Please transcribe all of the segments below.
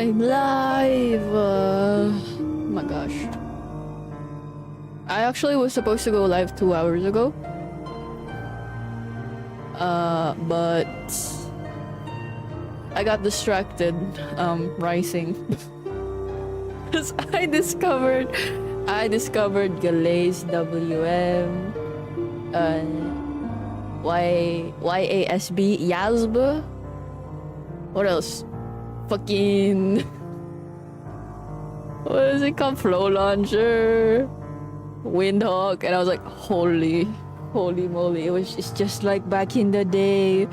I'm live! Oh my gosh. I actually was supposed to go live 2 hours ago. But I got distracted, rising. Because I discovered Galaze WM, YASB, YASB. What else? Fucking... what is it called? Flow Launcher, Windhawk, and I was like, holy moly! It's just like back in the day.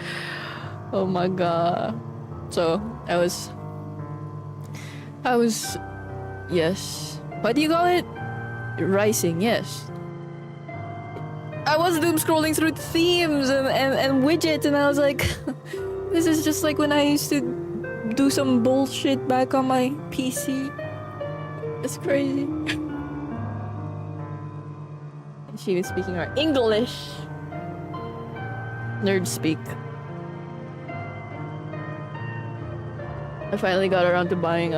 Oh my god! So I was, yes. What do you call it? Rising, yes. I was doom scrolling through themes and widgets, and I was like, this is just like when I used to do some bullshit back on my PC. It's crazy. She was speaking our English. Nerd speak. I finally got around to buying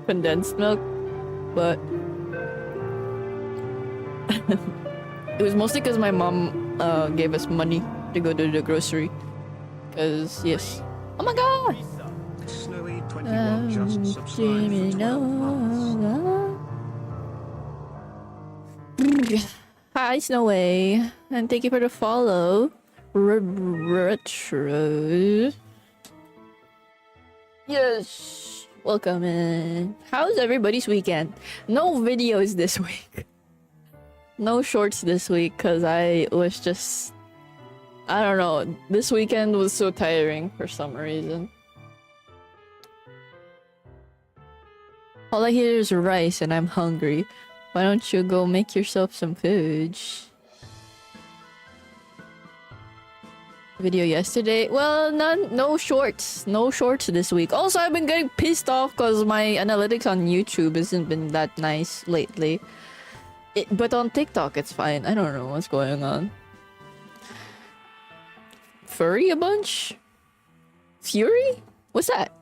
condensed milk, but it was mostly because my mom gave us money to go to the grocery. Cause yes. Oh my god! Snowy 21 just subscribed for 12 months. Hi Snowy, and thank you for the follow. Retro. Yes, welcome in. How's everybody's weekend? No videos this week. No shorts this week because I was just... I don't know. This weekend was so tiring for some reason. All I hear is rice and I'm hungry. Why don't you go make yourself some food? Video yesterday? Well, no shorts. No shorts this week. Also, I've been getting pissed off because my analytics on YouTube hasn't been that nice lately. But on TikTok, it's fine. I don't know what's going on. Furry a bunch? Fury? What's that?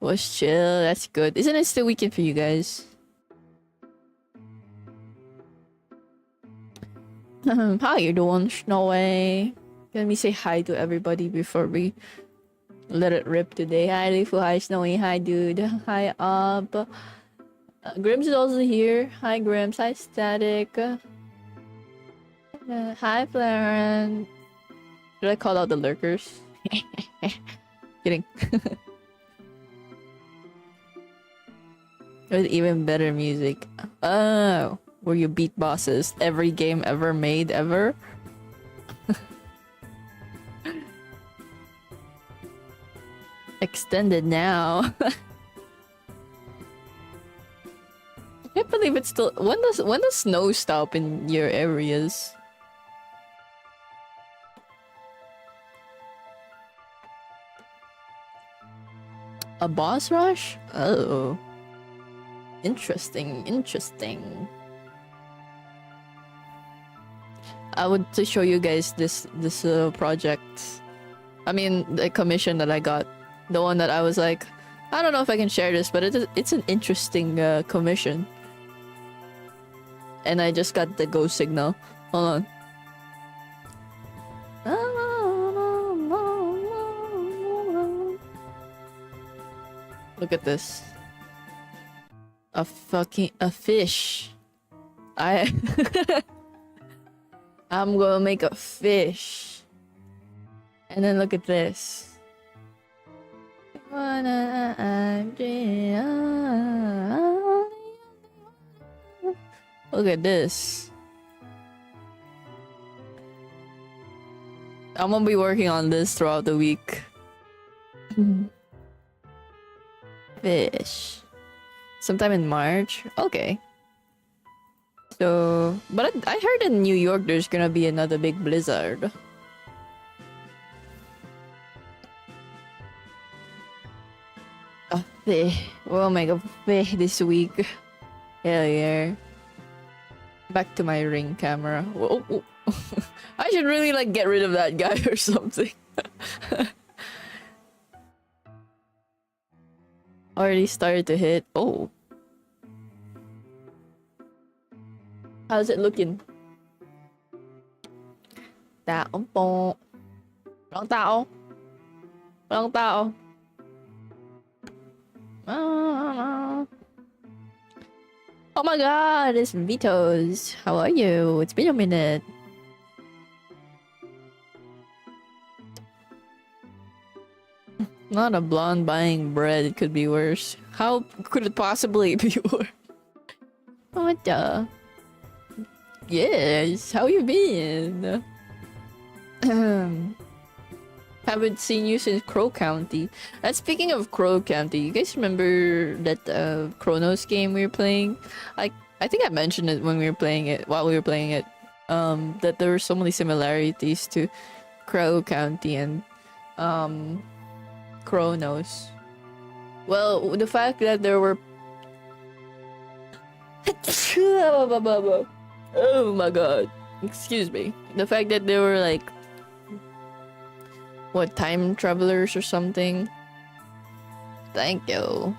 Was chill. That's good. Isn't it still weekend for you guys? How you doing, Snowy? Let me say hi to everybody before we let it rip today. Hi, Rifu. Hi, Snowy. Hi, dude. Hi, Up. Grims is also here. Hi, Grims. Hi, Static. Hi, Flaren. Should I call out the lurkers? Kidding. With even better music. Oh, were you beat bosses? Every game ever made ever? Extended now. I can't believe it's still... When does snow stop in your areas? A boss rush? Oh. Interesting. I want to show you guys this project. I mean, the commission that I got. The one that I was like, I don't know if I can share this, but it's an interesting commission. And I just got the go signal. Hold on. Look at this. A fish. I'm gonna make a fish. And then look at this. Look at this. I'm gonna be working on this throughout the week. Fish. Sometime in March? Okay. So... But I heard in New York there's gonna be another big blizzard. A fish. We'll make a fish this week. Hell yeah. Back to my Ring camera. Whoa, whoa. I should really like get rid of that guy or something. already started to hit. Oh. How's it looking? Tao po. Walang tao. Walang tao. Oh my god, it's Vitos. How are you? It's been a minute. Not a blonde buying bread. It could be worse. How could it possibly be worse? What the? Yes, how you been? Haven't seen you since Crow County. And speaking of Crow County, you guys remember that Chronos game we were playing? I think I mentioned it when we were playing it, while we were playing it. That there were so many similarities to Crow County and Chronos. Well, the fact that there were oh my god. Excuse me. The fact that there were like what, time travelers or something? Thank you.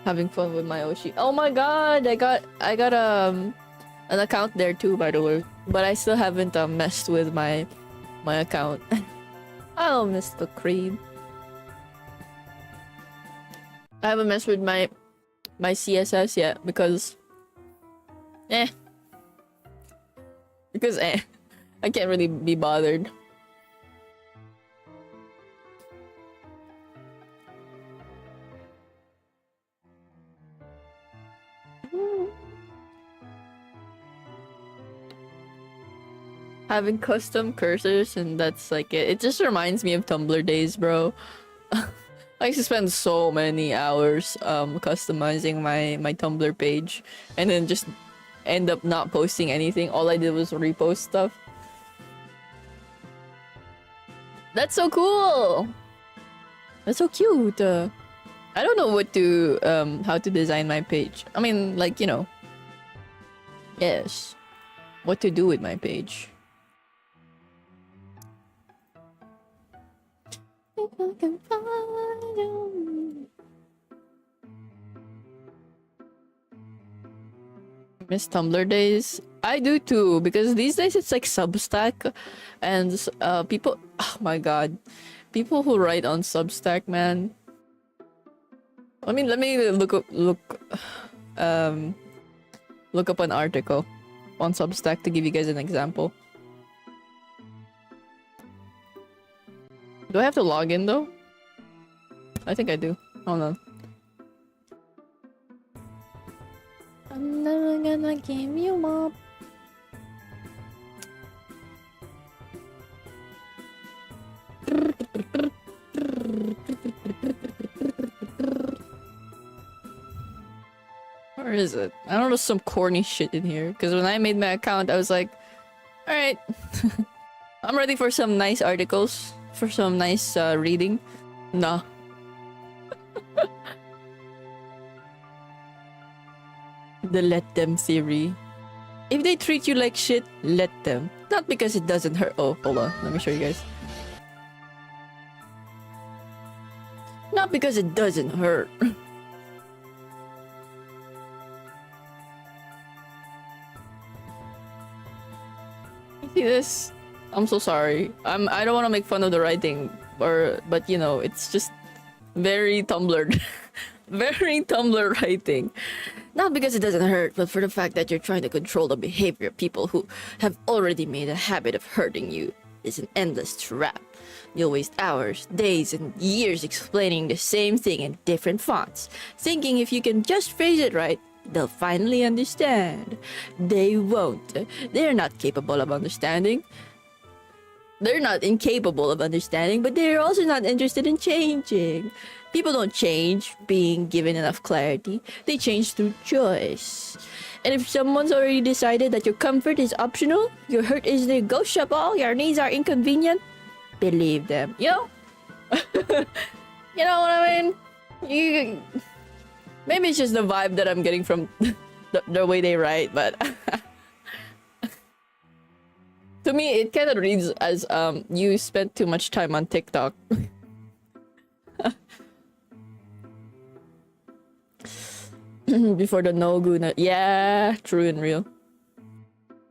Having fun with my Oshi. Oh my god, I got an account there too, by the way. But I still haven't messed with my account. Oh, Mr. Creed. I haven't messed with my CSS yet because I can't really be bothered. Having custom cursors, and that's like it. It just reminds me of Tumblr days, bro. I used to spend so many hours customizing my Tumblr page and then just end up not posting anything. All I did was repost stuff. That's so cool. That's so cute. I don't know what to how to design my page. I mean, like, you know. Yes. What to do with my page. If I can find you. Miss Tumblr days. I do too, because these days it's like Substack and people, oh my god, people who write on Substack, man. I mean, let me look up an article on Substack to give you guys an example. Do I have to log in though? I think I do. Hold on. I'm never gonna give you up. Where is it? I don't know, some corny shit in here. Because when I made my account, I was like, alright. I'm ready for some nice articles. For some nice reading. Nah. The let them theory. If they treat you like shit, let them. Not because it doesn't hurt. Oh, hold on. Let me show you guys. Not because it doesn't hurt. You see this? I'm so sorry. I don't want to make fun of the writing, but you know, it's just very Tumblr, very Tumblr writing. Not because it doesn't hurt, but for the fact that you're trying to control the behavior of people who have already made a habit of hurting you is an endless trap. You'll waste hours, days, and years explaining the same thing in different fonts, thinking if you can just phrase it right, they'll finally understand. They won't. They're not capable of understanding. They're not incapable of understanding, but they're also not interested in changing. People don't change being given enough clarity. They change through choice. And if someone's already decided that your comfort is optional, your hurt is negotiable, your needs are inconvenient, believe them. You know? You know what I mean? Maybe it's just the vibe that I'm getting from the way they write, but to me, it kind of reads as you spent too much time on TikTok. Before the no guna. Yeah, true and real.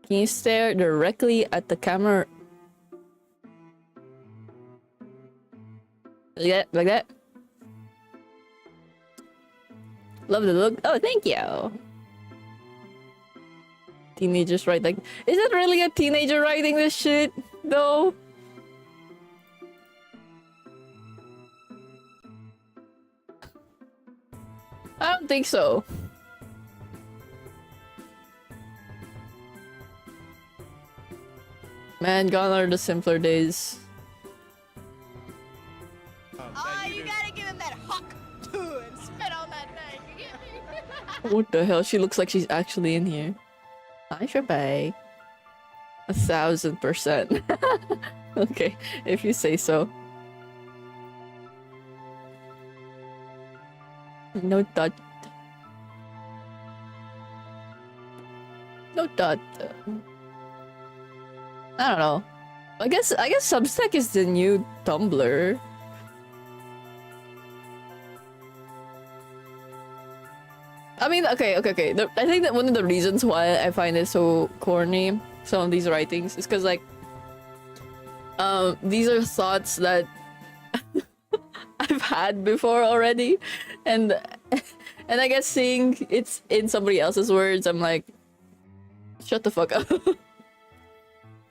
Can you stare directly at the camera? Like that? Like that? Love the look. Oh, thank you. Teenagers write like... Is it really a teenager writing this shit? Though? I don't think so. Man, gone are the simpler days. You gotta give him that huck too and spit on that thing. You get me? What the hell? She looks like she's actually in here. I should pay 1,000%. Okay, if you say so. No dot. No dot. I don't know. I guess Substack is the new Tumblr. I mean, okay. I think that one of the reasons why I find it so corny, some of these writings, is because like, these are thoughts that I've had before already, and I guess seeing it's in somebody else's words, I'm like, shut the fuck up.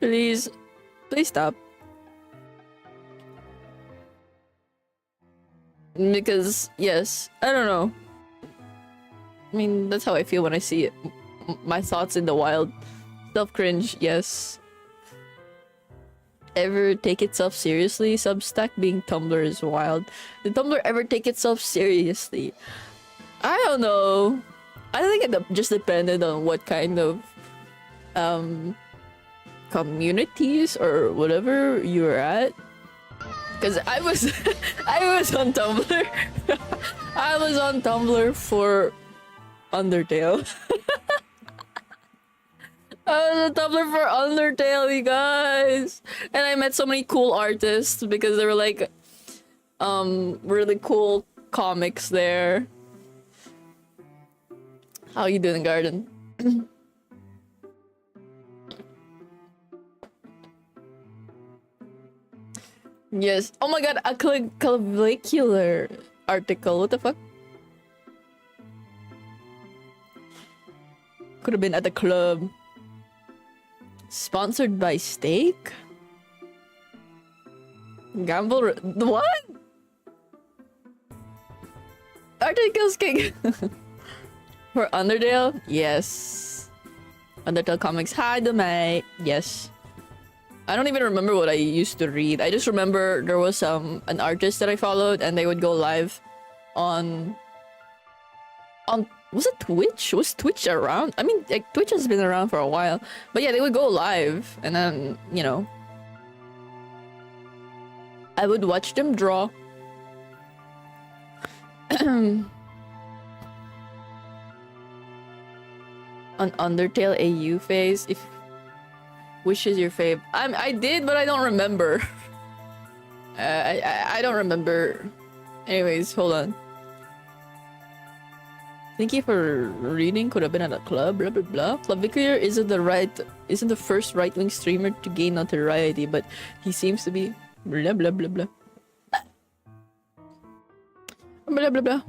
Please stop. Because yes, I don't know. I mean, that's how I feel when I see it. My thoughts in the wild. Self-cringe, yes. Ever take itself seriously? Substack being Tumblr is wild. Did Tumblr ever take itself seriously? I don't know. I think it just depended on what kind of communities or whatever you were at. Because I was I was on Tumblr. I was on Tumblr for Undertale. I was on Tumblr for Undertale, you guys. And I met so many cool artists because there were like really cool comics there. How you doing, Garden? Yes. Oh my god, a clavicular article. What the fuck? Could have been at the club. Sponsored by Steak? Gamble. What? Articles king. For Undertale? Yes. Undertale comics. Hi, the mate. Yes. I don't even remember what I used to read. I just remember there was an artist that I followed and they would go live on was it Twitch? Was Twitch around? I mean, like, Twitch has been around for a while. But yeah, they would go live and then, you know, I would watch them draw. On Undertale AU phase, if which is your fave? I did, but I don't remember. I don't remember. Anyways, hold on. Thank you for reading. Could have been at a club. Blah blah blah. Clavicular isn't the first right-wing streamer to gain notoriety, but he seems to be. Blah blah blah blah. Blah blah blah.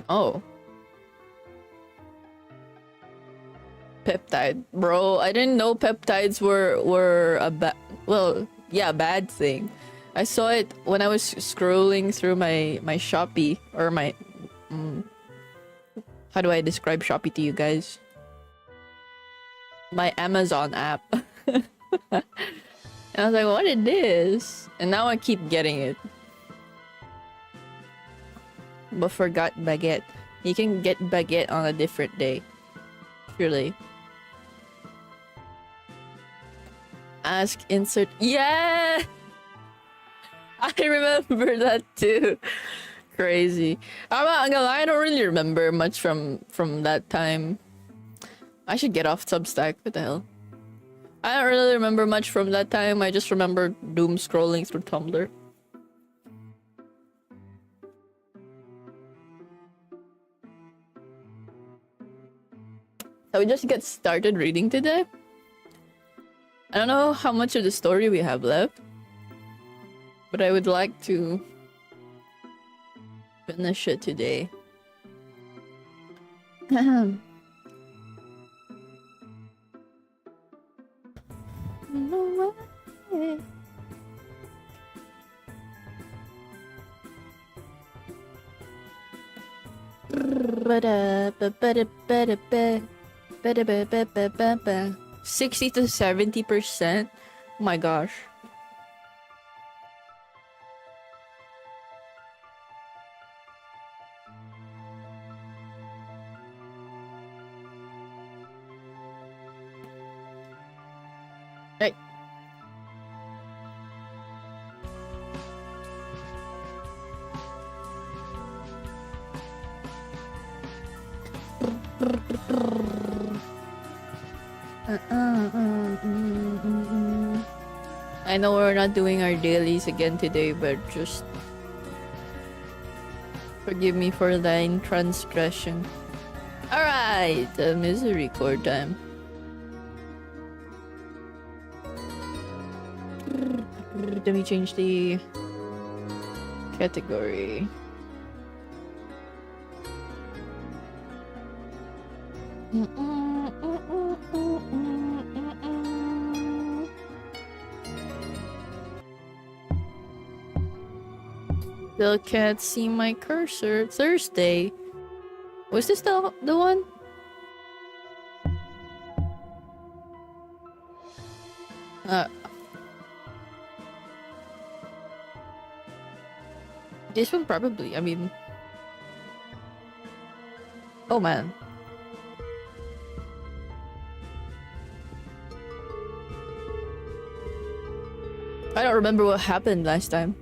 Oh. Peptide, bro. I didn't know peptides were a bad thing. I saw it when I was scrolling through my Shopee or my how do I describe Shopee to you guys? My Amazon app. And I was like, what is this? And now I keep getting it. But forgot baguette. You can get baguette on a different day. Surely. Ask insert. Yeah! I remember that too. Crazy. I'm not gonna lie, I don't really remember much from that time. I should get off Substack. What the hell? I don't really remember much from that time. I just remember doom scrolling through Tumblr. So we just get started reading today. I don't know how much of the story we have left, but I would like to finish it today. No way. Ba-da-ba-ba-da-ba-da-ba. Ba-da-ba-ba-ba-ba-ba. 60 to 70%. Oh my gosh. Right. I know we're not doing our dailies again today, but just forgive me for line transgression. Alright, misericorde time. Let me change the category. Still can't see my cursor. Thursday. Was this the one? This one probably. I mean, oh man. I don't remember what happened last time.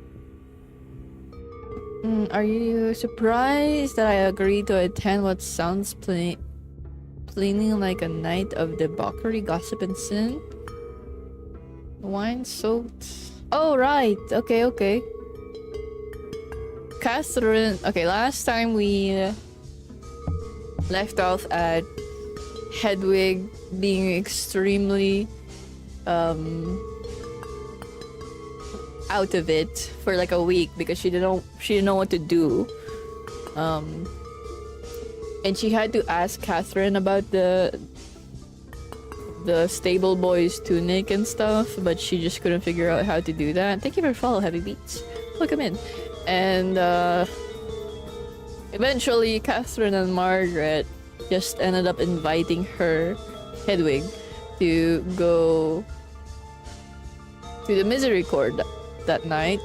Are you surprised that I agreed to attend what sounds plainly like a night of debauchery, gossip, and sin? Wine-soaked. Oh, right. Okay. Catherine. Okay, last time we left off at Hedwig being extremely out of it for like a week because she didn't know what to do, and she had to ask Catherine about the stable boy's tunic and stuff, but she just couldn't figure out how to do that. Thank you for follow, Heavy Beats. Welcome in. And eventually Catherine and Margaret just ended up inviting her, Hedwig, to go to the misericorde that night.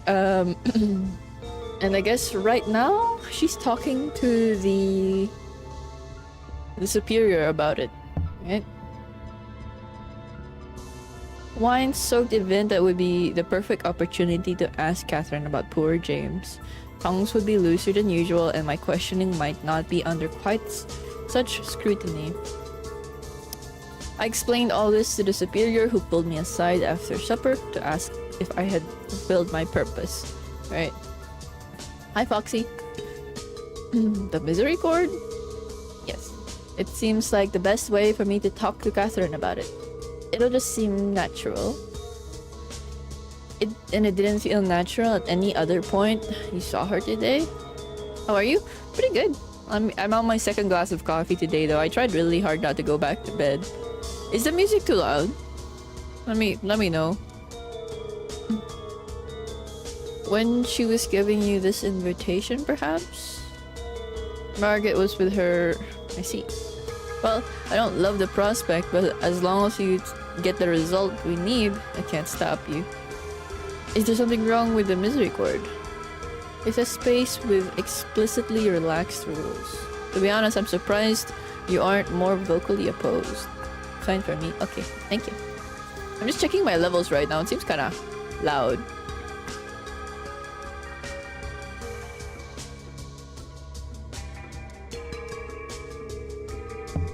And I guess right now she's talking to the superior about it, right? Wine-soaked event that would be the perfect opportunity to ask Catherine about poor James. Tongues would be looser than usual, and my questioning might not be under quite such scrutiny. I explained all this to the superior, who pulled me aside after supper to ask if I had fulfilled my purpose. Right. Hi, Foxy. The misericorde? Yes. It seems like the best way for me to talk to Catherine about it. It'll just seem natural. It didn't feel natural at any other point you saw her today. How are you? Pretty good. I'm on my second glass of coffee today, though. I tried really hard not to go back to bed. Is the music too loud? Let me know. When she was giving you this invitation, perhaps? Margaret was with her. I see. Well, I don't love the prospect, but as long as you get the result we need, I can't stop you. Is there something wrong with the misericorde? It's a space with explicitly relaxed rules. To be honest, I'm surprised you aren't more vocally opposed. Fine for me. Okay, thank you. I'm just checking my levels right now. It seems kind of loud.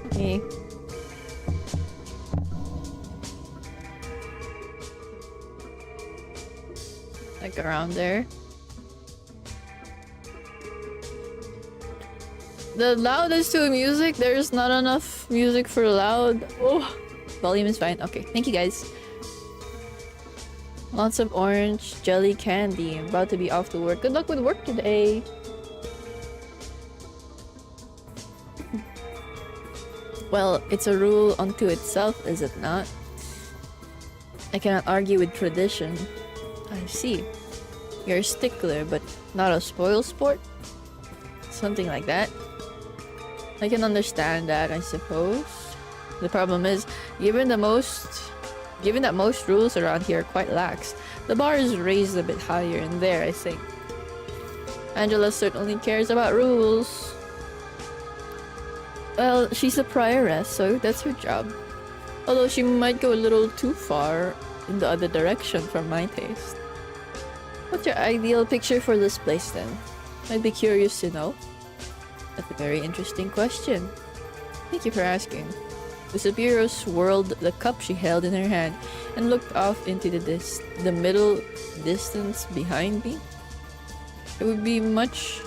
Okay. Like around there. The loudest to music, there's not enough music for loud. Oh, volume is fine. Okay, thank you guys. Lots of orange jelly candy. I'm about to be off to work. Good luck with work today. Well, it's a rule unto itself, is it not? I cannot argue with tradition. I see. You're a stickler, but not a spoil sport? Something like that. I can understand that, I suppose. The problem is, given that most rules around here are quite lax, the bar is raised a bit higher in there, I think. Angela certainly cares about rules. Well, she's a prioress, so that's her job. Although she might go a little too far in the other direction for my taste. What's your ideal picture for this place then? I'd be curious to know. That's a very interesting question. Thank you for asking. The Superior swirled the cup she held in her hand and looked off into the middle distance behind me. It would be much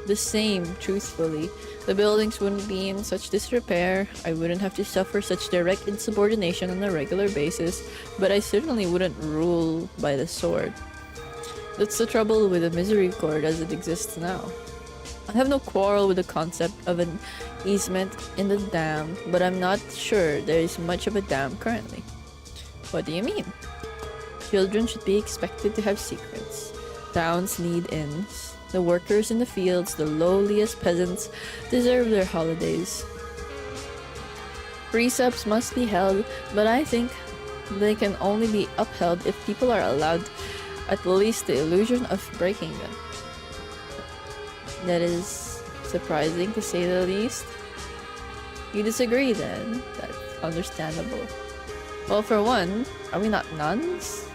the same, truthfully. The buildings wouldn't be in such disrepair. I wouldn't have to suffer such direct insubordination on a regular basis, but I certainly wouldn't rule by the sword. That's the trouble with the misericorde as it exists now. I have no quarrel with the concept of an easement in the dam, but I'm not sure there is much of a dam currently. What do you mean? Children should be expected to have secrets. Towns need inns. The workers in the fields, the lowliest peasants, deserve their holidays. Precepts must be held, but I think they can only be upheld if people are allowed at least the illusion of breaking them. That is surprising to say the least. You disagree then? That's understandable. Well, for one, are we not nuns?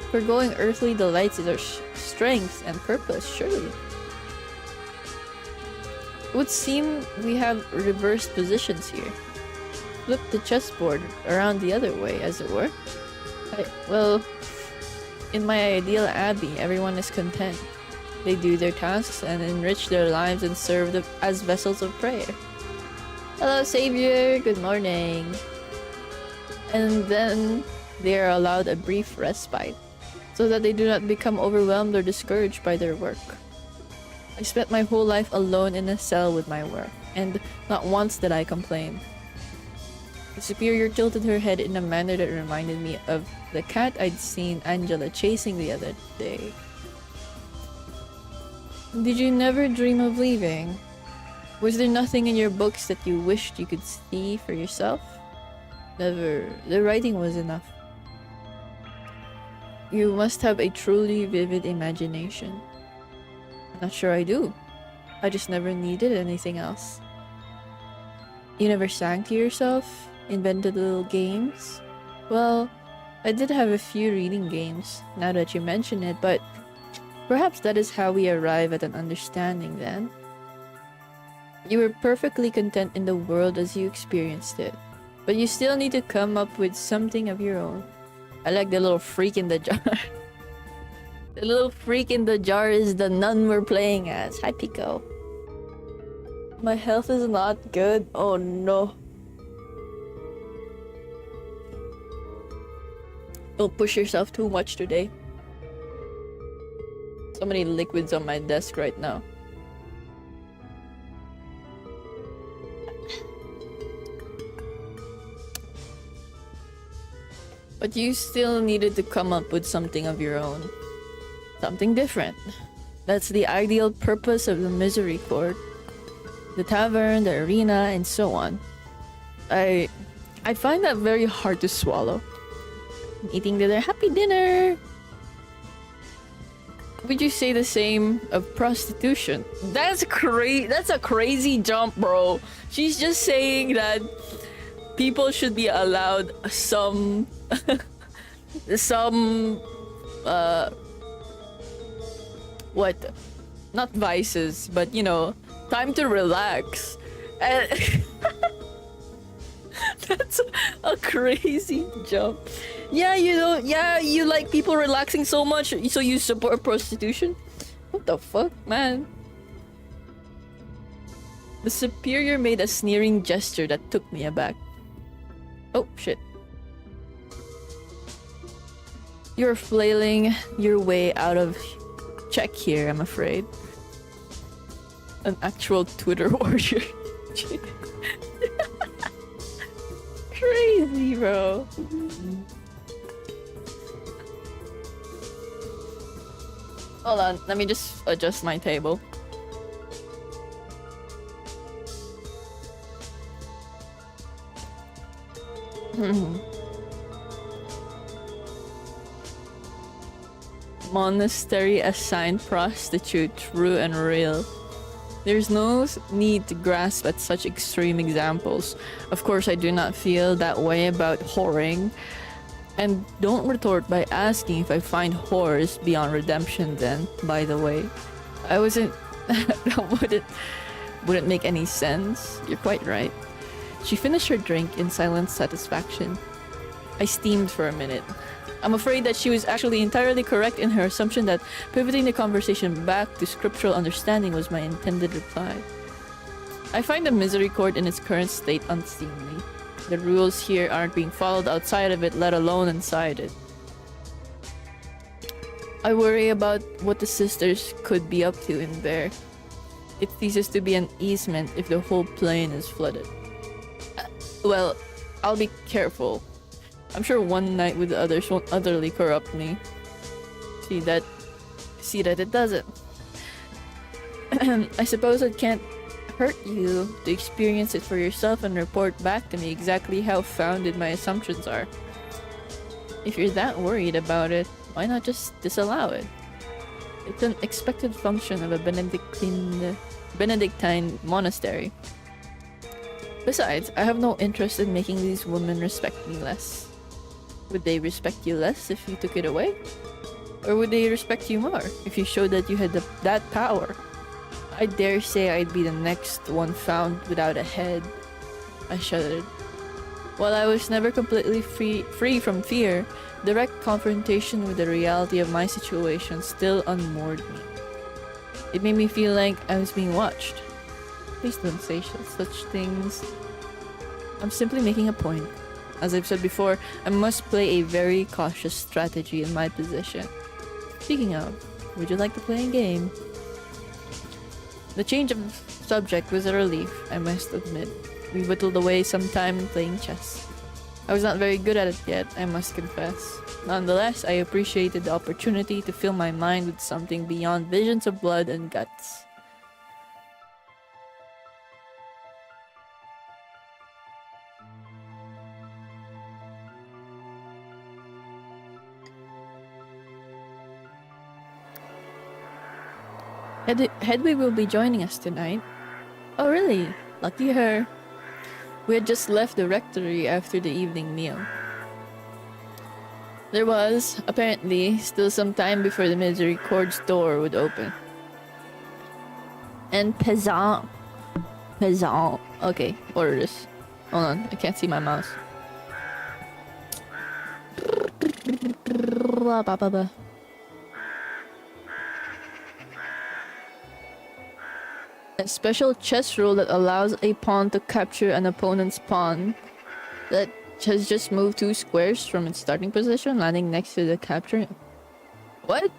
Foregoing earthly delights is our strength and purpose, surely. It would seem we have reversed positions here. Flip the chessboard around the other way, as it were. Well, in my ideal abbey, everyone is content. They do their tasks and enrich their lives and serve as vessels of prayer. Hello, Savior. Good morning. And then they are allowed a brief respite, so that they do not become overwhelmed or discouraged by their work. I spent my whole life alone in a cell with my work, and not once did I complain. The Superior tilted her head in a manner that reminded me of the cat I'd seen Angela chasing the other day. Did you never dream of leaving? Was there nothing in your books that you wished you could see for yourself? Never. The writing was enough. You must have a truly vivid imagination. I'm not sure I do. I just never needed anything else. You never sang to yourself? Invented little games? Well, I did have a few reading games, now that you mention it, but perhaps that is how we arrive at an understanding then. You were perfectly content in the world as you experienced it, but you still need to come up with something of your own. I like the little freak in the jar. The little freak in the jar is the nun we're playing as. Hi, Pico. My health is not good. Oh no. Don't push yourself too much today. So many liquids on my desk right now. But you still needed to come up with something of your own. Something different. That's the ideal purpose of the misericorde. The tavern, the arena, and so on. I find that very hard to swallow. Eating dinner, happy dinner! Would you say the same of prostitution? That's a crazy jump, bro. She's just saying that people should be allowed some what? Not vices, but you know, time to relax. And that's a crazy jump. Yeah, you know, yeah, you like people relaxing so much, so you support prostitution? What the fuck, man? The superior made a sneering gesture that took me aback. Oh, shit. You're flailing your way out of check here, I'm afraid. An actual Twitter warrior. Crazy, bro. Hold on, let me just adjust my table. Monastery assigned prostitute, true and real. There's no need to grasp at such extreme examples. Of course, I do not feel that way about whoring. And don't retort by asking if I find whores beyond redemption then, by the way. I wasn't... that wouldn't make any sense. You're quite right. She finished her drink in silent satisfaction. I steamed for a minute. I'm afraid that she was actually entirely correct in her assumption that pivoting the conversation back to scriptural understanding was my intended reply. I find the misericorde in its current state unseemly. The rules here aren't being followed outside of it, let alone inside it. I worry about what the sisters could be up to in there. It ceases to be an easement if the whole plane is flooded. Well, I'll be careful. I'm sure one night with the others won't utterly corrupt me. See that it doesn't. I suppose it can't hurt you to experience it for yourself and report back to me exactly how founded my assumptions are. If you're that worried about it, why not just disallow it? It's an expected function of a Benedictine monastery. Besides, I have no interest in making these women respect me less. Would they respect you less if you took it away? Or would they respect you more if you showed that you had that power? I dare say I'd be the next one found without a head. I shuddered. While I was never completely free from fear, direct confrontation with the reality of my situation still unmoored me. It made me feel like I was being watched. Please don't say such things. I'm simply making a point. As I've said before, I must play a very cautious strategy in my position. Speaking of, would you like to play a game? The change of subject was a relief, I must admit. We whittled away some time playing chess. I was not very good at it yet, I must confess. Nonetheless, I appreciated the opportunity to fill my mind with something beyond visions of blood and guts. Hedwig will be joining us tonight. Oh really? Lucky her. We had just left the rectory after the evening meal. There was, apparently, still some time before the misericorde's door would open. And Pesant. Okay, order this. Hold on, I can't see my mouse. A special chess rule that allows a pawn to capture an opponent's pawn that has just moved 2 squares from its starting position, landing next to the capturing. What?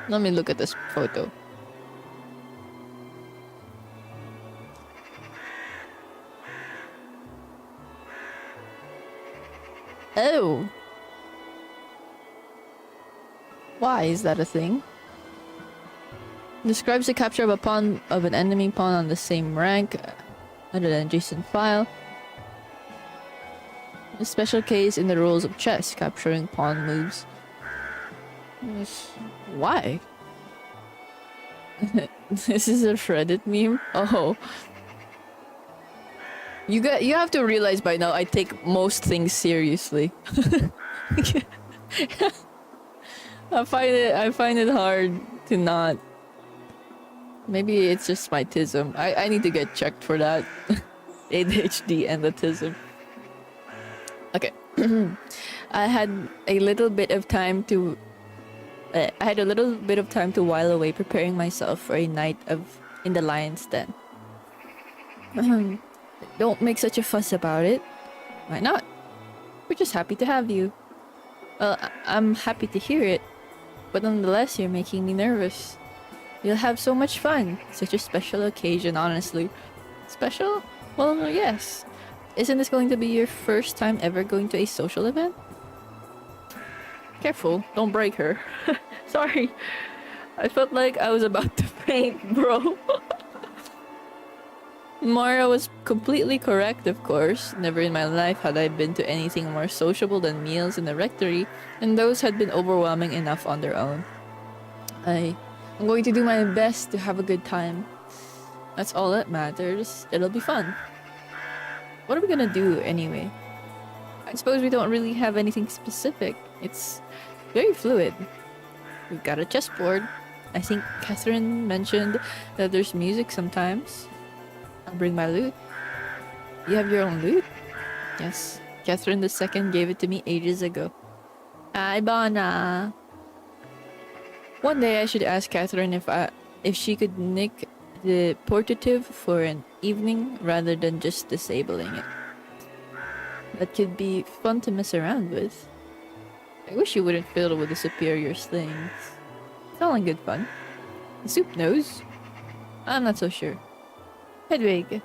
Let me look at this photo. Oh. Why is that a thing? Describes the capture of a pawn of an enemy pawn on the same rank under an adjacent file. A special case in the rules of chess, capturing pawn moves. Why? This is a Reddit meme? Oh. You have to realize by now I take most things seriously. I find it hard to not. Maybe it's just my tism. I need to get checked for that. ADHD and autism. Okay. I had a little bit of time to while away preparing myself for a night in the lion's den. Don't make such a fuss about it. Why not? We're just happy to have you. Well, I'm happy to hear it, but nonetheless, you're making me nervous. You'll have so much fun. Such a special occasion, honestly. Special? Well, yes. Isn't this going to be your first time ever going to a social event? Careful, don't break her. Sorry. I felt like I was about to faint, bro. Mara was completely correct, of course. Never in my life had I been to anything more sociable than meals in the rectory, and those had been overwhelming enough on their own. I'm going to do my best to have a good time. That's all that matters. It'll be fun. What are we gonna do anyway? I suppose we don't really have anything specific. It's very fluid. We've got a chessboard. I think Catherine mentioned that there's music sometimes. I'll bring my lute. You have your own lute? Yes. Catherine II gave it to me ages ago. Hi, Bana. One day I should ask Catherine if she could nick the portative for an evening rather than just disabling it. That could be fun to mess around with. I wish you wouldn't fiddle with the superior slings. It's all in good fun. The soup knows. I'm not so sure. Hedwig,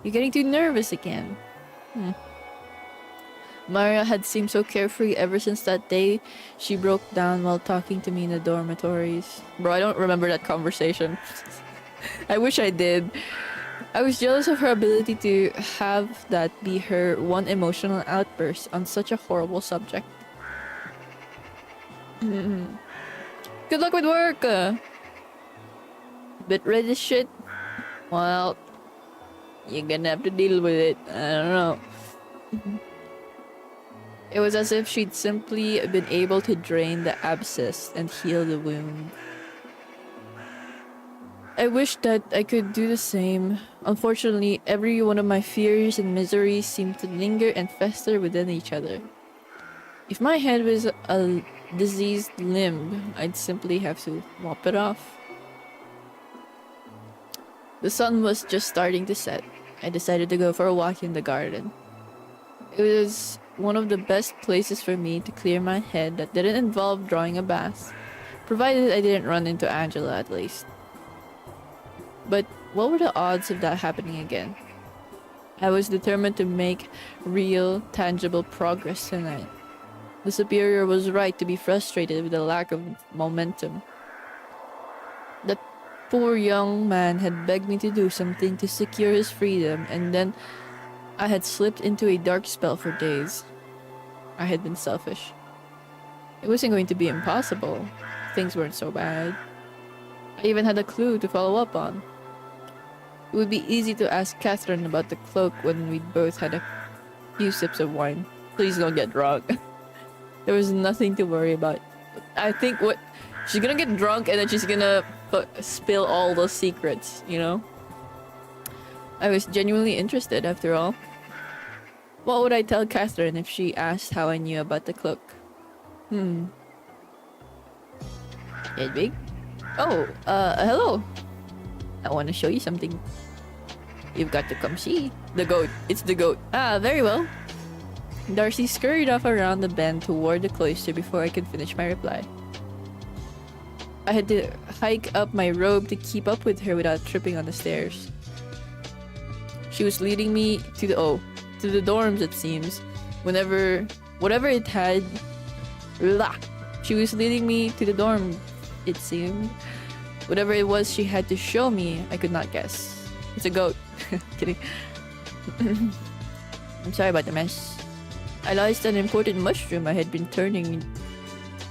you're getting too nervous again. Maria had seemed so carefree ever since that day she broke down while talking to me in the dormitories. Bro, I don't remember that conversation. I wish I did. I was jealous of her ability to have that be her one emotional outburst on such a horrible subject. Good luck with work! Bit red as shit? Well, you're gonna have to deal with it. I don't know. It was as if she'd simply been able to drain the abscess and heal the wound. I wish that I could do the same. Unfortunately, every one of my fears and miseries seemed to linger and fester within each other. If my head was a diseased limb, I'd simply have to lop it off. The sun was just starting to set. I decided to go for a walk in the garden. It was one of the best places for me to clear my head that didn't involve drawing a bath, provided I didn't run into Angela at least. But what were the odds of that happening again? I was determined to make real, tangible progress tonight. The superior was right to be frustrated with the lack of momentum. That poor young man had begged me to do something to secure his freedom, and then I had slipped into a dark spell for days. I had been selfish. It wasn't going to be impossible. Things weren't so bad. I even had a clue to follow up on. It would be easy to ask Catherine about the cloak when we'd both had a few sips of wine. Please don't get drunk. There was nothing to worry about. I think she's gonna get drunk and then she's gonna spill all those secrets, you know? I was genuinely interested after all. What would I tell Catherine if she asked how I knew about the cloak? Hedwig? Oh, hello. I want to show you something. You've got to come see. The goat. It's the goat. Ah, very well. Darcy scurried off around the bend toward the cloister before I could finish my reply. I had to hike up my robe to keep up with her without tripping on the stairs. She was leading me to the dorms, it seems. Whatever it had... She was leading me to the dorm, it seemed. Whatever it was she had to show me, I could not guess. It's a goat. Kidding. I'm sorry about the mess. I lost an important mushroom I have been turning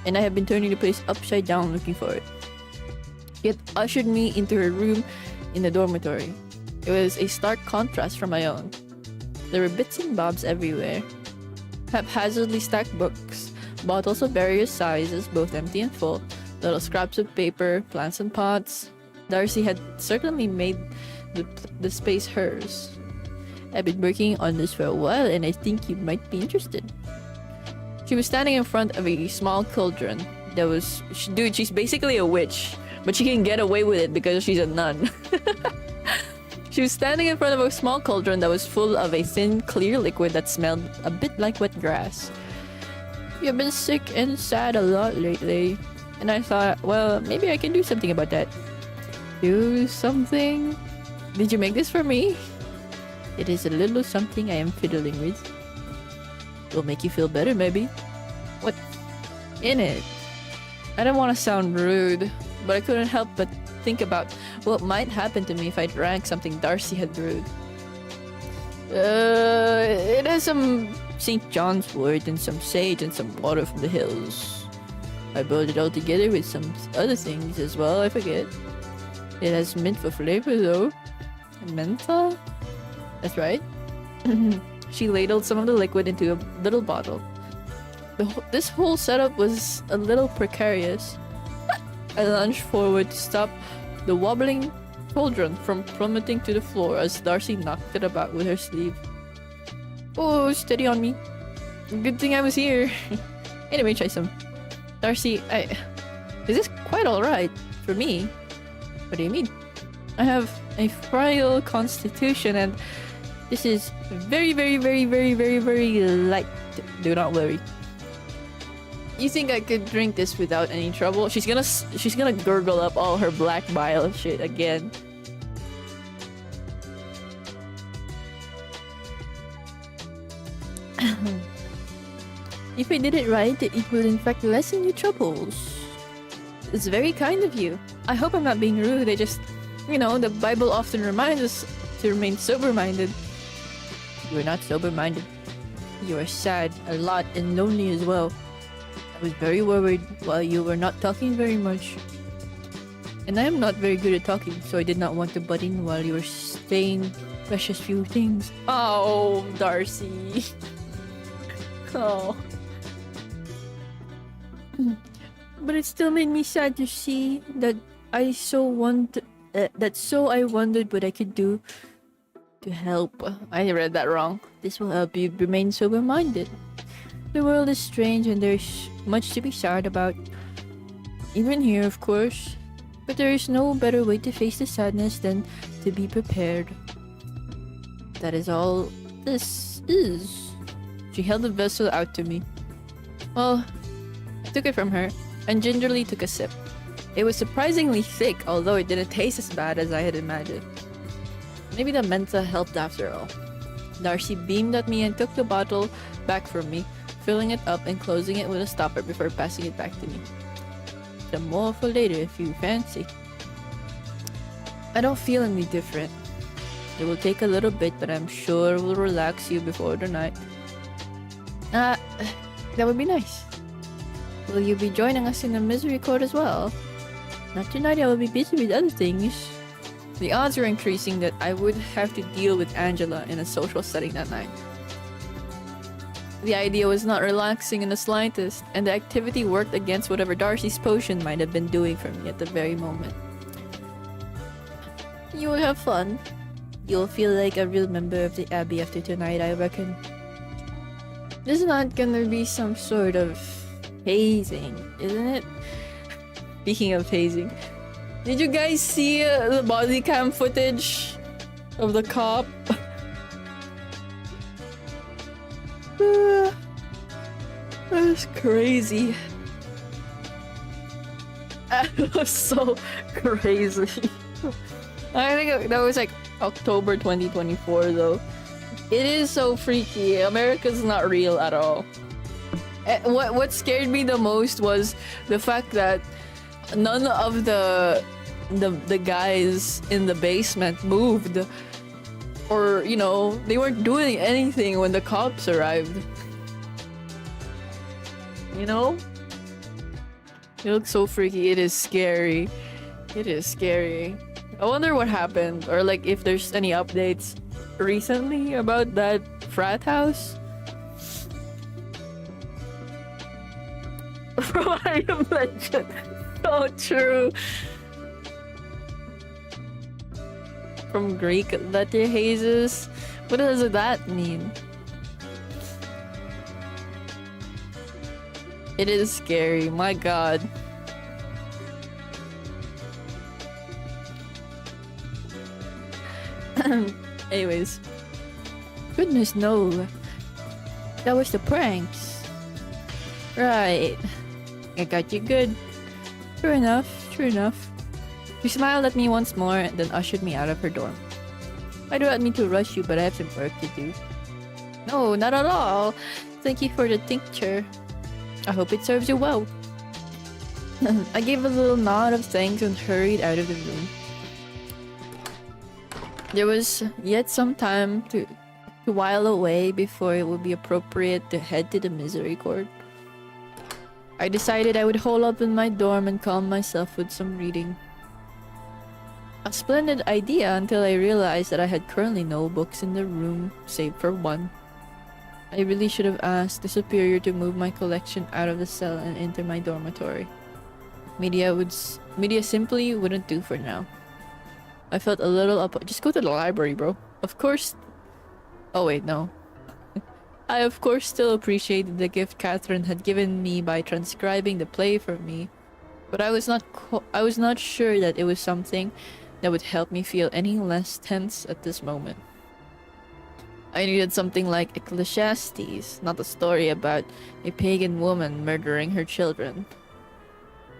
the place upside down looking for it. It ushered me into her room in the dormitory. It was a stark contrast from my own. There were bits and bobs everywhere. Haphazardly stacked books, bottles of various sizes, both empty and full, little scraps of paper, plants and pots. Darcy had certainly made the space hers. I've been working on this for a while and I think you might be interested. She was standing in front of a small cauldron. Dude, she's basically a witch, but she can get away with it because she's a nun. She was standing in front of a small cauldron that was full of a thin, clear liquid that smelled a bit like wet grass. You've been sick and sad a lot lately. And I thought, well, maybe I can do something about that. Do something? Did you make this for me? It is a little something I am fiddling with. Will make you feel better, maybe. What's in it? I don't want to sound rude, but I couldn't help but think about what might happen to me if I drank something Darcy had brewed. It has some St. John's wort and some sage and some water from the hills. I boiled it all together with some other things as well, I forget. It has mint for flavor though. And mentha? That's right. She ladled some of the liquid into a little bottle. This whole setup was a little precarious. I lunged forward to stop the wobbling cauldron from plummeting to the floor as Darcy knocked it about with her sleeve. Oh, steady on me. Good thing I was here. Anyway, try some. Darcy, is this quite alright for me? What do you mean? I have a frail constitution and this is very, very, very, very, very, very light. Do not worry. You think I could drink this without any trouble? She's gonna gurgle up all her black bile shit again. If I did it right, it would in fact lessen your troubles. It's very kind of you. I hope I'm not being rude. I just, you know, the Bible often reminds us to remain sober-minded. You are not sober-minded. You are sad a lot and lonely as well. I was very worried while you were not talking very much. And I am not very good at talking, so I did not want to butt in while you were saying precious few things. Oh, Darcy. Oh. But it still made me sad to see that I wondered what I could do to help. I read that wrong. This will help you remain sober-minded. The world is strange and there's much to be sad about. Even here, of course. But there is no better way to face the sadness than to be prepared. That is all this is. She held the vessel out to me. Well, I took it from her and gingerly took a sip. It was surprisingly thick, although it didn't taste as bad as I had imagined. Maybe the mentha helped after all. Darcy beamed at me and took the bottle back from me, filling it up and closing it with a stopper before passing it back to me. Some more for later if you fancy. I don't feel any different. It will take a little bit, but I'm sure it will relax you before the night. That would be nice. Will you be joining us in the misericorde as well? Not tonight, I will be busy with other things. The odds were increasing that I would have to deal with Angela in a social setting that night. The idea was not relaxing in the slightest, and the activity worked against whatever Darcy's potion might have been doing for me at the very moment. You will have fun. You'll feel like a real member of the Abbey after tonight, I reckon. This is not gonna be some sort of hazing, isn't it? Speaking of hazing, did you guys see the body cam footage of the cop? That's crazy. That was so crazy. I think that was like October 2024 though. It is so freaky. America's not real at all. What scared me the most was the fact that none of the guys in the basement moved, or you know, they weren't doing anything when the cops arrived. You know? It looks so freaky. It is scary. It is scary. I wonder what happened, or like if there's any updates recently about that frat house. From I Am Legend. So true. From Greek letter hazes. What does that mean? It is scary, my god. Anyways. Goodness no. That was the pranks. Right. I got you good. True enough, true enough. She smiled at me once more and then ushered me out of her dorm. I do not mean to rush you, but I have some work to do. No, not at all. Thank you for the tincture. I hope it serves you well. I gave a little nod of thanks and hurried out of the room. There was yet some time to while away before it would be appropriate to head to the misericorde. I decided I would hole up in my dorm and calm myself with some reading. A splendid idea until I realized that I had currently no books in the room, save for one. I really should have asked the superior to move my collection out of the cell and into my dormitory. Media simply wouldn't do for now. I felt a little just go to the library, bro. Of course. Oh wait, no. I of course still appreciated the gift Catherine had given me by transcribing the play for me, but I was not sure that it was something that would help me feel any less tense at this moment. I needed something like Ecclesiastes, not a story about a pagan woman murdering her children.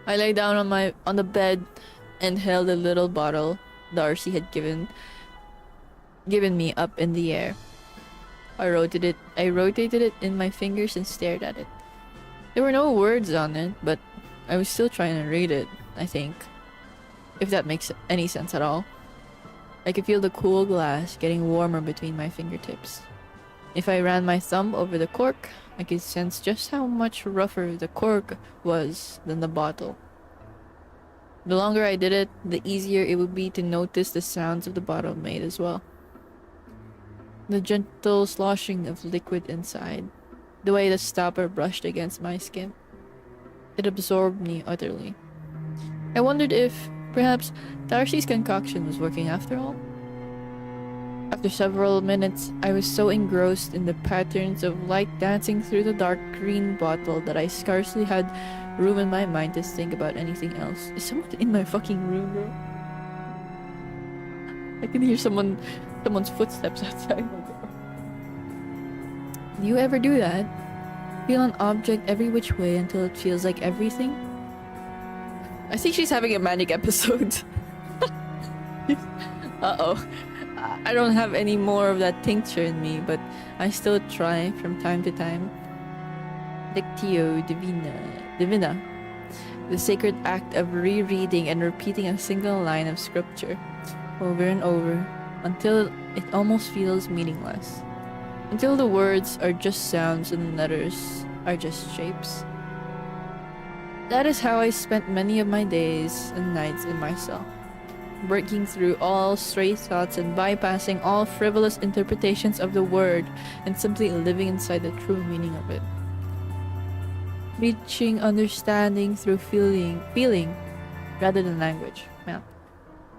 I lay down on the bed and held a little bottle Darcy had given me up in the air. I rotated it in my fingers and stared at it. There were no words on it, but I was still trying to read it, I think. If that makes any sense at all. I could feel the cool glass getting warmer between my fingertips. If I ran my thumb over the cork, I could sense just how much rougher the cork was than the bottle. The longer I did it, the easier it would be to notice the sounds of the bottle made as well. The gentle sloshing of liquid inside, the way the stopper brushed against my skin. It absorbed me utterly. I wondered if, perhaps, Darcy's concoction was working after all. After several minutes, I was so engrossed in the patterns of light dancing through the dark green bottle that I scarcely had room in my mind to think about anything else. Is someone in my fucking room, bro? I can hear someone's footsteps outside my door. Do you ever do that? Feel an object every which way until it feels like everything? I think she's having a manic episode. Uh-oh. I don't have any more of that tincture in me, but I still try from time to time. Lectio Divina. The sacred act of rereading and repeating a single line of scripture over and over until it almost feels meaningless. Until the words are just sounds and the letters are just shapes. That is how I spent many of my days and nights in my cell, breaking through all stray thoughts and bypassing all frivolous interpretations of the word and simply living inside the true meaning of it. Reaching understanding through feeling rather than language. Man.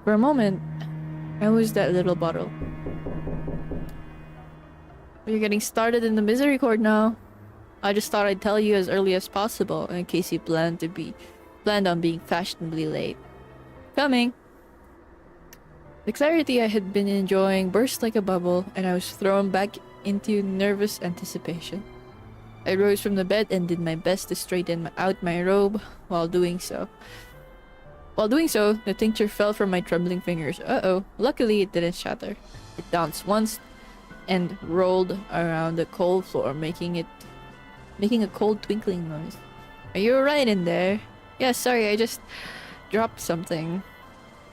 For a moment, I was that little bottle. We're getting started in the misericorde now. I just thought I'd tell you as early as possible in case you planned on being fashionably late. Coming! The clarity I had been enjoying burst like a bubble, and I was thrown back into nervous anticipation. I rose from the bed and did my best to straighten out my robe while doing so. The tincture fell from my trembling fingers. Uh-oh. Luckily, it didn't shatter. It bounced once and rolled around the cold floor, making a cold twinkling noise. Are you alright in there? Yeah, sorry, I just dropped something.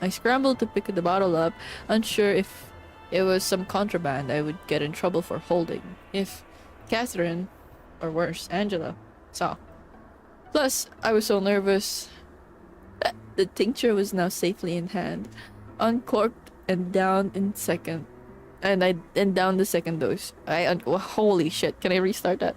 I scrambled to pick the bottle up, unsure if it was some contraband I would get in trouble for holding. If Catherine, or worse, Angela, saw. Plus, I was so nervous. The tincture was now safely in hand, uncorked and down in second. And down the second dose. Holy shit, can I restart that?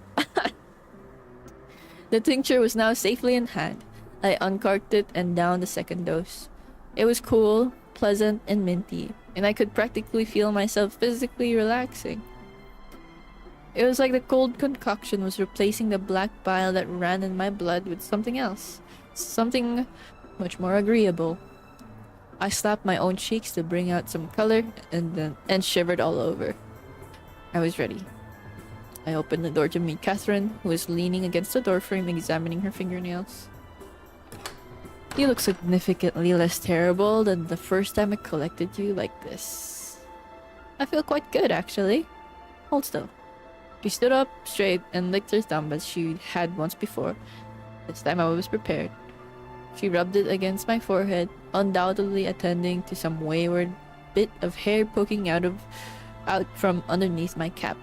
The tincture was now safely in hand. I uncorked it and down the second dose. It was cool, pleasant, and minty, and I could practically feel myself physically relaxing. It was like the cold concoction was replacing the black bile that ran in my blood with something else. Something much more agreeable. I slapped my own cheeks to bring out some color and shivered all over. I was ready. I opened the door to meet Catherine, who was leaning against the doorframe examining her fingernails. You look significantly less terrible than the first time I collected you like this. I feel quite good, actually. Hold still. She stood up straight and licked her thumb as she had once before. This time I was prepared. She rubbed it against my forehead, undoubtedly attending to some wayward bit of hair poking out from underneath my cap.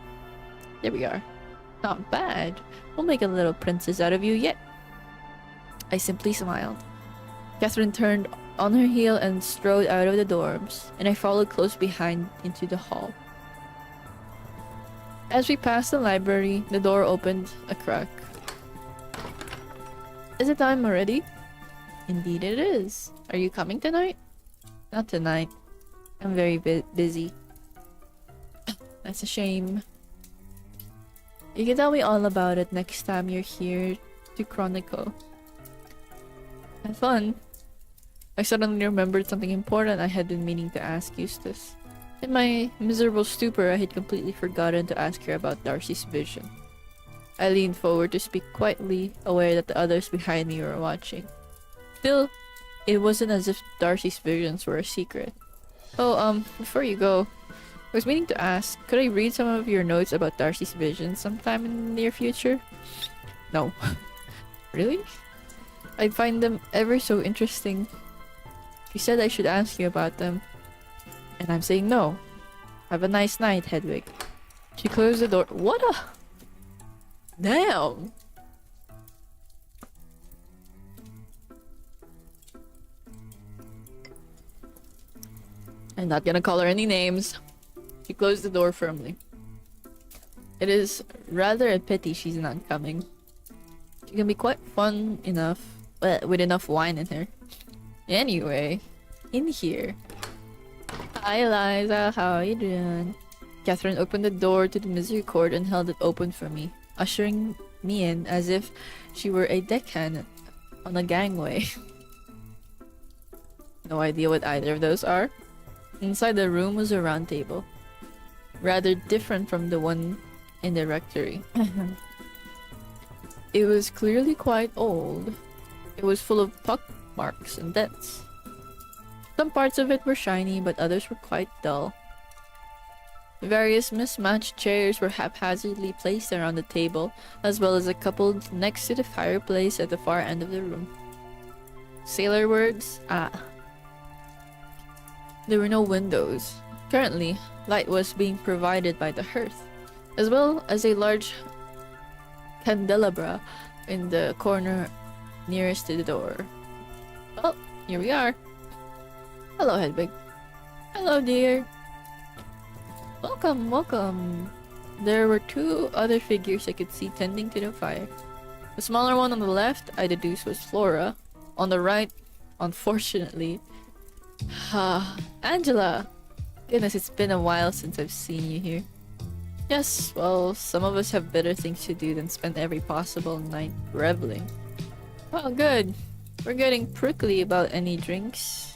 There we are. Not bad. We'll make a little princess out of you yet. I simply smiled. Catherine turned on her heel and strode out of the dorms, and I followed close behind into the hall. As we passed the library, the door opened a crack. Is it time already? Indeed it is. Are you coming tonight? Not tonight. I'm very busy. That's a shame. You can tell me all about it next time you're here to chronicle. Have fun. I suddenly remembered something important I had been meaning to ask Eustace. In my miserable stupor, I had completely forgotten to ask her about Darcy's vision. I leaned forward to speak quietly, aware that the others behind me were watching. Still, it wasn't as if Darcy's visions were a secret. Oh, before you go, I was meaning to ask, could I read some of your notes about Darcy's visions sometime in the near future? No. Really? I find them ever so interesting. She said I should ask you about them. And I'm saying no. Have a nice night, Hedwig. She closed the door. What a... Damn! I'm not gonna call her any names. She closed the door firmly. It is rather a pity she's not coming. She can be quite fun enough, with enough wine in her. Anyway, in here. Hi Eliza, how are you doing? Catherine opened the door to the misericorde and held it open for me, ushering me in as if she were a deckhand on a gangway. No idea what either of those are. Inside the room was a round table, rather different from the one in the rectory. It was clearly quite old. It was full of pock marks and dents. Some parts of it were shiny, but others were quite dull. Various mismatched chairs were haphazardly placed around the table, as well as a couple next to the fireplace at the far end of the room. Sailor words? Ah. There were no windows. Currently, light was being provided by the hearth, as well as a large candelabra in the corner nearest to the door. Well, here we are. Hello, Hedwig. Hello, dear. Welcome, welcome. There were two other figures I could see tending to the fire. The smaller one on the left, I deduced, was Flora. On the right, unfortunately, Angela. Goodness, it's been a while since I've seen you here. Yes, well, some of us have better things to do than spend every possible night reveling. Well, good. We're getting prickly about any drinks.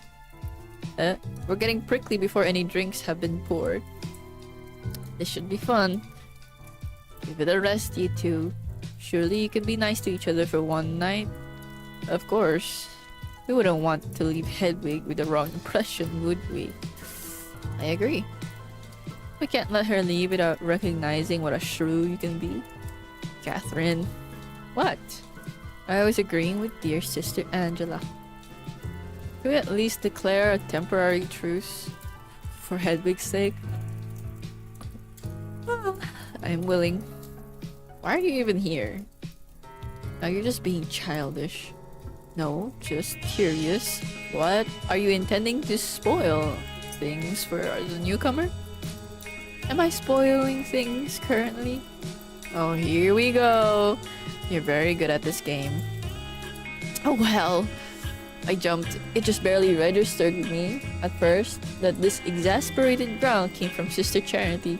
We're getting prickly before any drinks have been poured. This should be fun. Give it a rest, you two. Surely you can be nice to each other for one night. Of course. We wouldn't want to leave Hedwig with the wrong impression, would we? I agree. We can't let her leave without recognizing what a shrew you can be. Catherine. What? I was agreeing with dear sister Angela. Can we at least declare a temporary truce? For Hedwig's sake? I am willing. Why are you even here? Now you're just being childish. No, just curious. What? Are you intending to spoil things for the newcomer? Am I spoiling things currently? Oh, here we go. You're very good at this game. Oh well. I jumped. It just barely registered with me at first that this exasperated growl came from Sister Charity.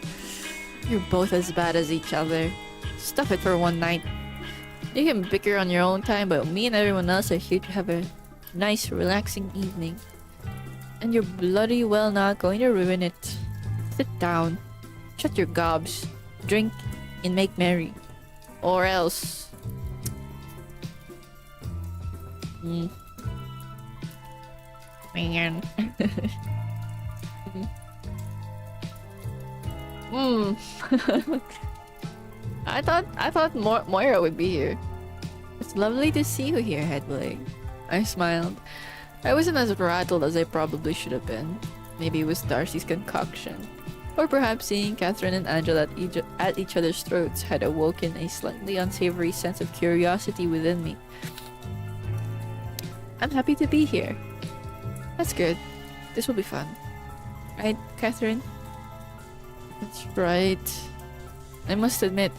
You're both as bad as each other. Stuff it for one night. You can bicker on your own time, but me and everyone else are here to have a nice, relaxing evening. and you're bloody well not going to ruin it. Sit down. Shut your gobs. Drink and make merry. Or else. Man. I thought Moira would be here. It's lovely to see you here, Hedwig. I smiled. I wasn't as rattled as I probably should have been. Maybe it was Darcy's concoction. Or perhaps seeing Catherine and Angela at each other's throats had awoken a slightly unsavory sense of curiosity within me. I'm happy to be here. That's good. This will be fun. Right, Catherine? That's right. I must admit,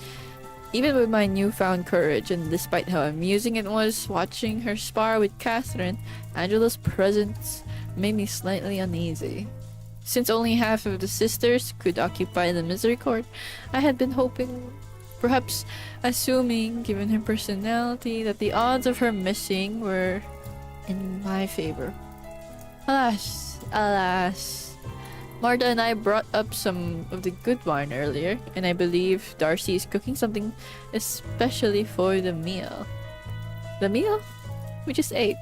even with my newfound courage and despite how amusing it was watching her spar with Catherine, Angela's presence made me slightly uneasy. Since only half of the sisters could occupy the misericorde, I had been hoping, perhaps assuming, given her personality, that the odds of her missing were in my favor. Alas, alas. Marta and I brought up some of the good wine earlier, and I believe Darcy is cooking something especially for the meal. The meal? We just ate.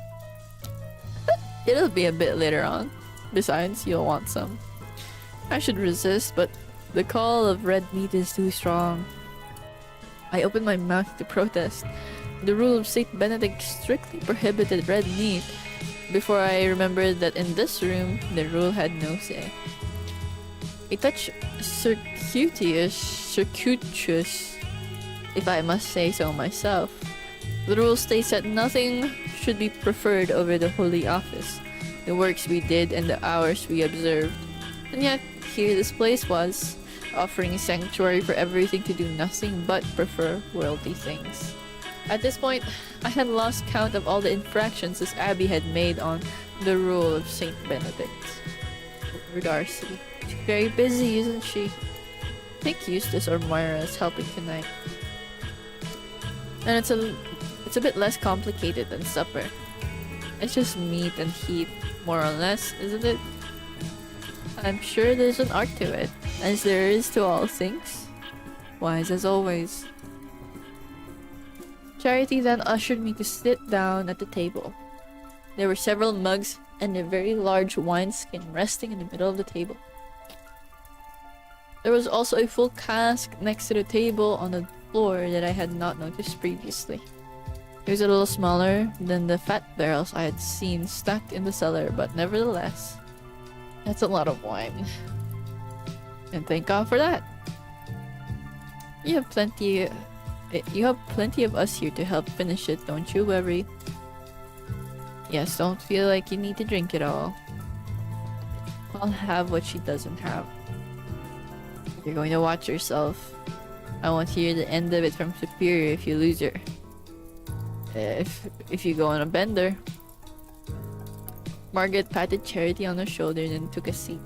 It'll be a bit later on. Besides, you'll want some. I should resist, but the call of red meat is too strong. I opened my mouth to protest. The rule of Saint Benedict strictly prohibited red meat, before I remembered that in this room, the rule had no say. A touch circuitous, if I must say so myself. The rule states that nothing should be preferred over the Holy Office, the works we did and the hours we observed. And yet, here this place was, offering sanctuary for everything to do nothing but prefer worldly things. At this point, I had lost count of all the infractions this abbey had made on the rule of Saint Benedict. Poor Darcy. She's very busy, isn't she? I think Eustace or Moira is helping tonight. And it's a bit less complicated than supper. It's just meat and heat, more or less, isn't it? I'm sure there's an art to it, as there is to all things. Wise as always. Charity then ushered me to sit down at the table. There were several mugs and a very large wineskin resting in the middle of the table. There was also a full cask next to the table on the floor that I had not noticed previously. It was a little smaller than the fat barrels I had seen stacked in the cellar, but nevertheless, that's a lot of wine. And thank God for that. You have plenty of us here to help finish it, don't you worry. Yes, don't feel like you need to drink it all. I'll have what she doesn't have. You're going to watch yourself. I won't hear the end of it from Superior if you lose her. If you go on a bender. Margaret patted Charity on the shoulder and then took a seat.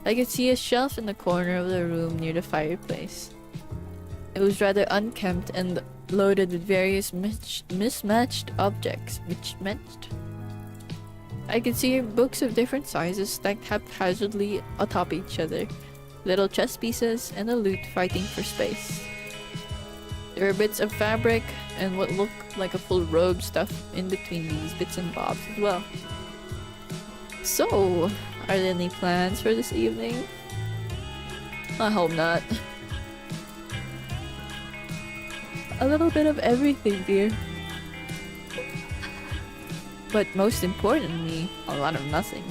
I could see a shelf in the corner of the room near the fireplace. It was rather unkempt and loaded with various mismatched objects. Mismatched? I could see books of different sizes stacked haphazardly atop each other. Little chess pieces and a lute fighting for space. There were bits of fabric and what looked like a full robe stuffed in between these bits and bobs as well. So, are there any plans for this evening? I hope not. A little bit of everything, dear. But most importantly, a lot of nothing.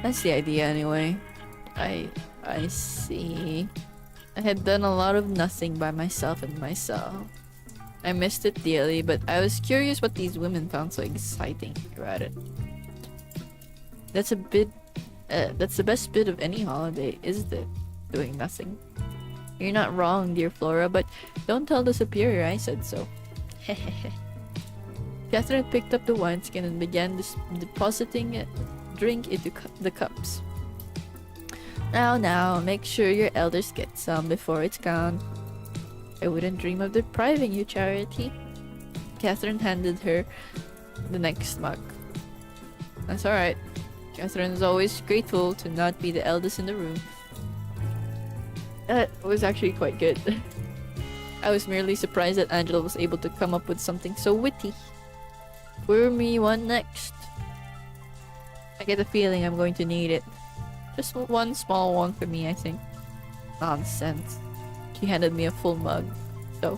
That's the idea anyway. I see. I had done a lot of nothing by myself in my cell. I missed it dearly, but I was curious what these women found so exciting about it. That's the best bit of any holiday, isn't it? Doing nothing. You're not wrong, dear Flora, but don't tell the Superior I said so. Catherine picked up the wineskin and began depositing drink into the cups. Now, make sure your elders get some before it's gone. I wouldn't dream of depriving you, Charity. Catherine handed her the next mug. That's alright. Catherine is always grateful to not be the eldest in the room. That was actually quite good. I was merely surprised that Angela was able to come up with something so witty. Pour me one next. I get the feeling I'm going to need it. Just one small one for me, I think. Nonsense. She handed me a full mug. So,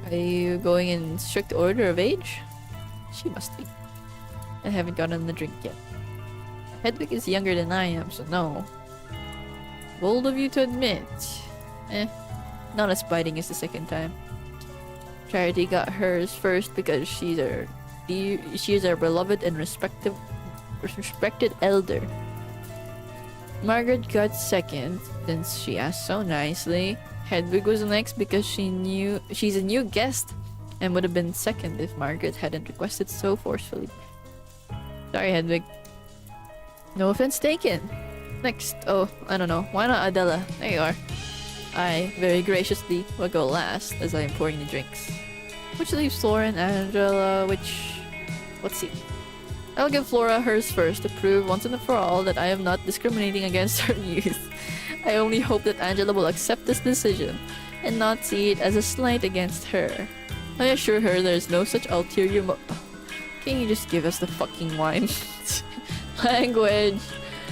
are you going in strict order of age? She must be. I haven't gotten the drink yet. Hedwig is younger than I am, so no. Bold of you to admit. Not as biting as the second time. Charity got hers first because she's our beloved and respected elder. Margaret got second, since she asked so nicely. Hedwig was next because she's a new guest and would have been second if Margaret hadn't requested so forcefully. Sorry, Hedwig. No offense taken. Next, I don't know. Why not Adela? There you are. I very graciously will go last as I am pouring the drinks. Which leaves Flora and Angela, let's see. I'll give Flora hers first to prove once and for all that I am not discriminating against her youth. I only hope that Angela will accept this decision and not see it as a slight against her. I assure her there's no such ulterior Can you just give us the fucking wine? Language!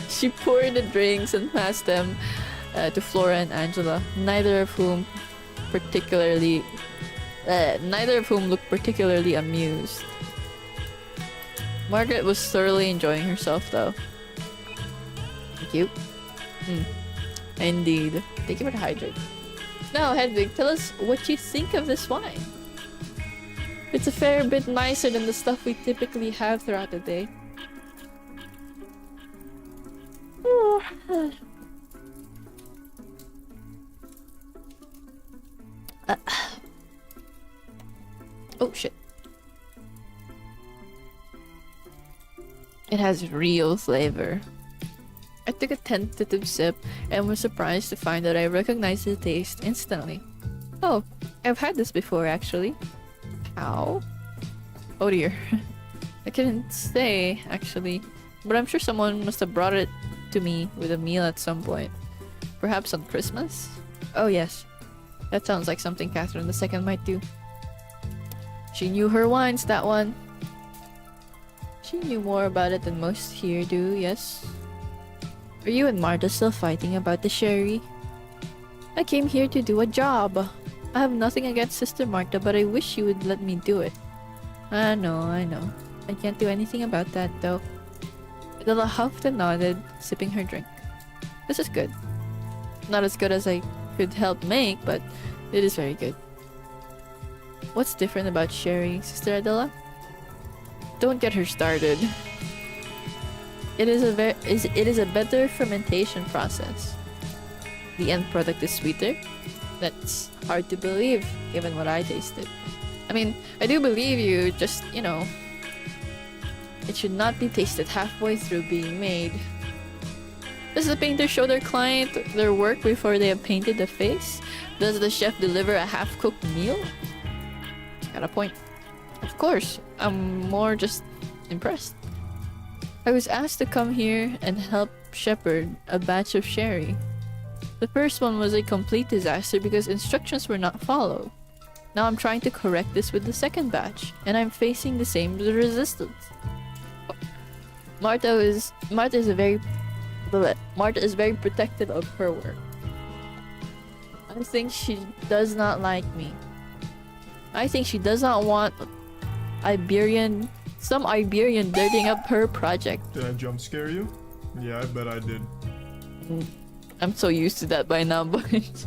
She poured the drinks and passed them to Flora and Angela, neither of whom looked particularly amused. Margaret was thoroughly enjoying herself, though. Thank you. Indeed. Thank you for the hydrate. Now, Hedwig, tell us what you think of this wine. It's a fair bit nicer than the stuff we typically have throughout the day. Oh shit. It has real flavor. I took a tentative sip and was surprised to find that I recognized the taste instantly. Oh, I've had this before actually. How? Oh dear. I couldn't say actually, but I'm sure someone must have brought it to me with a meal at some point. Perhaps on Christmas? Oh yes. That sounds like something Catherine II might do. She knew her wines, that one. She knew more about it than most here do, yes? Are you and Martha still fighting about the sherry? I came here to do a job. I have nothing against Sister Martha, but I wish you would let me do it. I know. I can't do anything about that, though. Adela huffed and nodded, sipping her drink. This is good. Not as good as I could help make, but it is very good. What's different about sherry, Sister Adela? Don't get her started. It is a better fermentation process. The end product is sweeter. That's hard to believe, given what I tasted. I mean, I do believe you, just, it should not be tasted halfway through being made. Does the painter show their client their work before they have painted the face? Does the chef deliver a half-cooked meal? Got a point. Of course, I'm more just impressed. I was asked to come here and help shepherd a batch of sherry. The first one was a complete disaster because instructions were not followed. Now I'm trying to correct this with the second batch, and I'm facing the same resistance. Martha is very protective of her work. I think she does not like me. I think she does not want some Iberian dirtying up her project. Did I jump scare you? Yeah, I bet I did. I'm so used to that by now, but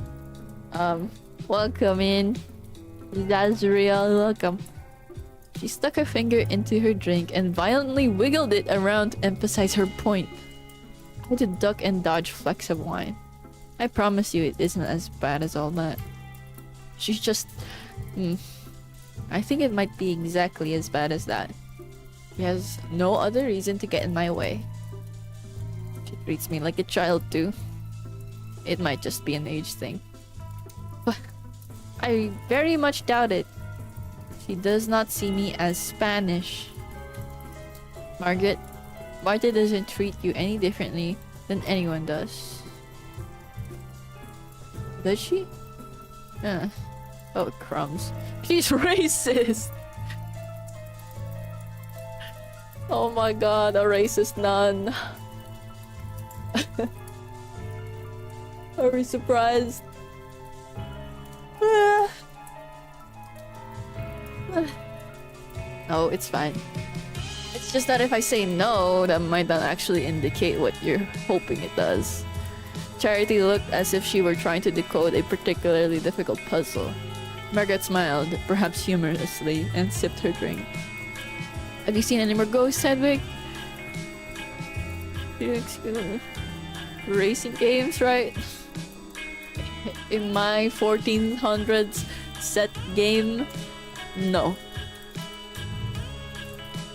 welcome in. That's real welcome. She stuck her finger into her drink and violently wiggled it around to emphasize her point. I had to duck and dodge flecks of wine. I promise you it isn't as bad as all that. She's just... I think it might be exactly as bad as that. She has no other reason to get in my way. She treats me like a child too. It might just be an age thing. But I very much doubt it. She does not see me as Spanish. Margaret, Marta doesn't treat you any differently than anyone does. Does she? Oh, crumbs. She's racist! Oh my god, a racist nun. Are we surprised? No, it's fine. It's just that if I say no, that might not actually indicate what you're hoping it does. Charity looked as if she were trying to decode a particularly difficult puzzle. Margaret smiled, perhaps humorously, and sipped her drink. Have you seen any more ghosts, Hedwig? Racing games, right? In my 1400s set game, no.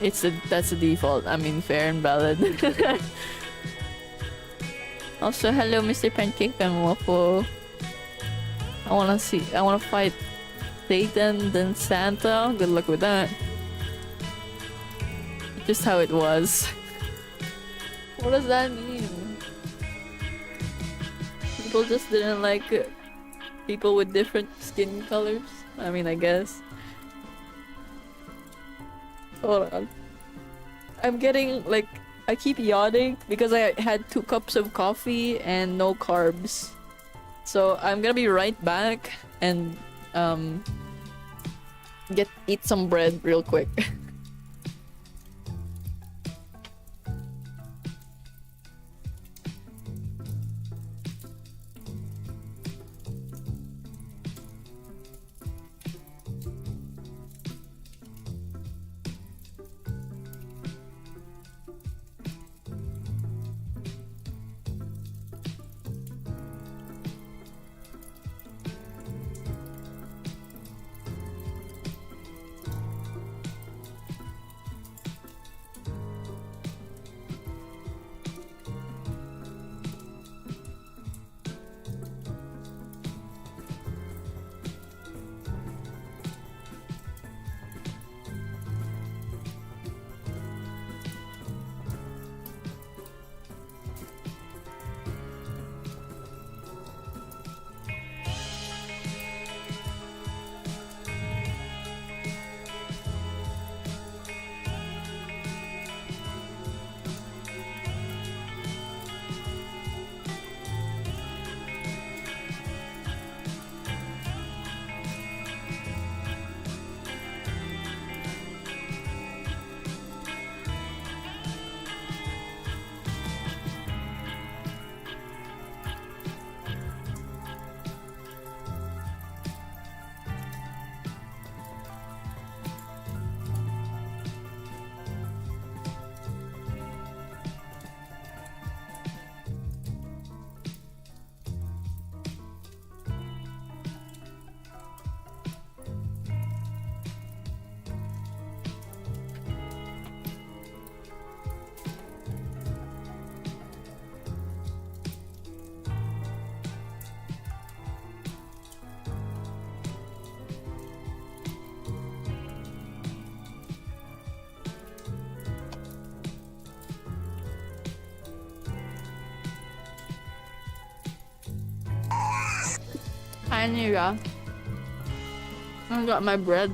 That's the default. I mean, fair and valid. Also, hello, Mr. Pancake and Waffle. I wanna fight Satan, then Santa. Good luck with that. Just how it was. What does that mean? People just didn't like people with different skin colors? I mean, I guess. Hold on. I'm getting, like, I keep yawning because I had 2 cups of coffee and no carbs. So I'm gonna be right back and eat some bread real quick. Anira. I got my bread.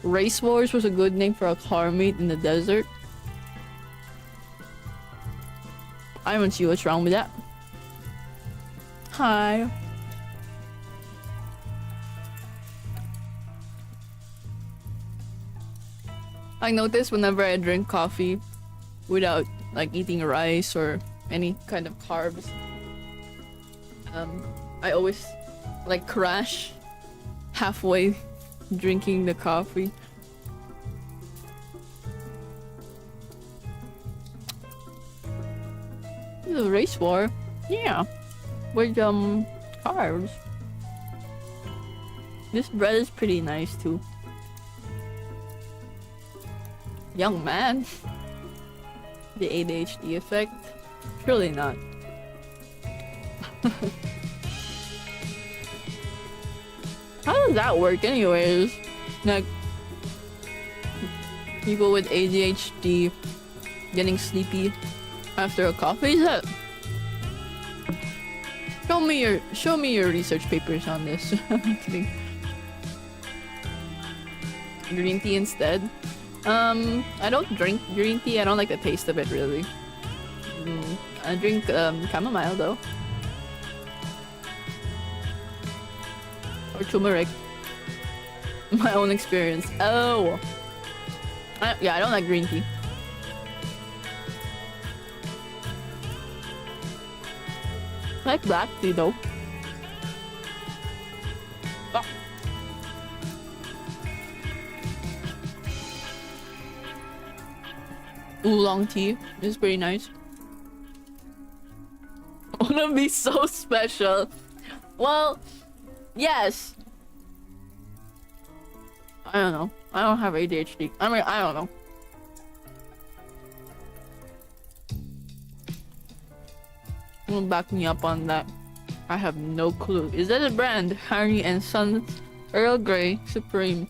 Race Wars was a good name for a car meet in the desert. I don't see what's wrong with that. Hi. I notice whenever I drink coffee without like eating rice or any kind of carbs, I always like crash halfway drinking the coffee. The race war, yeah, with carbs. This bread is pretty nice too. Young man, the ADHD effect? Surely not. How does that work anyways? Like, people with ADHD getting sleepy after a coffee set. Show me your research papers on this. I'm kidding. Green tea instead. I don't drink green tea. I don't like the taste of it really. I drink chamomile though. Or turmeric. My own experience. Oh. Yeah, I don't like green tea. I like black tea though. Oh. Oolong tea is pretty nice. Wanna be so special. Well, yes. I don't know. I don't have ADHD. I mean, I don't know. Don't back me up on that. I have no clue. Is that a brand? Harry and Sons Earl Grey Supreme.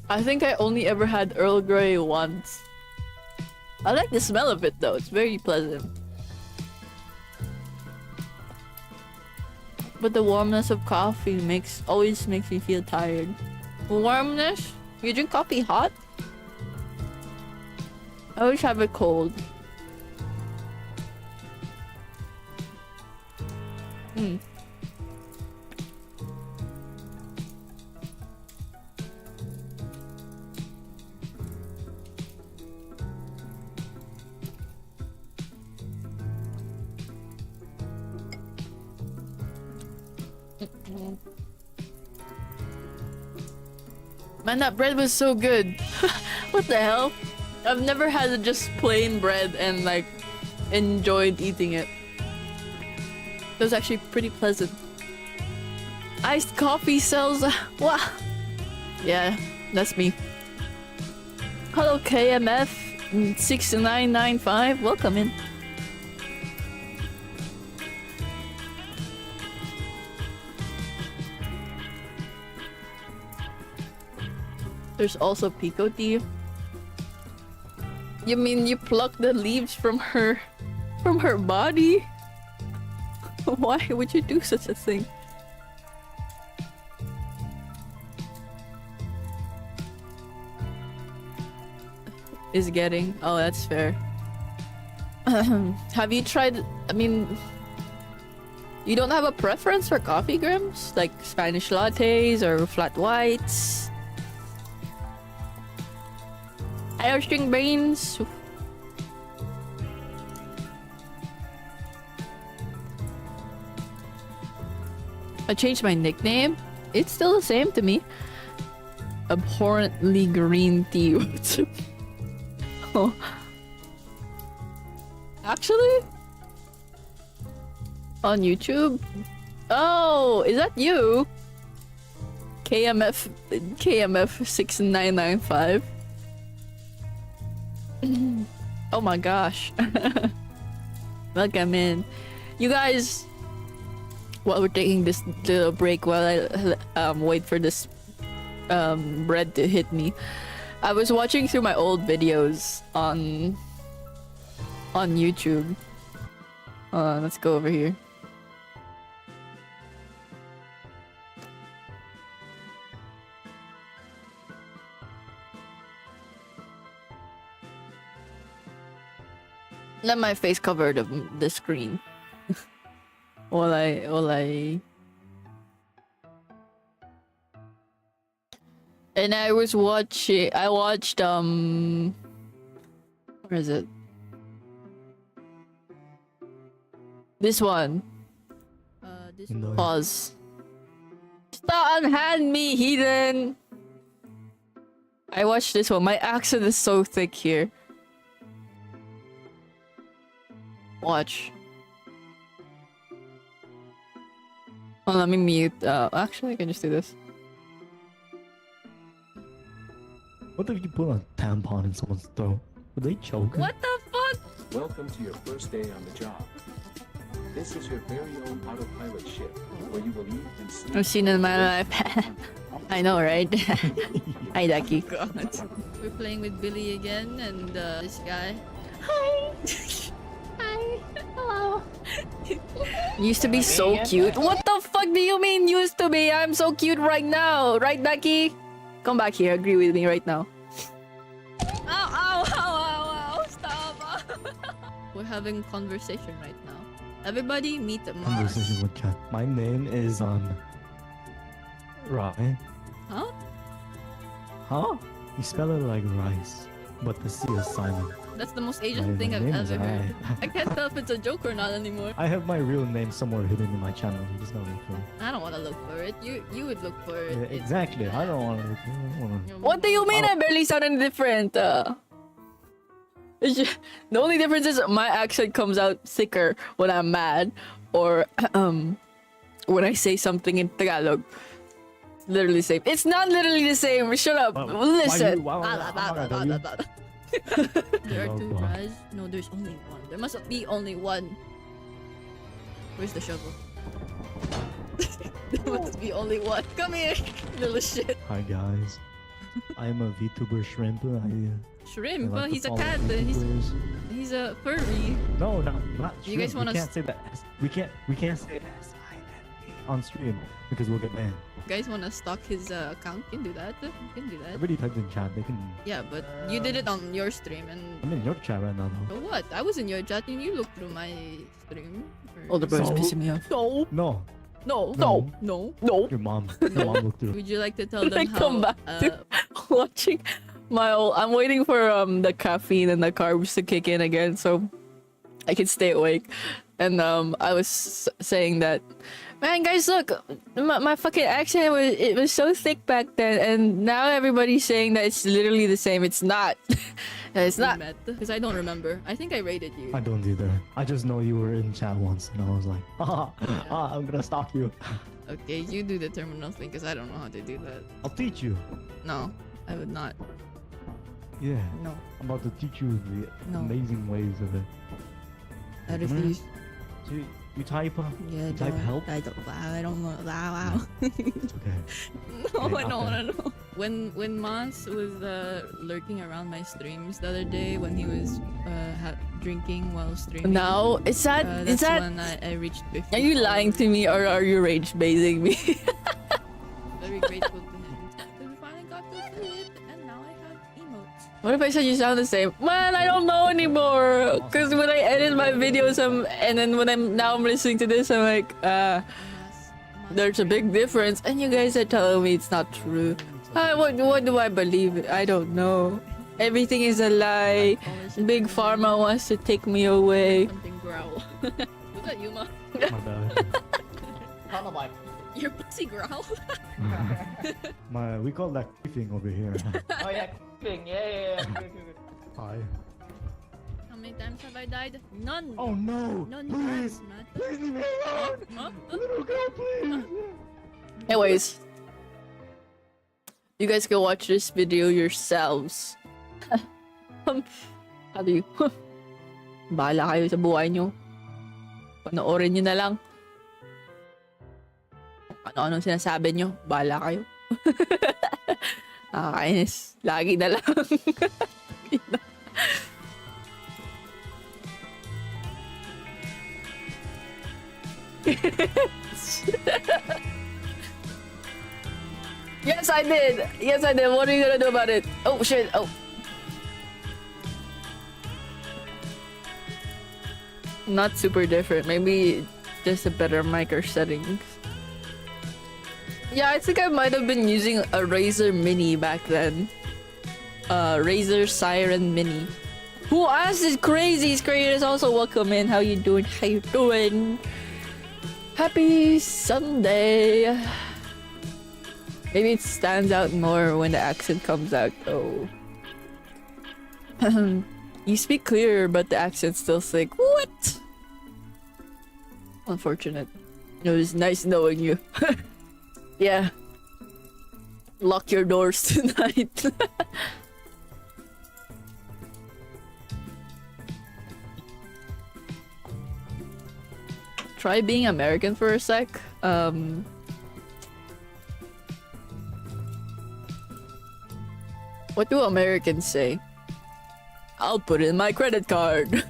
I think I only ever had Earl Grey once. I like the smell of it though. It's very pleasant. But the warmness of coffee always makes me feel tired. Warmness? You drink coffee hot? I always have it cold. Man, that bread was so good. What the hell? I've never had just plain bread and like enjoyed eating it. It was actually pretty pleasant. Iced coffee sells. Wow. Yeah, that's me. Hello KMF 6995. Welcome in. There's also Pico tea. You mean you pluck the leaves from her body? Why would you do such a thing? Is getting. Oh, that's fair. Have you tried? I mean, you don't have a preference for coffee, Grims? Like Spanish lattes or flat whites? Irish string beans. I changed my nickname. It's still the same to me. Abhorrently green tea. Oh. Actually? On YouTube? Oh, is that you? KMF 6995. Oh my gosh. Welcome in. You guys, while we're taking this little break while I wait for this bread to hit me, I was watching through my old videos on YouTube. Let's go over here. Let my face cover the screen. while I and I watched where is it? This one. Pause. Stop unhand me, heathen! I watched this one. My accent is so thick here. Watch. Oh, let me mute. Actually, I can just do this. What if you put a tampon in someone's throat? Would they choke? What the fuck? Welcome to your first day on the job. This is your very own autopilot ship, where you will eat and sleep. I've seen it in my life. I know, right? Hi, Ducky. We're playing with Billy again, and this guy. Hi. Hi. Hello. Used to be so cute. What the fuck do you mean used to be? I'm so cute right now, right, Ducky? Come back here. Agree with me right now. Ow! Ow! Ow! Ow! Ow! Stop! We're having conversation right now. Everybody meet Mars. Conversation with chat. My name is Rye. Huh? Huh? You spell it like rice, but the C is silent. That's the most My Asian thing I've name is ever heard. Rye. I can't tell if it's a joke or not anymore. I have my real name somewhere hidden in my channel. You just gotta look for it. I don't want to look for it. You would look for it. Yeah, exactly. I don't want to. What do you mean I barely sound any different? The only difference is my accent comes out thicker when I'm mad or when I say something in Tagalog. Literally the same. It's not literally the same. Shut up. Listen. There are two Raz. No, there's only one. There must be only one. Where's the shovel? There must be only one. Come here, little shit. Hi guys. I'm a VTuber shrimp. Shrimp? I like to He's a follow cat. VTubers. He's a furry. No, not You shrimp. guys wanna We can't say that. We can't say that on stream because we'll get banned. You guys want to stalk his account? You can do that. You can do that. Everybody typed in chat. They can. Yeah, but you did it on your stream and. I'm in your chat right now though. So what? I was in your chat and you looked through my stream. Oh, the bird's pissing me off. No, No, no, No. no, no. your mom. Your mom looked through. Would you like to tell them I how? come back to watching my old. I'm waiting for the caffeine and the carbs to kick in again, so I can stay awake. And I was saying that, man, guys, look, my fucking accent was so thick back then, and now everybody's saying that it's literally the same. It's not. It's not. Because I don't remember. I think I rated you. I don't either. I just know you were in chat once, and I was like, I'm gonna stalk you. Okay, you do the terminal thing because I don't know how to do that. I'll teach you. No, I would not. Yeah. No, I'm about to teach you the No. amazing ways of it. I refuse. So you type, Yeah, type help. I don't know. Wow. It's okay. No, Okay, I don't okay. wanna know. When Mas was lurking around my streams the other day when he was drinking while streaming. No, is that that's is that? when I reached 50. Are you lying to me or are you rage baiting me? Very grateful to him. Because we finally got to do it, and now I have emotes. What if I said you sound the same? Man, I don't know anymore. Cause when I edit my videos, and then when I'm listening to this, I'm like, Mas, there's a big difference, and you guys are telling me it's not true. What do I believe? I don't know. Everything is a lie. Big Pharma wants to take me away. Something growl. Was that you, Ma? My bad. Your pussy growl? We call that thing over here. Oh yeah, yeah. Hi. How many times have I died? None. Oh no! None Please! times, Matt. Please leave me alone! Huh? Little girl, please! Anyways, you guys can watch this video yourselves. How do you? Bahala kayo sa buhay nyo. Panoorin nyo na lang. Ano-anong sinasabi nyo, bahala kayo. Nakakainis. Lagi na lang. Yes, I did. Yes, I did. What are you gonna do about it? Oh, shit. Oh. Not super different. Maybe just a better mic or settings. Yeah, I think I might have been using a Razer Mini back then. Razer Siren Mini. Who asked is crazy? It's creators also welcome in. How you doing? How you doing? Happy Sunday. Maybe it stands out more when the accent comes out though. You speak clearer, but the accent's still thick. What? Unfortunate. It was nice knowing you. Yeah. Lock your doors tonight. try being American for a sec. What do Americans say? I'll put in my credit card.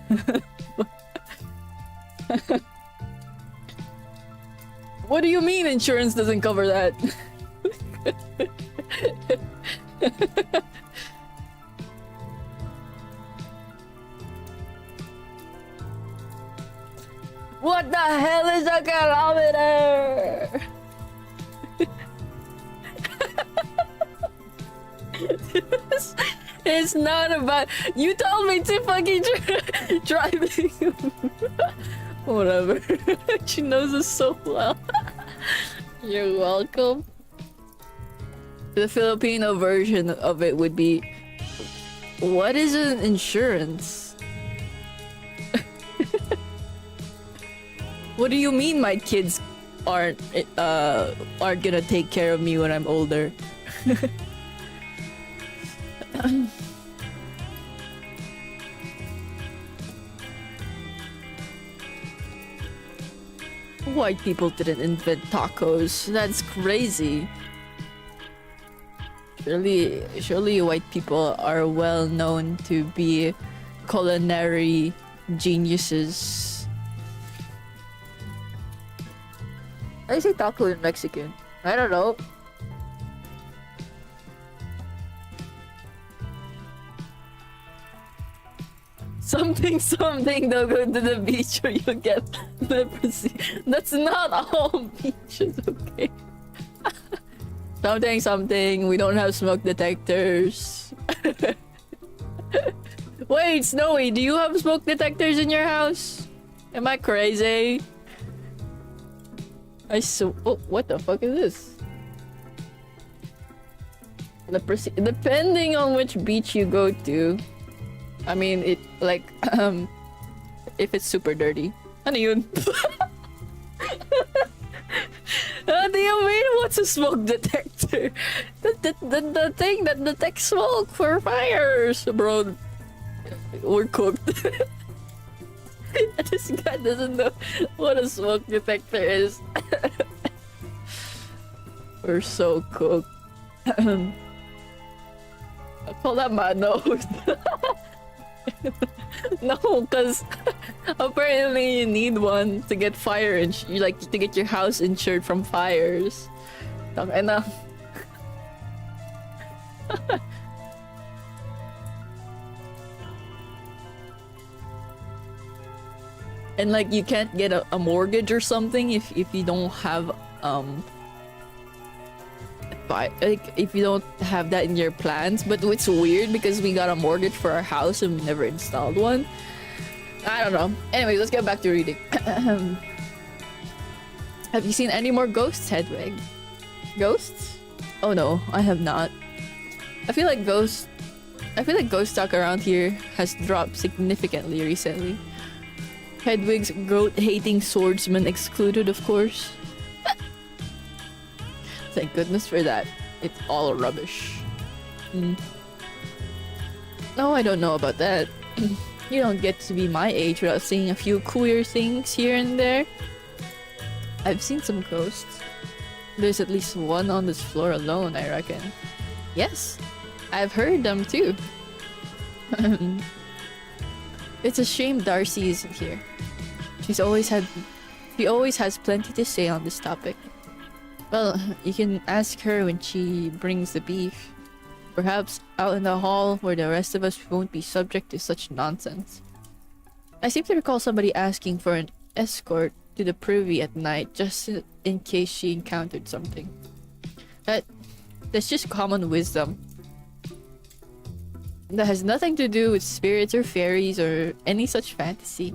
What do you mean insurance doesn't cover that? What the hell is a kilometer? It's not about. You told me to fucking driving. Whatever. She knows us so well. You're welcome. The Filipino version of it would be, what is an insurance? What do you mean my kids aren't gonna take care of me when I'm older? White people didn't invent tacos. That's crazy. Surely white people are well known to be culinary geniuses. I say taco in Mexican. I don't know. Something, don't go to the beach or you'll get leprosy. That's not all beaches, okay? Something, we don't have smoke detectors. Wait, Snowy, do you have smoke detectors in your house? Am I crazy? Oh, what the fuck is this? Leprosy. Depending on which beach you go to. I mean, it like if it's super dirty. Ano yun? What do you mean? What's a smoke detector? The thing that detects smoke for fires, bro. We're cooked. This guy doesn't know what a smoke detector is. We're so cooked. I call that my nose. No, because apparently you need one to get fire and you like to get your house insured from fires. And and like you can't get a mortgage or something if you don't have like if you don't have that in your plans. But it's weird because we got a mortgage for our house and we never installed one. I don't know. Anyways, let's get back to reading. Have you seen any more ghosts, Hedwig? Ghosts? Oh no, I have not. I feel like ghost talk around here has dropped significantly recently. Hedwig's goat-hating swordsman excluded, of course. Thank goodness for that. It's all rubbish. No, I don't know about that. You don't get to be my age without seeing a few queer things here and there. I've seen some ghosts. There's at least one on this floor alone, I reckon. Yes, I've heard them too. It's a shame Darcy isn't here. She always has plenty to say on this topic. Well, you can ask her when she brings the beef. Perhaps out in the hall where the rest of us won't be subject to such nonsense. I seem to recall somebody asking for an escort to the privy at night just in case she encountered something. That's just common wisdom. That has nothing to do with spirits or fairies or any such fantasy.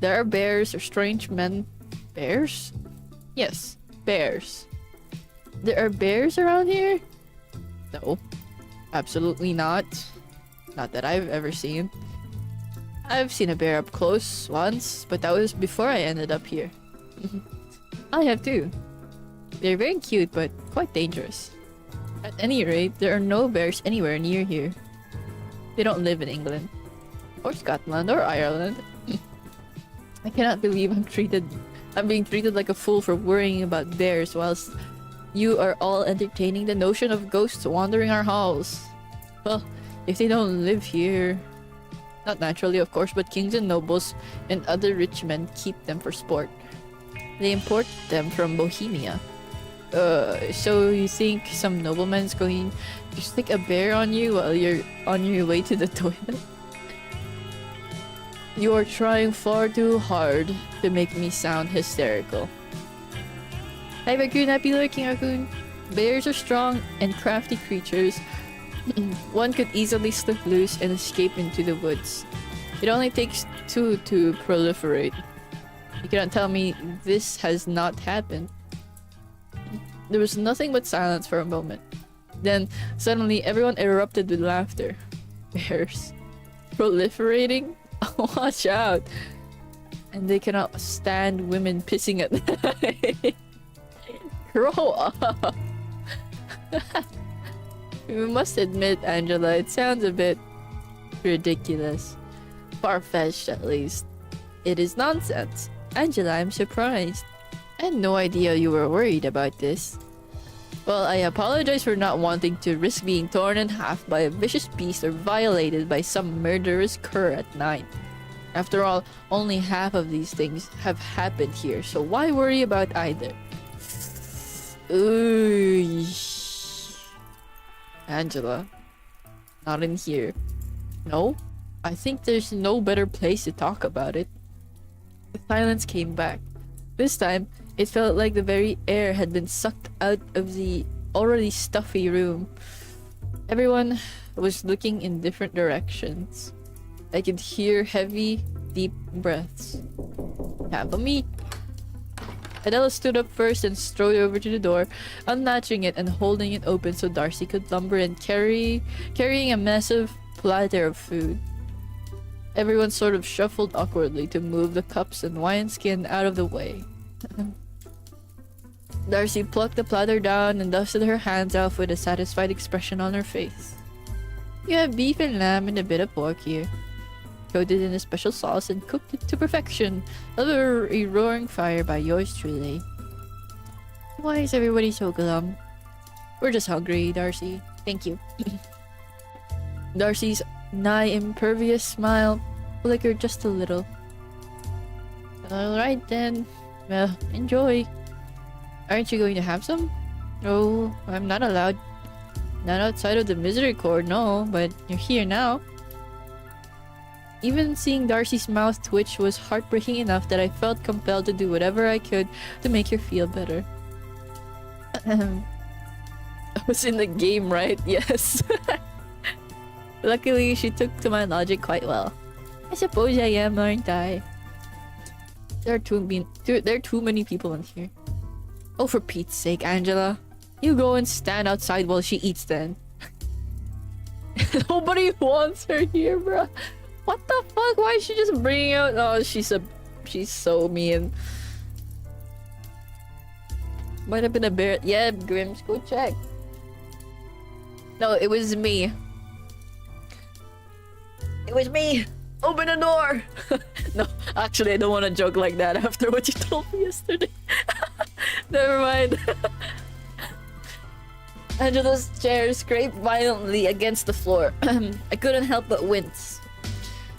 There are bears or strange men. Bears? Yes, bears. There are bears around here? No, absolutely not. Not that I've ever seen. I've seen a bear up close once, but that was before I ended up here. I have too. They're very cute, but quite dangerous. At any rate, there are no bears anywhere near here. They don't live in England, or Scotland, or Ireland. I cannot believe I'm treated I'm being treated like a fool for worrying about bears whilst you are all entertaining the notion of ghosts wandering our halls. Well, if they don't live here... Not naturally, of course, but kings and nobles and other rich men keep them for sport. They import them from Bohemia. So you think some nobleman's going to stick a bear on you while you're on your way to the toilet? You are trying far too hard to make me sound hysterical. Hi Raccoon, happy lurking Raccoon. Bears are strong and crafty creatures. One could easily slip loose and escape into the woods. It only takes two to proliferate. You cannot tell me this has not happened. There was nothing but silence for a moment. Then, suddenly, everyone erupted with laughter. Bears. Proliferating? Watch out! And they cannot stand women pissing at night. Grow up! You must admit, Angela, it sounds a bit ridiculous. Far-fetched, at least. It is nonsense. Angela, I'm surprised. I had no idea you were worried about this. Well, I apologize for not wanting to risk being torn in half by a vicious beast or violated by some murderous cur at night. After all, only half of these things have happened here, so why worry about either? Ooh. Angela. Not in here. No? I think there's no better place to talk about it. The silence came back. This time, it felt like the very air had been sucked out of the already stuffy room. Everyone was looking in different directions. I could hear heavy, deep breaths. Have a meat. Adela stood up first and strode over to the door, unlatching it and holding it open so Darcy could lumber in, carrying a massive platter of food. Everyone sort of shuffled awkwardly to move the cups and wineskin out of the way. Darcy plucked the platter down and dusted her hands off with a satisfied expression on her face. You have beef and lamb and a bit of pork here. Coated in a special sauce and cooked it to perfection over a roaring fire by yours truly. Why is everybody so glum? We're just hungry, Darcy. Thank you. Darcy's nigh impervious smile flickered just a little. Alright then. Well, enjoy. Aren't you going to have some? Oh, I'm not allowed. Not outside of the misericorde, no, but you're here now. Even seeing Darcy's mouth twitch was heartbreaking enough that I felt compelled to do whatever I could to make her feel better. I was in the game, right? Yes. Luckily, she took to my logic quite well. I suppose I am, aren't I? There are too many people in here. Oh, for Pete's sake, Angela. You go and stand outside while she eats then. Nobody wants her here, bruh. What the fuck? Why is she just bringing out... Oh, she's so mean. Might have been a bear. Yeah, Grims, go check. No, it was me. It was me! Open the door! No, actually, I don't want to joke like that after what you told me yesterday. Never mind. Angela's chair scraped violently against the floor. I couldn't help but wince.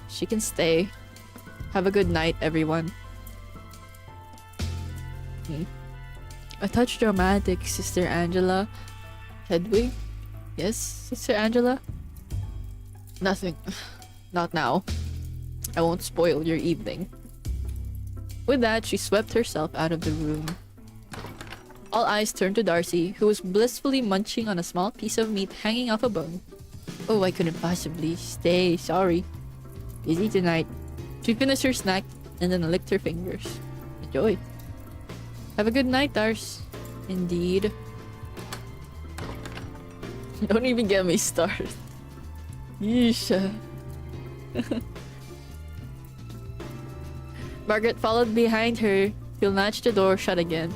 She can stay. Have a good night, everyone. A touch dramatic, Sister Angela. Hedwig? Yes, Sister Angela? Nothing. Not now. I won't spoil your evening. With that, she swept herself out of the room. All eyes turned to Darcy, who was blissfully munching on a small piece of meat hanging off a bone. Oh, I couldn't possibly stay, sorry. Busy tonight. She finished her snack and then licked her fingers. Enjoy. Have a good night, Dars. Indeed. Don't even get me started. Yeesh. Margaret followed behind her. He'll latch the door shut again,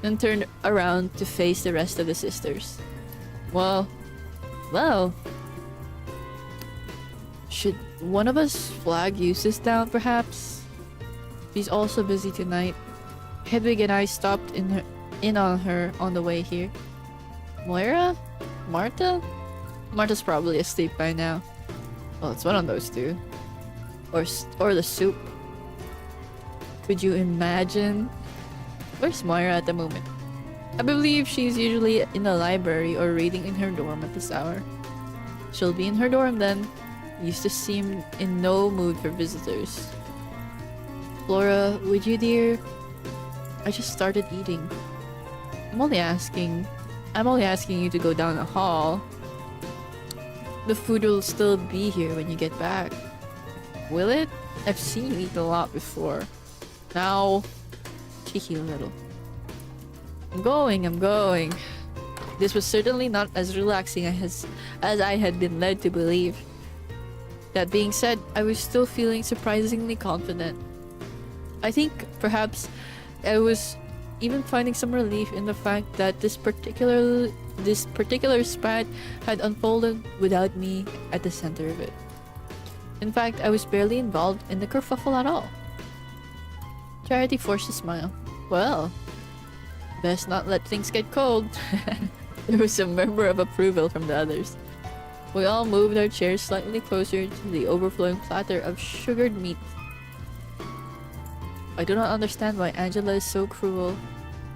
then turned around to face the rest of the sisters. Well, should one of us flag Eustace down, perhaps? He's also busy tonight. Hedwig and I stopped in on her on the way here. Moira? Marta? Marta's probably asleep by now. Well, it's one of those two. Or the soup. Could you imagine? Where's Moira at the moment? I believe she's usually in the library or reading in her dorm at this hour. She'll be in her dorm then. Used to seem in no mood for visitors. Flora, would you, dear? I just started eating. I'm only asking you to go down the hall. The food will still be here when you get back. Will it? I've seen you eat a lot before. Now, cheeky little. I'm going. This was certainly not as relaxing as I had been led to believe. That being said, I was still feeling surprisingly confident. I think perhaps I was even finding some relief in the fact that this particular spat had unfolded without me at the center of it. In fact, I was barely involved in the kerfuffle at all. Charity forced a smile. Well, best not let things get cold. There was a murmur of approval from the others. We all moved our chairs slightly closer to the overflowing platter of sugared meat. I do not understand why Angela is so cruel.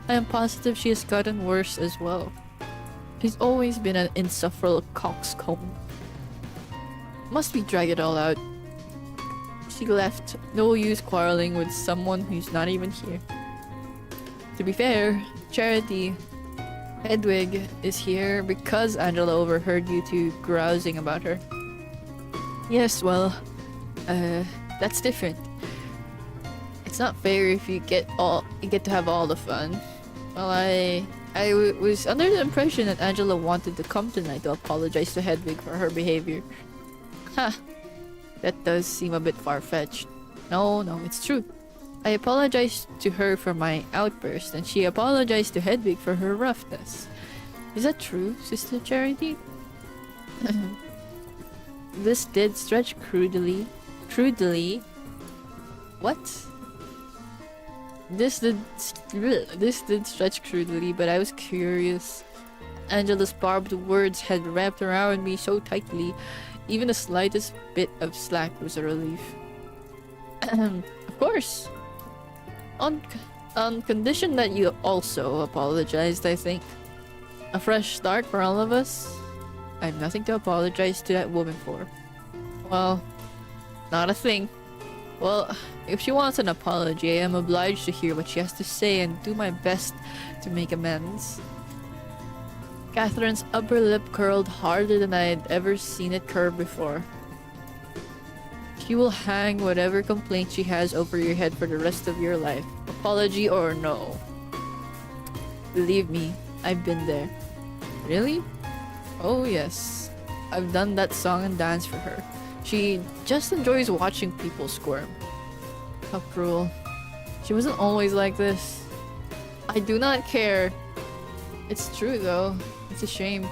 I am positive she has gotten worse as well. She's always been an insufferable coxcomb. Must we drag it all out? She left. No use quarreling with someone who's not even here. To be fair, Charity, Hedwig is here because Angela overheard you two grousing about her. Yes, well, that's different. It's not fair if you get to have all the fun. Well, I was under the impression that Angela wanted to come tonight to apologize to Hedwig for her behavior. Ha! That does seem a bit far-fetched. No, it's true. I apologized to her for my outburst, and she apologized to Hedwig for her roughness. Is that true, Sister Charity? This did stretch crudely. What? This did stretch crudely, but I was curious. Angela's barbed words had wrapped around me so tightly, even the slightest bit of slack was a relief. Of course. On condition that you also apologized, I think. A fresh start for all of us. I have nothing to apologize to that woman for. Well, not a thing. Well, if she wants an apology, I am obliged to hear what she has to say and do my best to make amends. Catherine's upper lip curled harder than I had ever seen it curve before. She will hang whatever complaint she has over your head for the rest of your life, apology or no. Believe me, I've been there. Really? Oh yes. I've done that song and dance for her. She just enjoys watching people squirm. How cruel. She wasn't always like this. I do not care. It's true though. It's a shame.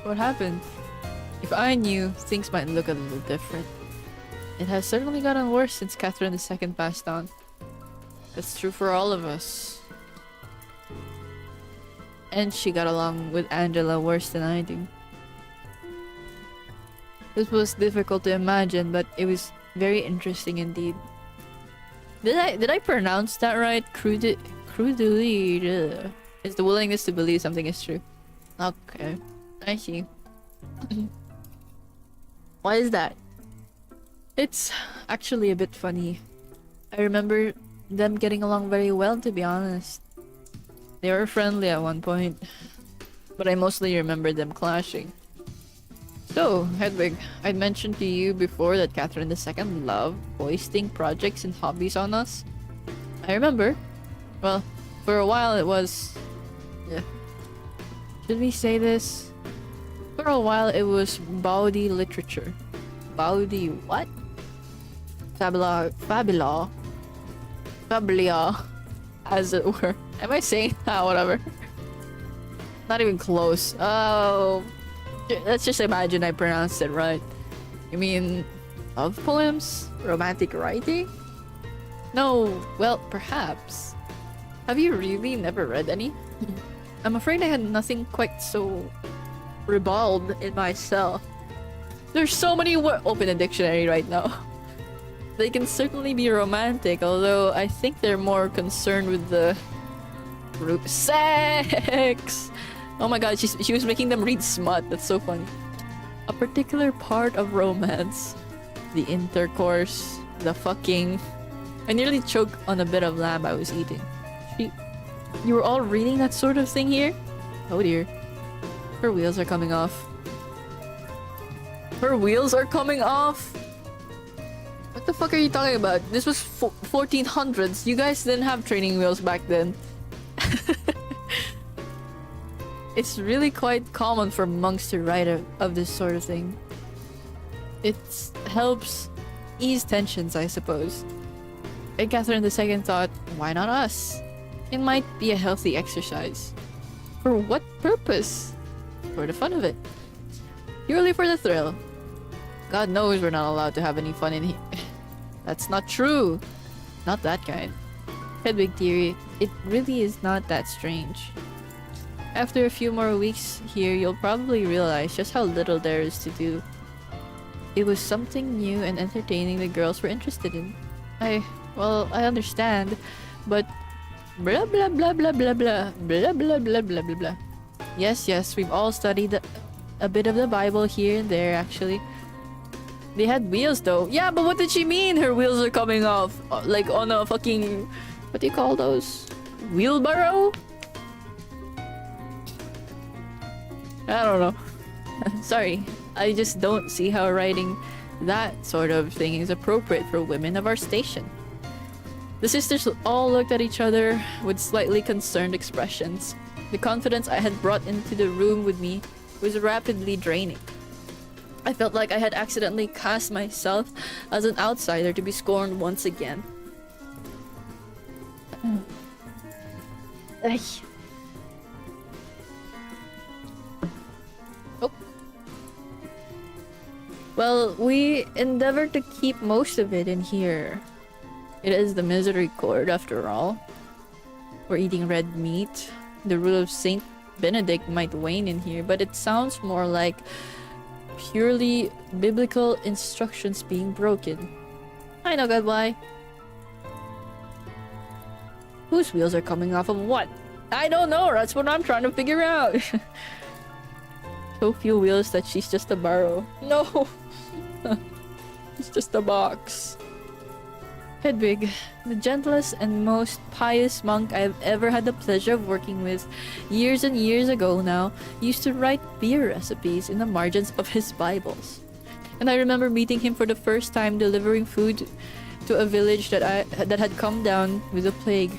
What happened? If I knew, things might look a little different. It has certainly gotten worse since Catherine II passed on. That's true for all of us. And she got along with Angela worse than I do. This was difficult to imagine, but it was very interesting indeed. Did I pronounce that right? Crudely is the willingness to believe something is true. Okay, I see. Why is that? It's actually a bit funny. I remember them getting along very well, to be honest. They were friendly at one point, but I mostly remember them clashing. So, Hedwig, I'd mentioned to you before that Catherine II loved foisting projects and hobbies on us. I remember. Well, for a while it was... Yeah. Should we say this? For a while it was bawdy literature. Bawdy what? Fabula, as it were. Am I saying that? Whatever. Not even close. Oh, let's just imagine I pronounced it right. You mean love poems? Romantic writing? No, well, perhaps. Have you really never read any? I'm afraid I had nothing quite so ribald in myself. There's so many open a dictionary right now. They can certainly be romantic, although I think they're more concerned with the sex. Oh my god, she was making them read smut. That's so funny. A particular part of romance, the intercourse, the fucking. I nearly choked on a bit of lamb I was eating. You were all reading that sort of thing here? Oh dear. Her wheels are coming off. Her wheels are coming off? What the fuck are you talking about? This was 1400s. You guys didn't have training wheels back then. It's really quite common for monks to write of this sort of thing. It helps ease tensions, I suppose. And Catherine II thought, why not us? It might be a healthy exercise. For what purpose? For the fun of it. Purely for the thrill. God knows we're not allowed to have any fun in here. That's not true. Not that kind. Hedwig dearie, it really is not that strange. After a few more weeks here, you'll probably realize just how little there is to do. It was something new and entertaining the girls were interested in. Well, I understand, but blah blah blah blah blah blah blah blah blah blah blah blah. Yes, we've all studied a bit of the Bible here and there, actually. They had wheels though. Yeah, but what did she mean her wheels are coming off? Like on a fucking... What do you call those? Wheelbarrow? I don't know. Sorry. I just don't see how writing that sort of thing is appropriate for women of our station. The sisters all looked at each other with slightly concerned expressions. The confidence I had brought into the room with me was rapidly draining. I felt like I had accidentally cast myself as an outsider to be scorned once again. Oh. Well, we endeavor to keep most of it in here. It is the misericorde, after all. We're eating red meat. The rule of Saint Benedict might wane in here, but it sounds more like purely biblical instructions being broken. I know, God, why. Whose wheels are coming off of what? I don't know, that's what I'm trying to figure out. So few wheels that she's just a barrow. No! It's just a box. Hedwig, the gentlest and most pious monk I've ever had the pleasure of working with, years and years ago now, used to write beer recipes in the margins of his Bibles. And I remember meeting him for the first time delivering food to a village that had come down with a plague.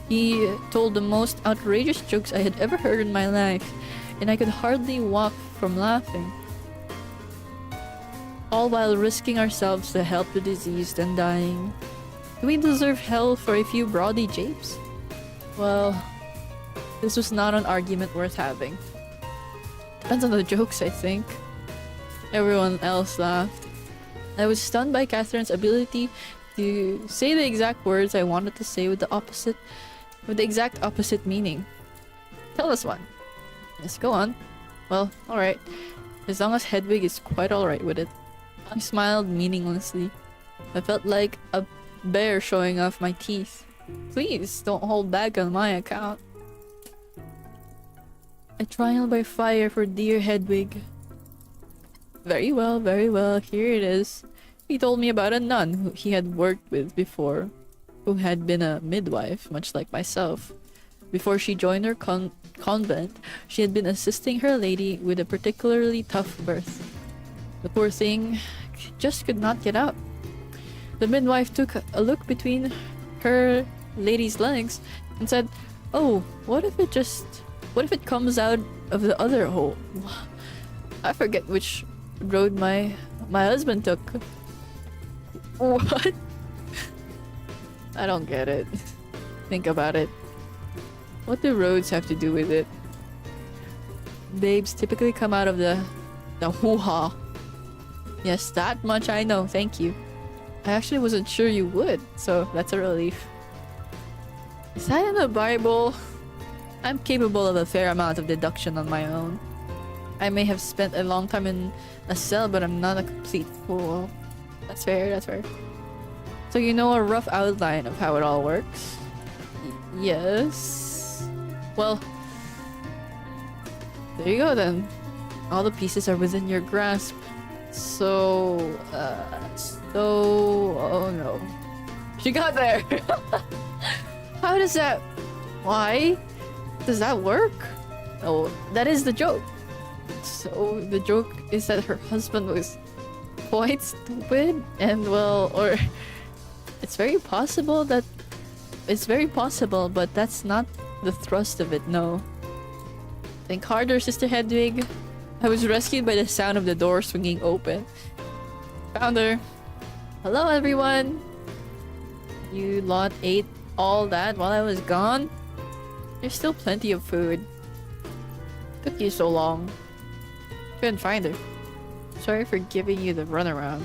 He told the most outrageous jokes I had ever heard in my life, and I could hardly walk from laughing. All while risking ourselves to help the diseased and dying. Do we deserve hell for a few brody japes? Well, this was not an argument worth having. Depends on the jokes, I think. Everyone else laughed. I was stunned by Catherine's ability to say the exact words I wanted to say with the exact opposite meaning. Tell us one. Yes, go on. Well, alright. As long as Hedwig is quite alright with it. I smiled meaninglessly. I felt like a bear showing off my teeth. Please, don't hold back on my account. A trial by fire for dear Hedwig. Very well, here it is. He told me about a nun who he had worked with before, who had been a midwife, much like myself. Before she joined her convent, she had been assisting her lady with a particularly tough birth. The poor thing just could not get out. The midwife took a look between her lady's legs and said, "Oh, what if it comes out of the other hole?" I forget which road my husband took. What? I don't get it. Think about it. What do roads have to do with it? Babes typically come out of the hoo-ha. Yes, that much I know, thank you. I actually wasn't sure you would, so that's a relief. Is that in the Bible? I'm capable of a fair amount of deduction on my own. I may have spent a long time in a cell, but I'm not a complete fool. That's fair, that's fair. So you know a rough outline of how it all works? Yes. Well, there you go then. All the pieces are within your grasp. So, oh no. She got there! How does that... Why does that work? Oh, that is the joke. So, the joke is that her husband was quite stupid and well, or... It's very possible, but that's not the thrust of it, no. Think harder, Sister Hedwig. I was rescued by the sound of the door swinging open. Found her. Hello, everyone. You lot ate all that while I was gone? There's still plenty of food. Took you so long. Couldn't find her. Sorry for giving you the runaround.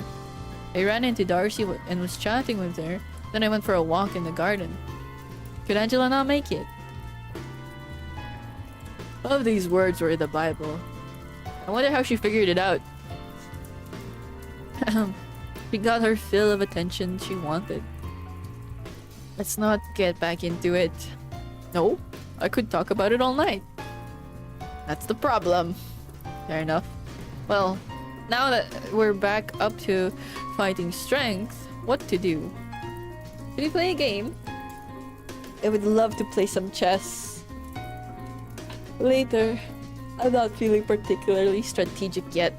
I ran into Darcy and was chatting with her. Then I went for a walk in the garden. Could Angela not make it? All of these words were in the Bible. I wonder how she figured it out. She got her fill of attention she wanted. Let's not get back into it. No, I could talk about it all night. That's the problem. Fair enough. Well, now that we're back up to fighting strength, what to do? Should we play a game? I would love to play some chess. Later. I'm not feeling particularly strategic yet.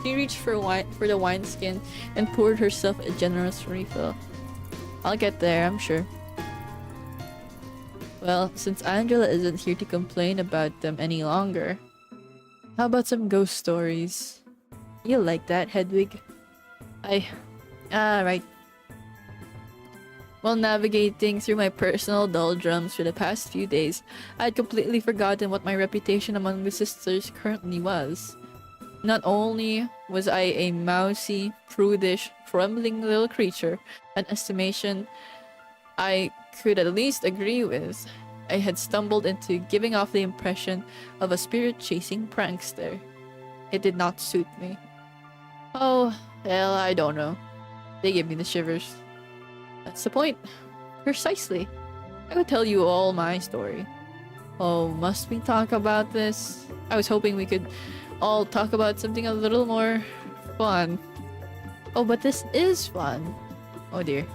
She reached for the wineskin and poured herself a generous refill. I'll get there, I'm sure. Well, since Angela isn't here to complain about them any longer, how about some ghost stories? You'll like that, Hedwig. Right. While navigating through my personal doldrums for the past few days, I had completely forgotten what my reputation among the sisters currently was. Not only was I a mousy, prudish, trembling little creature, an estimation I could at least agree with, I had stumbled into giving off the impression of a spirit-chasing prankster. It did not suit me. Oh, hell, I don't know. They gave me the shivers. That's the point. Precisely. I would tell you all my story. Oh, must we talk about this? I was hoping we could all talk about something a little more fun. Oh, but this is fun. Oh dear.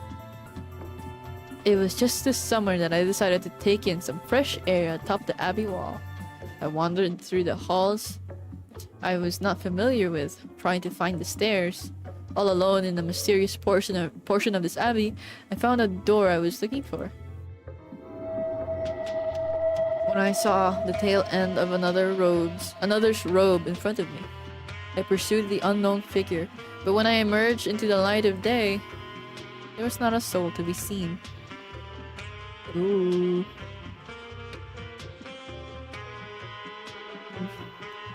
It was just this summer that I decided to take in some fresh air atop the Abbey wall. I wandered through the halls I was not familiar with, trying to find the stairs. All alone in the mysterious portion of this abbey, I found a door I was looking for. When I saw the tail end of another's robe in front of me, I pursued the unknown figure, but when I emerged into the light of day, there was not a soul to be seen. Ooh.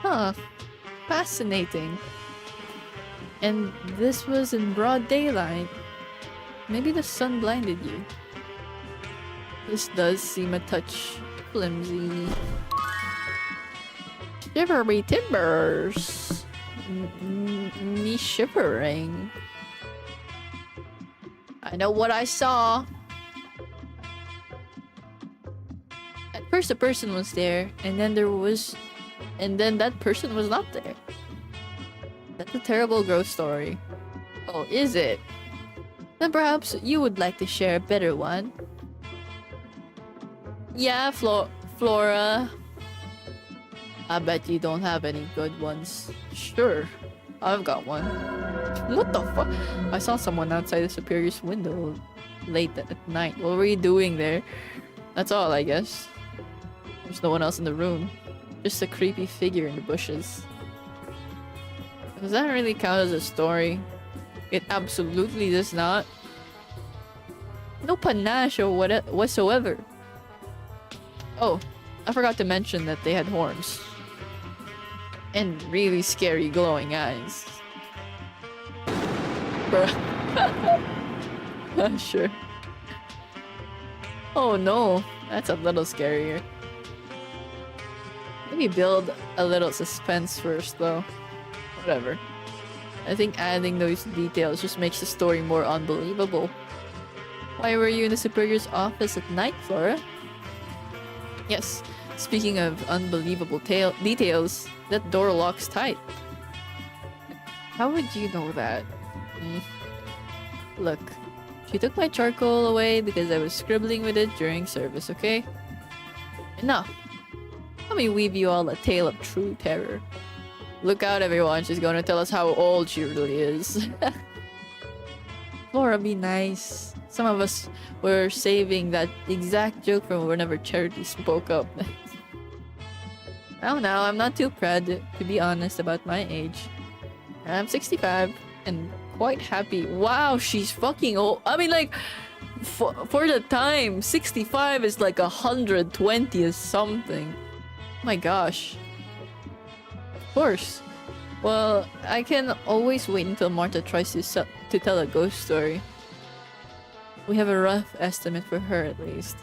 Huh. Fascinating. And this was in broad daylight. Maybe the sun blinded you. This does seem a touch flimsy. Shivery timbers. Me shivering. I know what I saw. At first a person was there, and then that person was not there. That's a terrible ghost story. Oh, is it? Then perhaps you would like to share a better one. Yeah, Flora. I bet you don't have any good ones. Sure, I've got one. What the fuck? I saw someone outside the Superior's window late at night. What were you doing there? That's all, I guess. There's no one else in the room. Just a creepy figure in the bushes. Does that really count as a story? It absolutely does not. No panache or whatsoever. Oh, I forgot to mention that they had horns. And really scary glowing eyes. Bruh. Sure. Oh no, that's a little scarier. Maybe build a little suspense first though. Whatever. I think adding those details just makes the story more unbelievable. Why were you in the superior's office at night, Flora? Yes, speaking of unbelievable details, that door locks tight. How would you know that? Look, she took my charcoal away because I was scribbling with it during service, okay? Enough. Let me weave you all a tale of true terror. Look out, everyone. She's gonna tell us how old she really is. Flora, be nice. Some of us were saving that exact joke from whenever Charity spoke up. Oh no, I'm not too proud to be honest about my age. I'm 65 and quite happy. Wow, she's fucking old. I mean, like, for the time, 65 is like 120 or something. My gosh. Of course. Well, I can always wait until Martha tries to tell a ghost story. We have a rough estimate for her at least.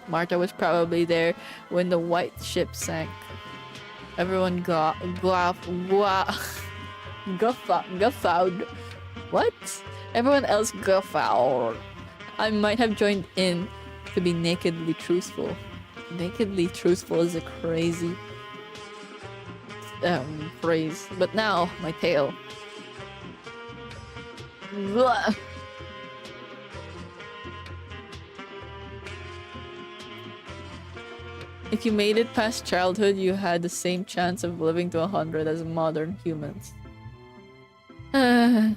Martha was probably there when the white ship sank. Everyone guffawed. What? Everyone else guffawed. I might have joined in to be nakedly truthful. Nakedly truthful is a crazy phrase. But now, my tale. Blah. If you made it past childhood, you had the same chance of living to 100 as modern humans. Damn.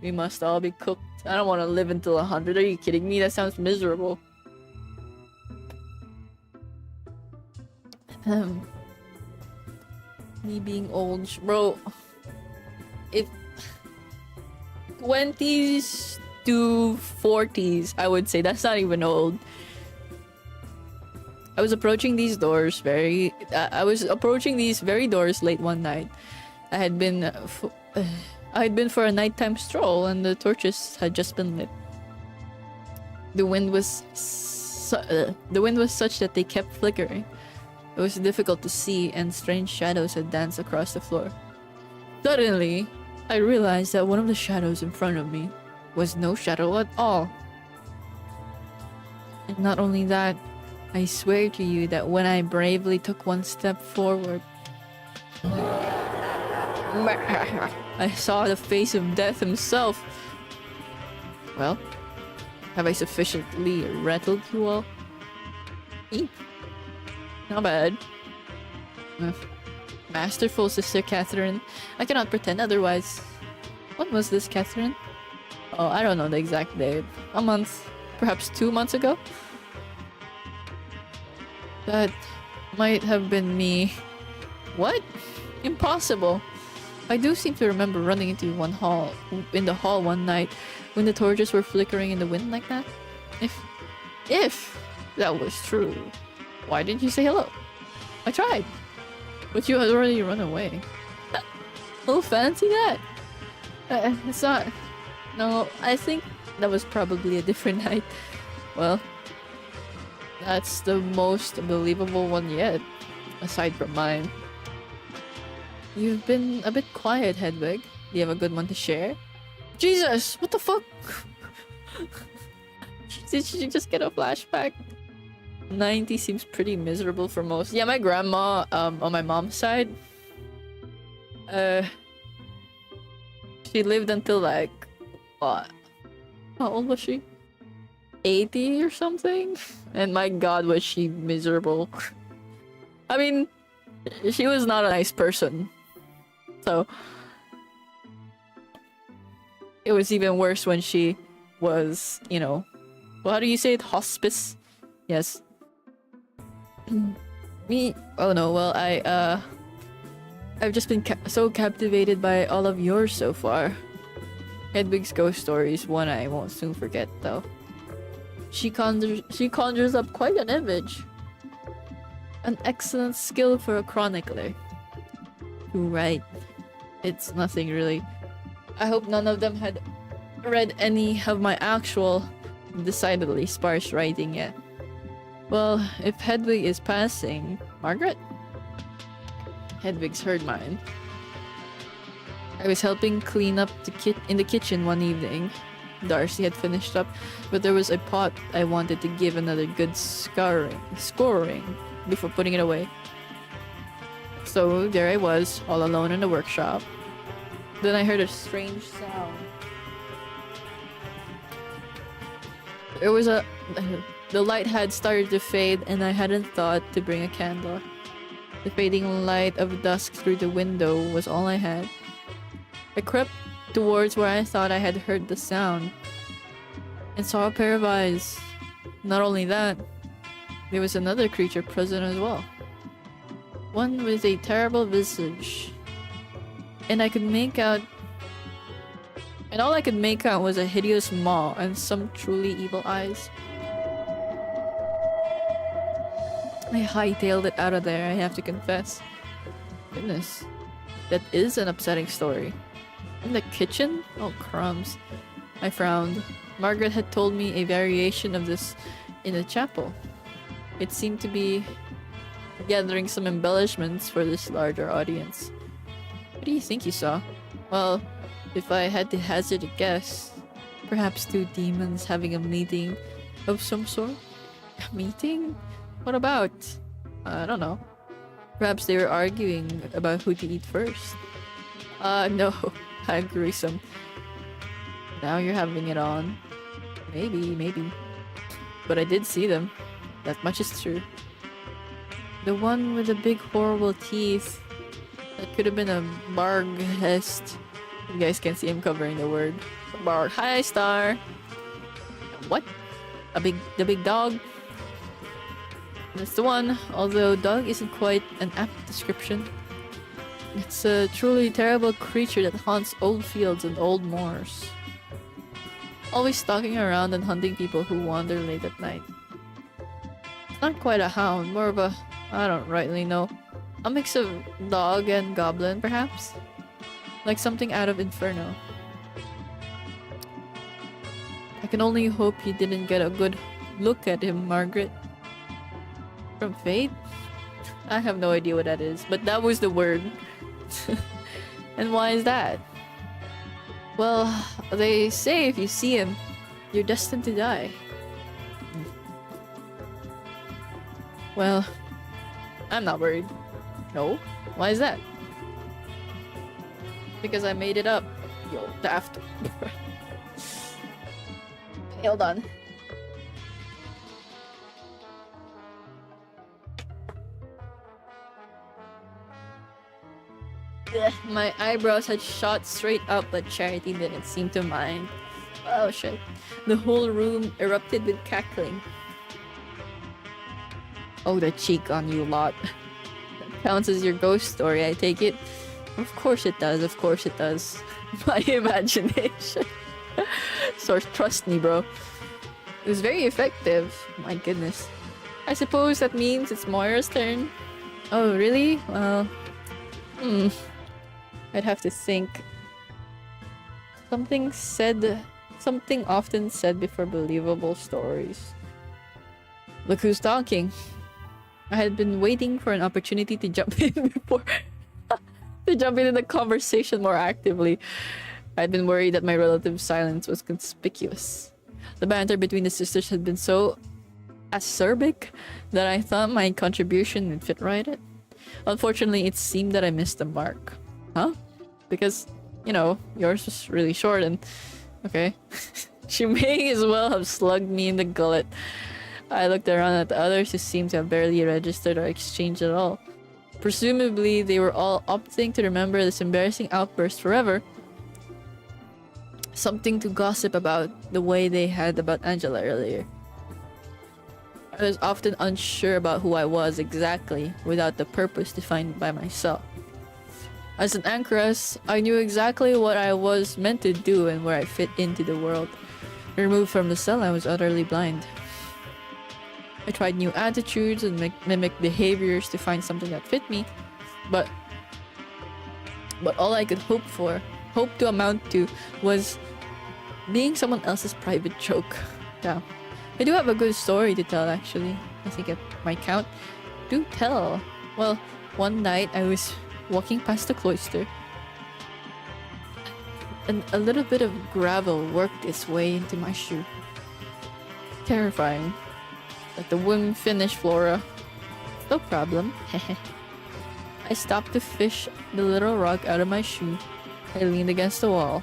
We must all be cooked. I don't want to live until 100. Are you kidding me? That sounds miserable. Me being old, bro. If 20s to 40s, I would say that's not even old. I was approaching these very doors late one night. I had been for a nighttime stroll, and the torches had just been lit. The wind was such that they kept flickering. It was difficult to see, and strange shadows had danced across the floor. Suddenly, I realized that one of the shadows in front of me was no shadow at all. And not only that, I swear to you that when I bravely took one step forward, I saw the face of death himself. Well, have I sufficiently rattled you all? Eep. Not bad. Masterful, Sister Catherine. I cannot pretend otherwise. When was this, Catherine? Oh, I don't know the exact date. A month, perhaps 2 months ago? That might have been me. What? Impossible. I do seem to remember running into in the hall one night when the torches were flickering in the wind like that. If that was true, why didn't you say hello? I tried, but you had already run away. Oh, fancy that. It's not. No, I think that was probably a different night. Well, that's the most believable one yet, aside from mine. You've been a bit quiet, Hedwig. Do you have a good one to share? Jesus, what the fuck? Did she just get a flashback? 90 seems pretty miserable for most. Yeah, my grandma, on my mom's side, she lived until like, what? How old was she? 80 or something? And my god, was she miserable. I mean, she was not a nice person. So, it was even worse when she was, you know, well, how do you say it? Hospice? Yes. Me? Oh no, well, I've just been so captivated by all of yours so far. Hedwig's ghost story is one I won't soon forget, though. She conjures up quite an image. An excellent skill for a chronicler. Right. It's nothing really. I hope none of them had read any of my actual decidedly sparse writing yet. Well, if Hedwig is passing... Margaret? Hedwig's heard mine. I was helping clean up in the kitchen one evening. Darcy had finished up, but there was a pot I wanted to give another good scoring before putting it away. So there I was, all alone in the workshop. Then I heard a strange sound. There was the light had started to fade and I hadn't thought to bring a candle. The fading light of dusk through the window was all I had. I crept towards where I thought I had heard the sound and saw a pair of eyes. Not only that, there was another creature present as well. One with a terrible visage. And all I could make out was a hideous maw and some truly evil eyes. I hightailed it out of there, I have to confess. Goodness, that is an upsetting story. In the kitchen? Oh, crumbs. I frowned. Margaret had told me a variation of this in the chapel. It seemed to be gathering some embellishments for this larger audience. What do you think you saw? Well, if I had to hazard a guess, perhaps two demons having a meeting of some sort? A meeting? What about? I don't know. Perhaps they were arguing about who to eat first. No. How gruesome. Now you're having it on. Maybe. But I did see them. That much is true. The one with the big horrible teeth. That could have been a Barghest. You guys can see him covering the word. Barg. Hi, Star! What? The big dog? That's the one, although dog isn't quite an apt description. It's a truly terrible creature that haunts old fields and old moors. Always stalking around and hunting people who wander late at night. It's not quite a hound, more of a... I don't rightly know. A mix of dog and goblin, perhaps? Like something out of Inferno. I can only hope you didn't get a good look at him, Margaret. From Fate? I have no idea what that is, but that was the word. And why is that? Well, they say if you see him, you're destined to die. Well, I'm not worried. No? Why is that? Because I made it up. Yo, daft. Hold on. My eyebrows had shot straight up, but Charity didn't seem to mind. Oh shit. The whole room erupted with cackling. Oh, the cheek on you lot. That counts as your ghost story, I take it? Of course it does, of course it does. My imagination. So trust me, bro. It was very effective. My goodness. I suppose that means it's Moira's turn. Oh, really? Well... I'd have to think. Something often said before believable stories. Look who's talking. I had been waiting for an opportunity to jump in before to jump into the conversation more actively. I'd been worried that my relative's silence was conspicuous. The banter between the sisters had been so acerbic that I thought my contribution would fit right in. Unfortunately, it seemed that I missed the mark. Huh? Because, you know, yours was really short and... Okay. She may as well have slugged me in the gullet. I looked around at the others who seemed to have barely registered our exchange at all. Presumably, they were all opting to remember this embarrassing outburst forever. Something to gossip about the way they had about Angela earlier. I was often unsure about who I was exactly, without the purpose defined by myself. As an anchoress, I knew exactly what I was meant to do and where I fit into the world. Removed from the cell, I was utterly blind. I tried new attitudes and mimicked behaviors to find something that fit me, but all I could hope to amount to, was being someone else's private joke. Yeah. I do have a good story to tell, actually. I think it might count. Do tell. Well, one night I was walking past the cloister, and a little bit of gravel worked its way into my shoe. Terrifying. Like the wooden finish, Flora. No problem. I stopped to fish the little rock out of my shoe. I leaned against the wall,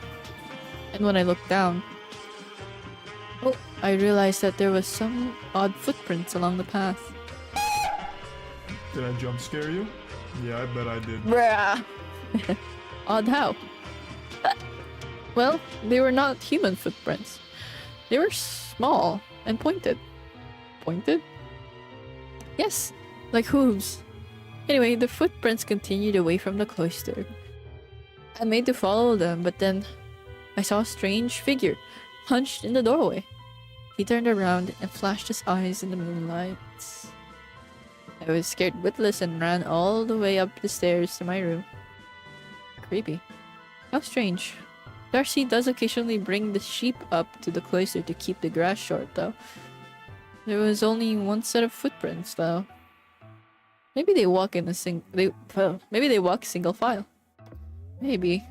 and when I looked down, oh, I realized that there was some odd footprints along the path. Did I jump scare you? Yeah, I bet I did. Bruh. Odd how? Well, they were not human footprints. They were small and pointed. Pointed? Yes, like hooves. Anyway, the footprints continued away from the cloister. I made to follow them, but then I saw a strange figure hunched in the doorway. He turned around and flashed his eyes in the moonlight. I was scared witless and ran all the way up the stairs to my room. Creepy. How strange. Darcy does occasionally bring the sheep up to the cloister to keep the grass short, though. There was only one set of footprints, though. Maybe they walk in a maybe they walk single file. Maybe.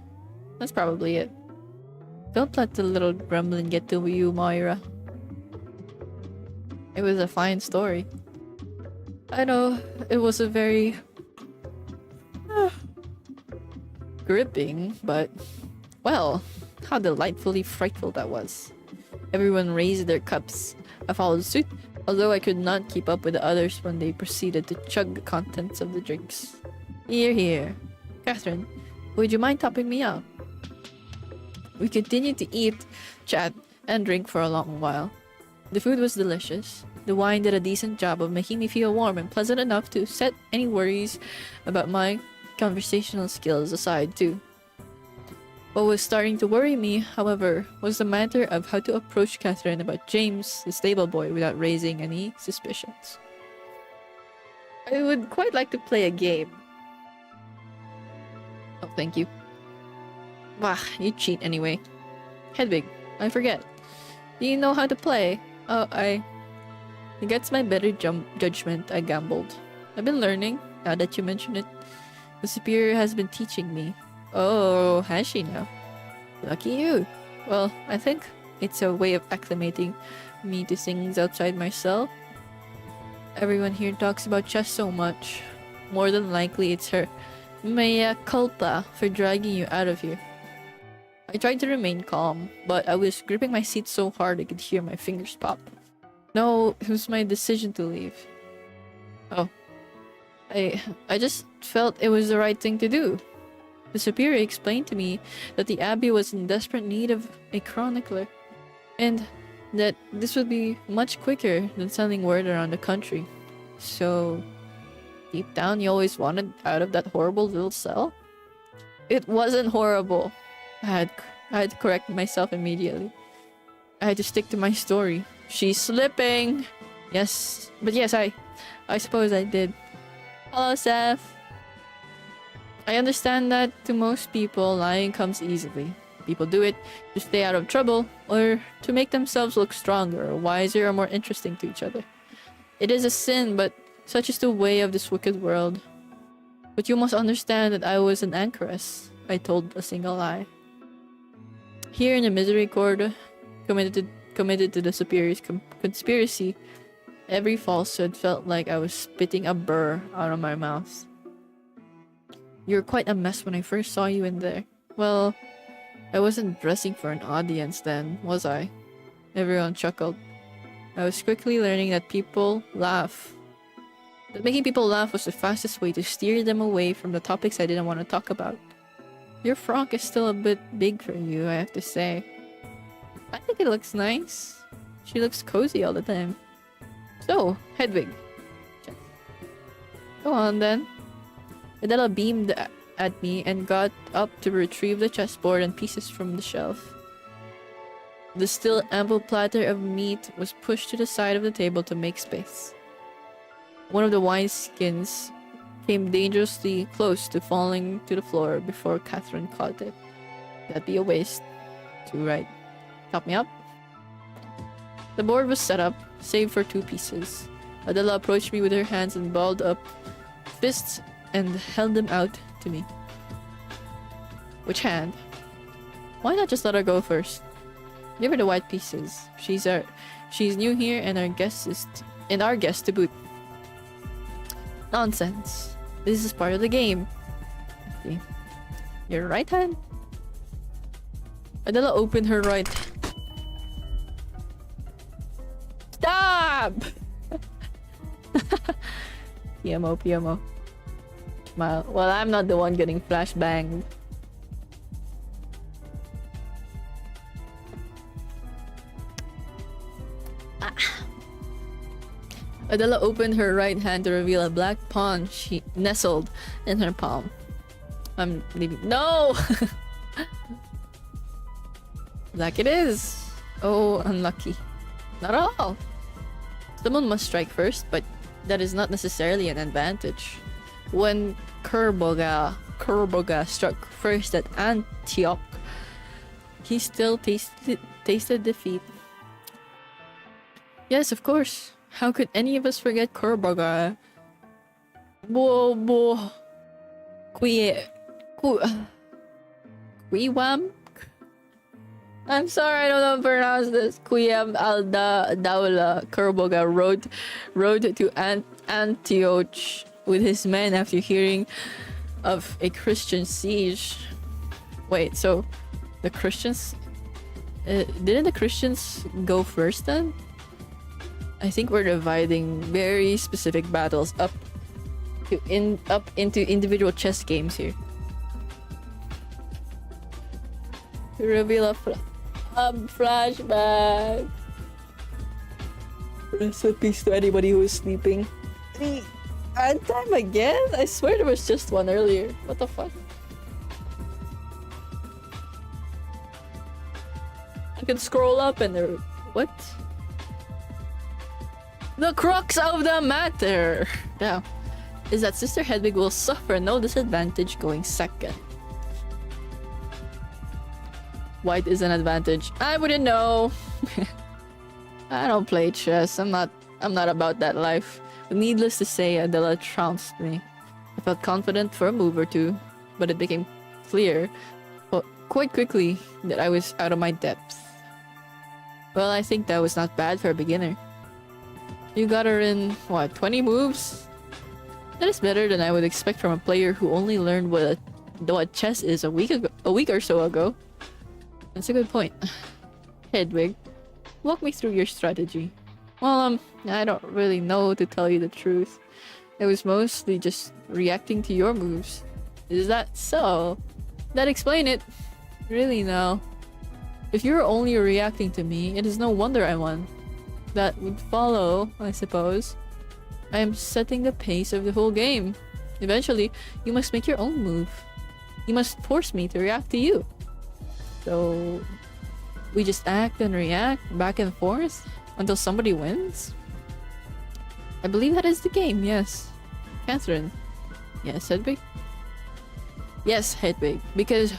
That's probably it. Don't let the little gremlin get to you, Moira. It was a fine story. I know, it was a very gripping, but well, how delightfully frightful that was. Everyone raised their cups. I followed suit, although I could not keep up with the others when they proceeded to chug the contents of the drinks. Here, here. Catherine, would you mind topping me up? We continued to eat, chat, and drink for a long while. The food was delicious. The wine did a decent job of making me feel warm and pleasant enough to set any worries about my conversational skills aside, too. What was starting to worry me, however, was the matter of how to approach Catherine about James, the stable boy, without raising any suspicions. I would quite like to play a game. Oh, thank you. Bah, you cheat anyway. Hedwig, I forget. Do you know how to play? Oh, against my better judgment, I gambled. I've been learning, now that you mention it. The superior has been teaching me. Oh, has she now? Lucky you. Well, I think it's a way of acclimating me to things outside myself. Everyone here talks about chess so much. More than likely, it's her mea culpa for dragging you out of here. I tried to remain calm, but I was gripping my seat so hard I could hear my fingers pop. No, it was my decision to leave. Oh. I just felt it was the right thing to do. The superior explained to me that the abbey was in desperate need of a chronicler, and that this would be much quicker than sending word around the country. So, deep down you always wanted out of that horrible little cell? It wasn't horrible. I had to correct myself immediately. I had to stick to my story. She's slipping! Yes, but yes, I suppose I did. Hello, Seth. I understand that to most people, lying comes easily. People do it to stay out of trouble, or to make themselves look stronger, or wiser, or more interesting to each other. It is a sin, but such is the way of this wicked world. But you must understand that I was an anchoress. I told a single lie. Here in the misericorde, committed to the superior's conspiracy, every falsehood felt like I was spitting a burr out of my mouth. You were quite a mess when I first saw you in there. Well, I wasn't dressing for an audience then, was I? Everyone chuckled. I was quickly learning that people laugh. That making people laugh was the fastest way to steer them away from the topics I didn't want to talk about. Your frock is still a bit big for you, I have to say. I think it looks nice. She looks cozy all the time. So, Hedwig. Go on then. Adela beamed at me and got up to retrieve the chessboard and pieces from the shelf. The still ample platter of meat was pushed to the side of the table to make space. One of the wineskins came dangerously close to falling to the floor before Catherine caught it. That'd be a waste. Too right. Top me up. The board was set up, save for 2 pieces. Adela approached me with her hands and balled up fists and held them out to me. Which hand? Why not just let her go first? Give her the white pieces. She's new here and our guest to boot. Nonsense. This is part of the game. Okay. Your right hand? Adela opened her right. Stop! PMO. Smile. Well, I'm not the one getting flashbanged. Adela opened her right hand to reveal a black pawn she nestled in her palm. I'm leaving. No! Black it is. Oh, unlucky. Not at all. Someone must strike first, but that is not necessarily an advantage. When Kurboga struck first at Antioch, he still tasted defeat. Yes, of course. How could any of us forget Kurboga? Quiwam? I'm sorry, I don't know how to pronounce this. Quiyam al-Dawla Kurboga rode to Antioch with his men after hearing of a Christian siege. Wait, so the Christians... didn't the Christians go first then? I think we're dividing very specific battles up into individual chess games here. To reveal a flashback. Rest in peace to anybody who is sleeping. Ad time again? I swear there was just one earlier. What the fuck? I can scroll up and there... What? The crux of the matter! Yeah. Is that Sister Hedwig will suffer no disadvantage going second. White is an advantage. I wouldn't know. I don't play chess. I'm not about that life. Needless to say, Adela trounced me. I felt confident for a move or two, but it became clear quite quickly that I was out of my depth. Well, I think that was not bad for a beginner. You got her in, what, 20 moves? That is better than I would expect from a player who only learned what chess is a week or so ago. That's a good point. Hedwig, walk me through your strategy. Well, I don't really know, to tell you the truth. I was mostly just reacting to your moves. Is that so? That explain it. Really, no. If you're only reacting to me, it is no wonder I won. That would follow, I suppose. I am setting the pace of the whole game. Eventually, you must make your own move. You must force me to react to you. So, we just act and react back and forth until somebody wins? I believe that is the game, yes. Catherine. Yes, Hedwig? Yes, Hedwig, because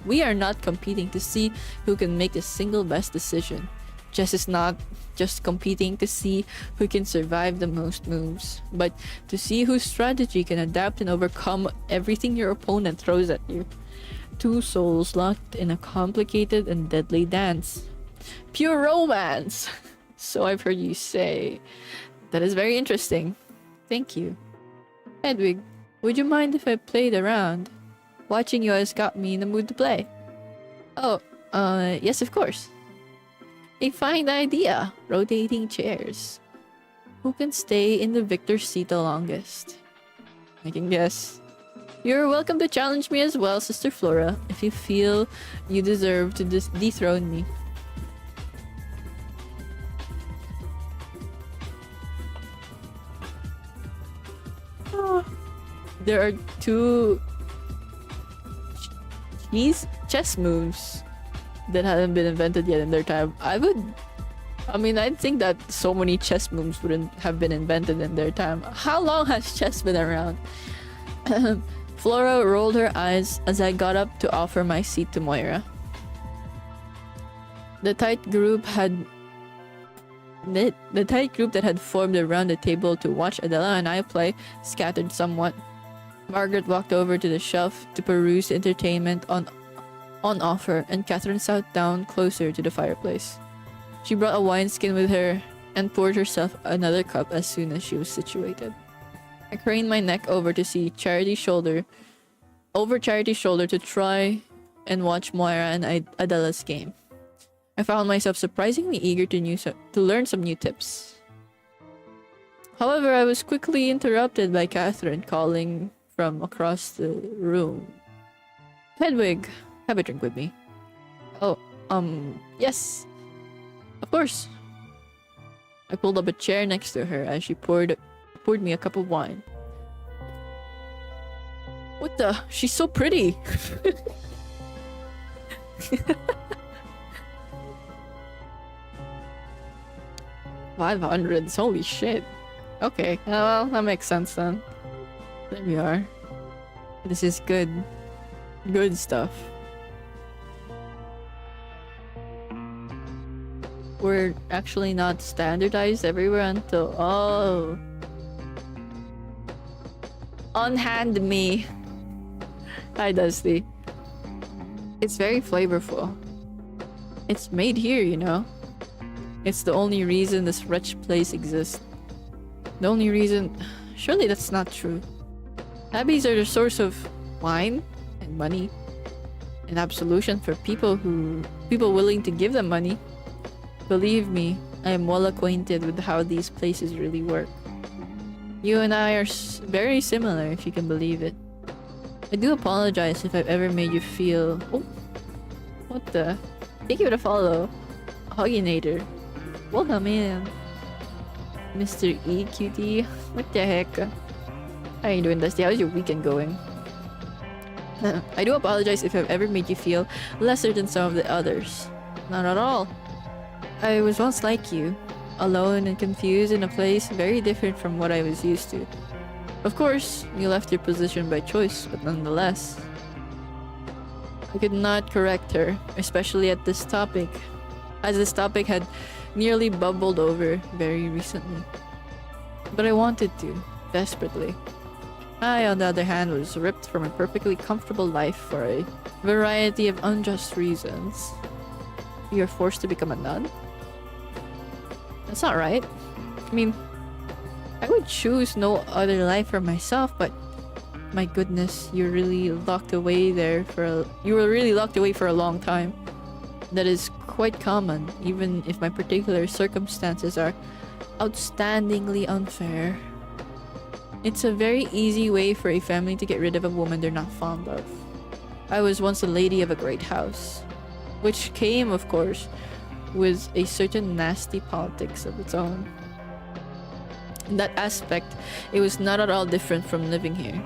we are not competing to see who can make the single best decision. Chess is not just competing to see who can survive the most moves, but to see whose strategy can adapt and overcome everything your opponent throws at you. Two souls locked in a complicated and deadly dance. Pure romance! So I've heard you say. That is very interesting. Thank you. Hedwig, would you mind if I played around? Watching you has got me in the mood to play. Oh, yes, of course. A fine idea. Rotating chairs. Who can stay in the victor's seat the longest? I can guess. You're welcome to challenge me as well, Sister Flora, if you feel you deserve to dethrone me. There are two chess moves that haven't been invented yet in their time. I'd think that so many chess moves wouldn't have been invented in their time. How long has chess been around? Flora rolled her eyes as I got up to offer my seat to Moira. The tight group had The tight group that had formed around the table to watch Adela and I play scattered somewhat. Margaret walked over to the shelf to peruse the entertainment on offer, and Catherine sat down closer to the fireplace. She brought a wineskin with her and poured herself another cup as soon as she was situated. I craned my neck over to see Charity's shoulder to try and watch Moira and Adela's game. I found myself surprisingly eager to learn some new tips. However, I was quickly interrupted by Catherine calling from across the room. Hedwig, have a drink with me. Oh, yes. Of course. I pulled up a chair next to her as she poured me a cup of wine. What the? She's so pretty! 500s, holy shit. Okay, well, that makes sense then. There we are. This is good. Good stuff. We're actually not standardized everywhere until... Oh. Unhand me. Hi, Dusty. It's very flavorful. It's made here, you know. It's the only reason this wretched place exists. The only reason... Surely that's not true. Abbeys are the source of wine and money and absolution for people willing to give them money. Believe me, I am well acquainted with how these places really work. You and I are very similar, if you can believe it. I do apologize if I've ever made you feel... Oh, what the? Thank you for the follow. Hogginator. Welcome in. Mr. EQT. What the heck? How are you doing, Dusty? How's your weekend going? I do apologize if I've ever made you feel lesser than some of the others. Not at all. I was once like you, alone and confused in a place very different from what I was used to. Of course, you left your position by choice, but nonetheless. I could not correct her, especially at this topic, as this topic had nearly bubbled over very recently. But I wanted to, desperately. I, on the other hand, was ripped from a perfectly comfortable life for a variety of unjust reasons. You're forced to become a nun? That's not right. I mean, I would choose no other life for myself, but my goodness, you were really locked away for a long time. That is quite common, even if my particular circumstances are outstandingly unfair. It's a very easy way for a family to get rid of a woman they're not fond of. I was once a lady of a great house, which came, of course, with a certain nasty politics of its own. In that aspect, it was not at all different from living here.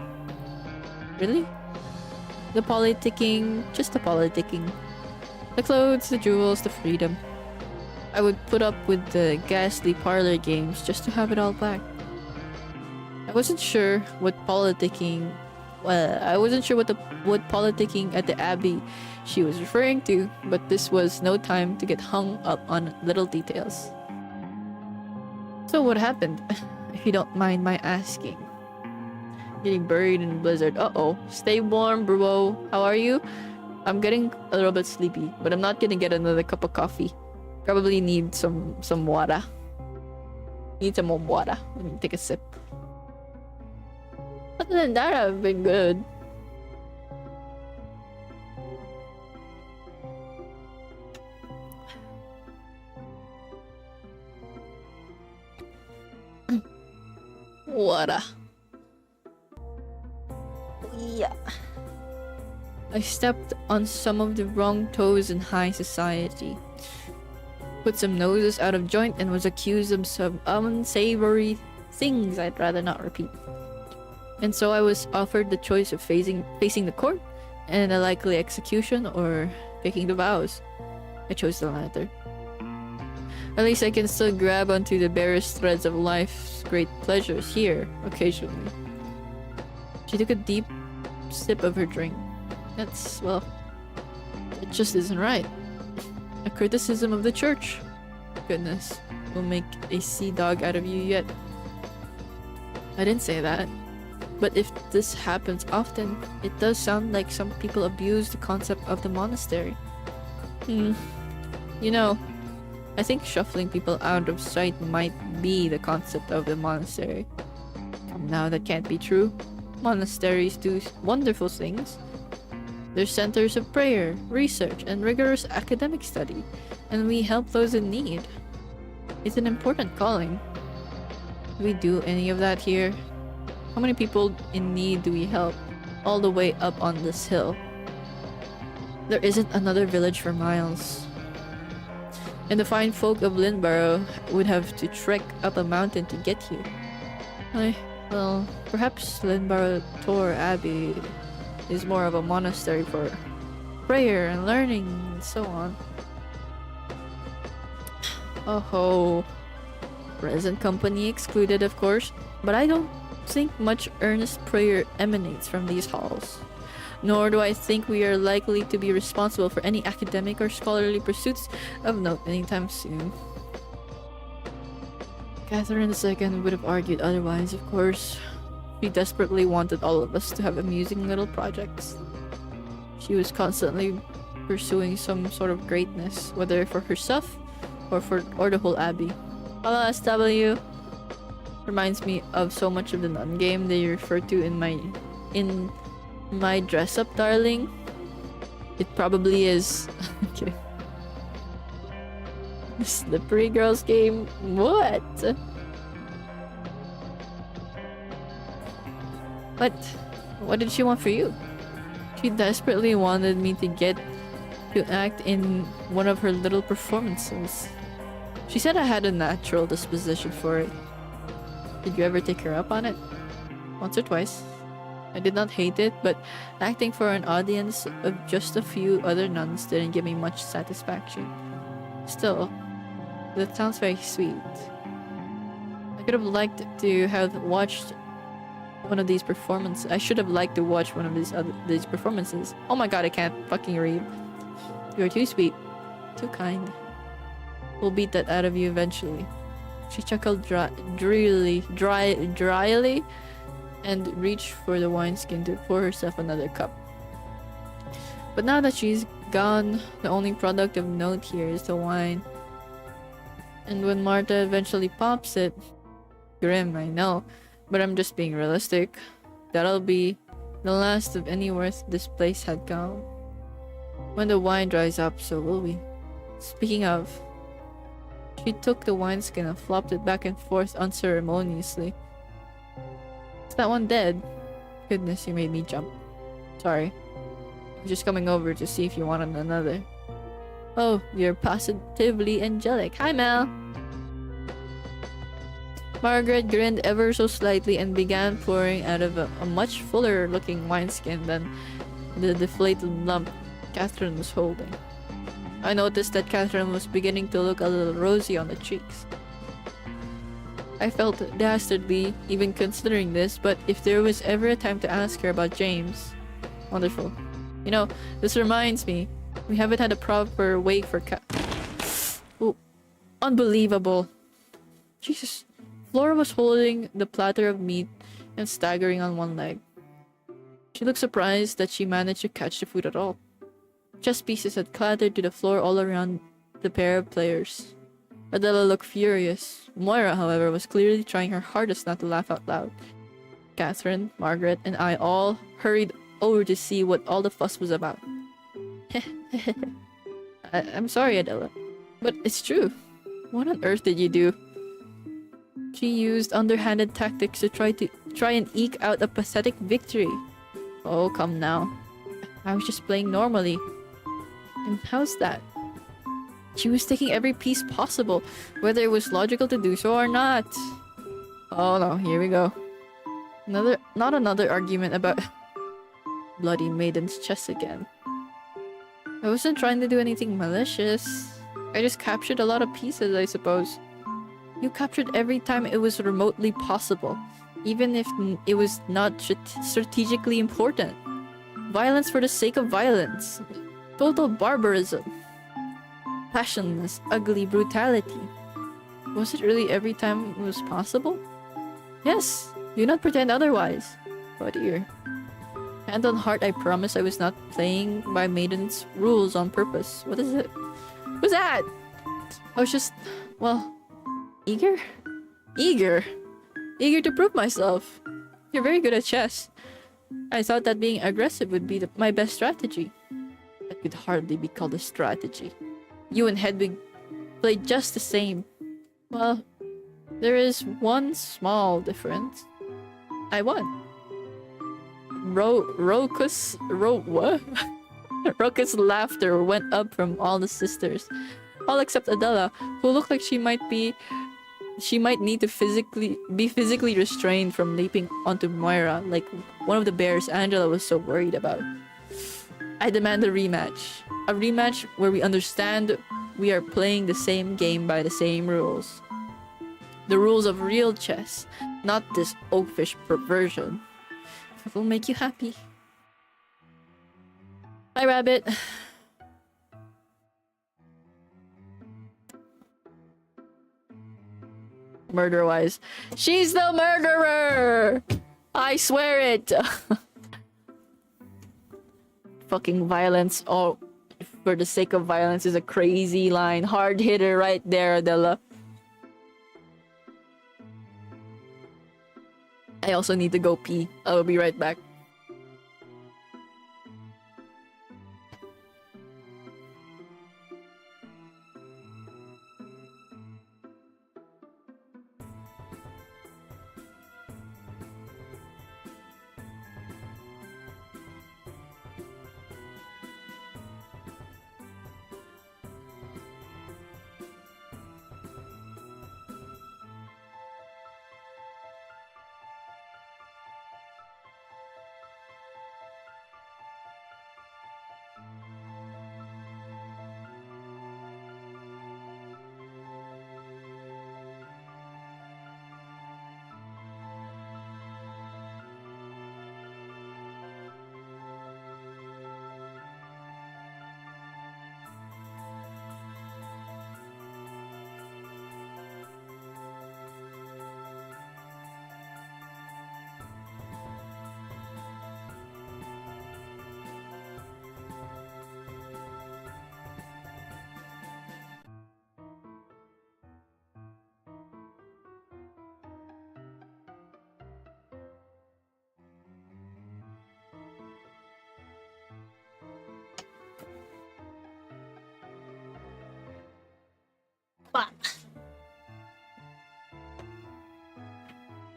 Really? The politicking, just the politicking. The clothes, the jewels, the freedom. I would put up with the ghastly parlor games just to have it all back. I wasn't sure what politicking at the Abbey she was referring to, but this was no time to get hung up on little details. So what happened, if you don't mind my asking? Getting buried in a blizzard. Uh-oh. Stay warm, bro. How are you? I'm getting a little bit sleepy, but I'm not gonna get another cup of coffee. Probably need some water. Need some more water. Let me take a sip. Other than that, I've been good. Water. Yeah. I stepped on some of the wrong toes in high society. Put some noses out of joint and was accused of some unsavory things I'd rather not repeat. And so I was offered the choice of facing the court and a likely execution or taking the vows. I chose the latter. At least I can still grab onto the barest threads of life's great pleasures here, occasionally. She took a deep sip of her drink. That's, well, it just isn't right. A criticism of the church. Goodness. will make a sea dog out of you yet. I didn't say that. But if this happens often, it does sound like some people abuse the concept of the monastery. You know, I think shuffling people out of sight might be the concept of the monastery. Now that can't be true. Monasteries do wonderful things. They're centers of prayer, research, and rigorous academic study, and we help those in need. It's an important calling. Do we do any of that here? How many people in need do we help? All the way up on this hill. There isn't another village for miles. And the fine folk of Lynborough would have to trek up a mountain to get here. Well, perhaps Lynborough Tor Abbey is more of a monastery for prayer and learning and so on. Oh ho. Present company excluded, of course, but I don't think much earnest prayer emanates from these halls. Nor do I think we are likely to be responsible for any academic or scholarly pursuits of note anytime soon. Catherine II would have argued otherwise, of course. She desperately wanted all of us to have amusing little projects. She was constantly pursuing some sort of greatness, whether for herself or the whole abbey. LSW reminds me of so much of the nun game they refer to in my dress up darling. It probably is. Okay. The Slippery Girls game? What? What did she want for you? She desperately wanted me to act in one of her little performances. She said I had a natural disposition for it. Did you ever take her up on it? Once or twice. I did not hate it, but acting for an audience of just a few other nuns didn't give me much satisfaction. Still, that sounds very sweet. I could have liked to have watched one of these performances. I should have liked to watch one of these performances. Oh my god, I can't fucking read. You're too sweet. Too kind. We'll beat that out of you eventually. She chuckled dryly and reached for the wineskin to pour herself another cup. But now that she's gone, the only product of note here is the wine. And when Marta eventually pops it, grim, I know, but I'm just being realistic, that'll be the last of any worth this place had gone. When the wine dries up, so will we. Speaking of, she took the wineskin and flopped it back and forth unceremoniously. Is that one dead? Goodness, you made me jump. Sorry. I'm just coming over to see if you wanted another. Oh, you're positively angelic. Hi, Mel! Margaret grinned ever so slightly and began pouring out of a much fuller looking wineskin than the deflated lump Catherine was holding. I noticed that Catherine was beginning to look a little rosy on the cheeks. I felt dastardly even considering this, but if there was ever a time to ask her about James... Wonderful. You know, this reminds me, we haven't had a proper wake for Ooh, unbelievable. Jesus. Flora was holding the platter of meat and staggering on one leg. She looked surprised that she managed to catch the food at all. Chess pieces had clattered to the floor all around the pair of players. Adela looked furious. Moira, however, was clearly trying her hardest not to laugh out loud. Catherine, Margaret, and I all hurried over to see what all the fuss was about. I'm sorry, Adela, but it's true. What on earth did you do? She used underhanded tactics to try and eke out a pathetic victory. Oh, come now. I was just playing normally. And how's that? She was taking every piece possible, whether it was logical to do so or not. Oh no, here we go. Not another argument about Bloody Maiden's chess again. I wasn't trying to do anything malicious. I just captured a lot of pieces, I suppose. You captured every time it was remotely possible, even if it was not strategically important. Violence for the sake of violence. Total barbarism. Passionless, ugly brutality. Was it really every time it was possible? Yes, do not pretend otherwise. Oh dear. Hand on heart, I promise I was not playing by Maiden's rules on purpose. What is it? What's that? I was just, well, eager? Eager? Eager to prove myself. You're very good at chess. I thought that being aggressive would be my best strategy. That could hardly be called a strategy. You and Hedwig played just the same. Well, there is one small difference. I won. Rokus laughter went up from all the sisters. All except Adela, who looked like she might need to be physically restrained from leaping onto Moira, like one of the bears Angela was so worried about. I demand a rematch. A rematch where we understand we are playing the same game by the same rules. The rules of real chess, not this oafish perversion. It will make you happy. Bye, Rabbit. Murder-wise. She's the murderer! I swear it! Fucking violence. Oh, for the sake of violence is a crazy line. Hard hitter right there, Adela. I also need to go pee. I will be right back.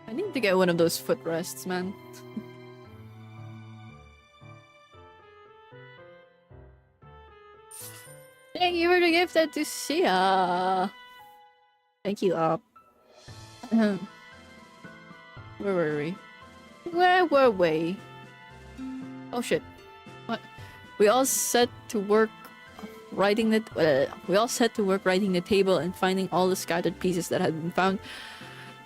I need to get one of those footrests, man. Thank you for the gift to Sia. Thank you, Up. Where were we? Where were we? Oh shit. What? We all set to work writing the table and finding all the scattered pieces that had found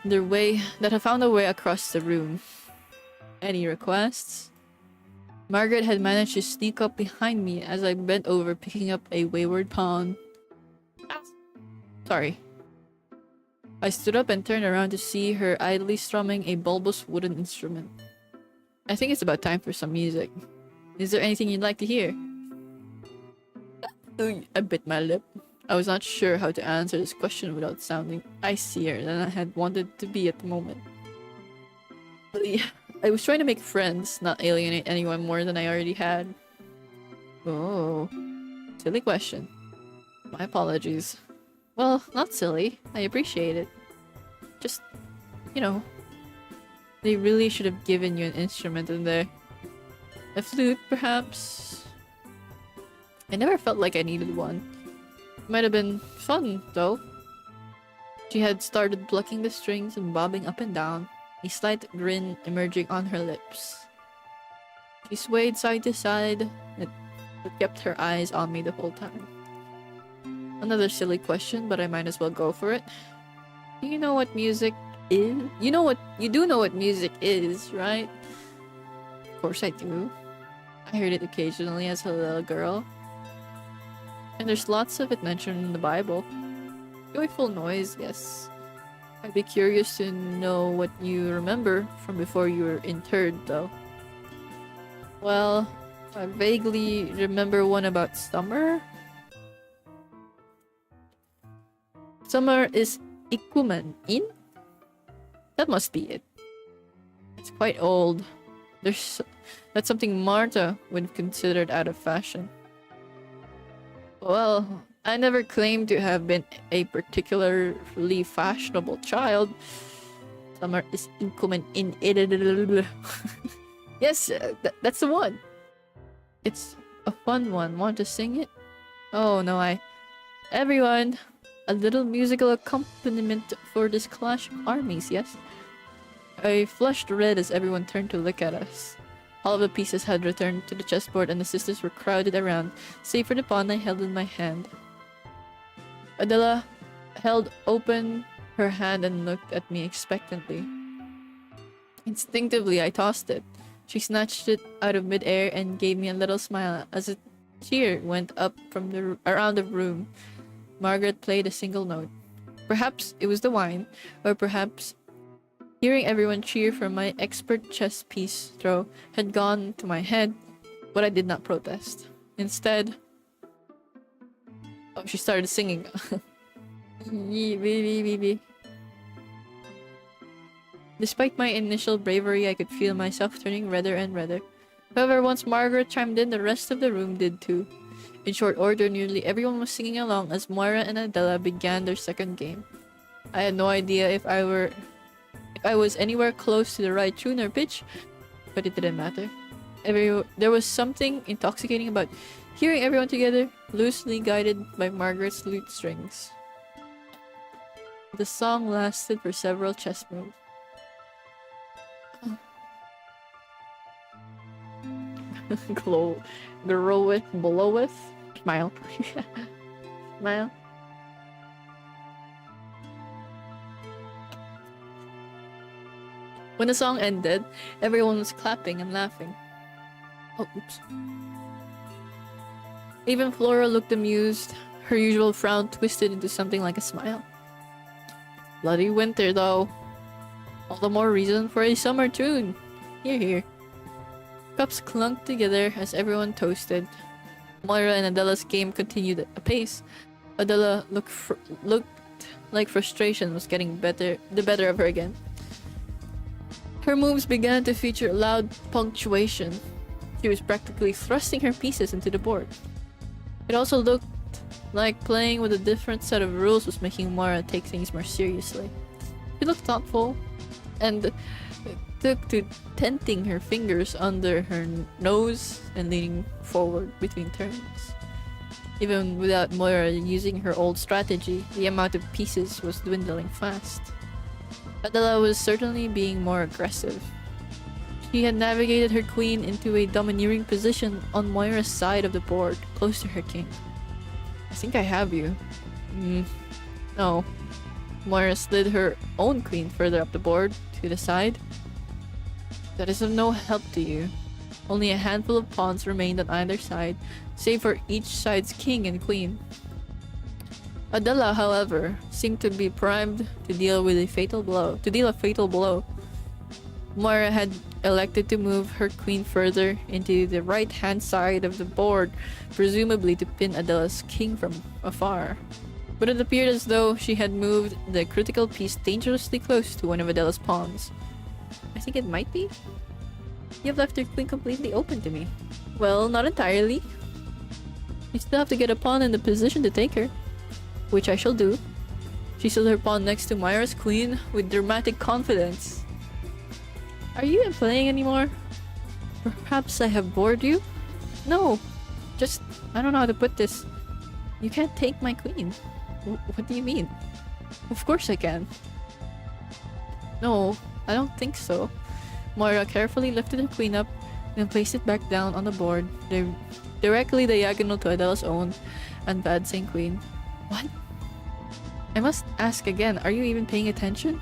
their way across the room. Any requests? Margaret had managed to sneak up behind me as I bent over picking up a wayward pawn. Sorry. I stood up and turned around to see her idly strumming a bulbous wooden instrument. I think it's about time for some music. Is there anything you'd like to hear? I bit my lip. I was not sure how to answer this question without sounding icier than I had wanted to be at the moment. I was trying to make friends, not alienate anyone more than I already had. Oh, silly question. My apologies. Well, not silly. I appreciate it. Just, you know, they really should have given you an instrument in there. A flute, perhaps? I never felt like I needed one. Might have been fun, though. She had started plucking the strings and bobbing up and down, a slight grin emerging on her lips. She swayed side to side, but kept her eyes on me the whole time. Another silly question, but I might as well go for it. Do you know what music is? You do know what music is, right? Of course I do. I heard it occasionally as a little girl. And there's lots of it mentioned in the Bible. Joyful noise, yes. I'd be curious to know what you remember from before you were interred, though. Well, I vaguely remember one about summer. Summer is ikumen in? That must be it. It's quite old. That's something Marta would have considered out of fashion. Well, I never claimed to have been a particularly fashionable child. Summer is ikumen in. Yes, that's the one. It's a fun one. Want to sing it? Oh no, Everyone, a little musical accompaniment for this clash of armies, yes? I flushed red as everyone turned to look at us. All of the pieces had returned to the chessboard and the sisters were crowded around, save for the pawn I held in my hand. Adela held open her hand and looked at me expectantly. Instinctively, I tossed it. She snatched it out of midair and gave me a little smile as a cheer went up from around the room. Margaret played a single note. Perhaps it was the wine, or perhaps hearing everyone cheer for my expert chess piece throw had gone to my head, but I did not protest. Instead, oh, she started singing. Despite my initial bravery, I could feel myself turning redder and redder. However, once Margaret chimed in, the rest of the room did too. In short order, nearly everyone was singing along as Moira and Adela began their second game. I had no idea if I was anywhere close to the right tune or pitch, but it didn't matter. There was something intoxicating about hearing everyone together, loosely guided by Margaret's lute strings. The song lasted for several chess moves. Groweth, bloweth, smile. Smile. When the song ended, everyone was clapping and laughing. Oh, oops. Even Flora looked amused, her usual frown twisted into something like a smile. Bloody winter, though. All the more reason for a summer tune. Hear, hear. Cups clunked together as everyone toasted. Moira and Adela's game continued at a pace. Adela looked like frustration was getting the better of her again. Her moves began to feature loud punctuation. She was practically thrusting her pieces into the board. It also looked like playing with a different set of rules was making Moira take things more seriously. She looked thoughtful and took to tenting her fingers under her nose and leaning forward between turns. Even without Moira using her old strategy, the amount of pieces was dwindling fast. Adela was certainly being more aggressive. She had navigated her queen into a domineering position on Moira's side of the board, close to her king. I think I have you. No. Moira slid her own queen further up the board, to the side. That is of no help to you. Only a handful of pawns remained on either side, save for each side's king and queen. Adela, however, seemed to be primed to deal a fatal blow. Moira had elected to move her queen further into the right-hand side of the board, presumably to pin Adela's king from afar. But it appeared as though she had moved the critical piece dangerously close to one of Adela's pawns. I think it might be? You have left your queen completely open to me. Well, not entirely. You still have to get a pawn in the position to take her. Which I shall do. She stood her pawn next to Moira's queen with dramatic confidence. Are you even playing anymore? Perhaps I have bored you? No. Just, I don't know how to put this. You can't take my queen. What do you mean? Of course I can. No, I don't think so. Moira carefully lifted her queen up, then placed it back down on the board, directly diagonal to Adela's own advancing queen. What? I must ask again, are you even paying attention?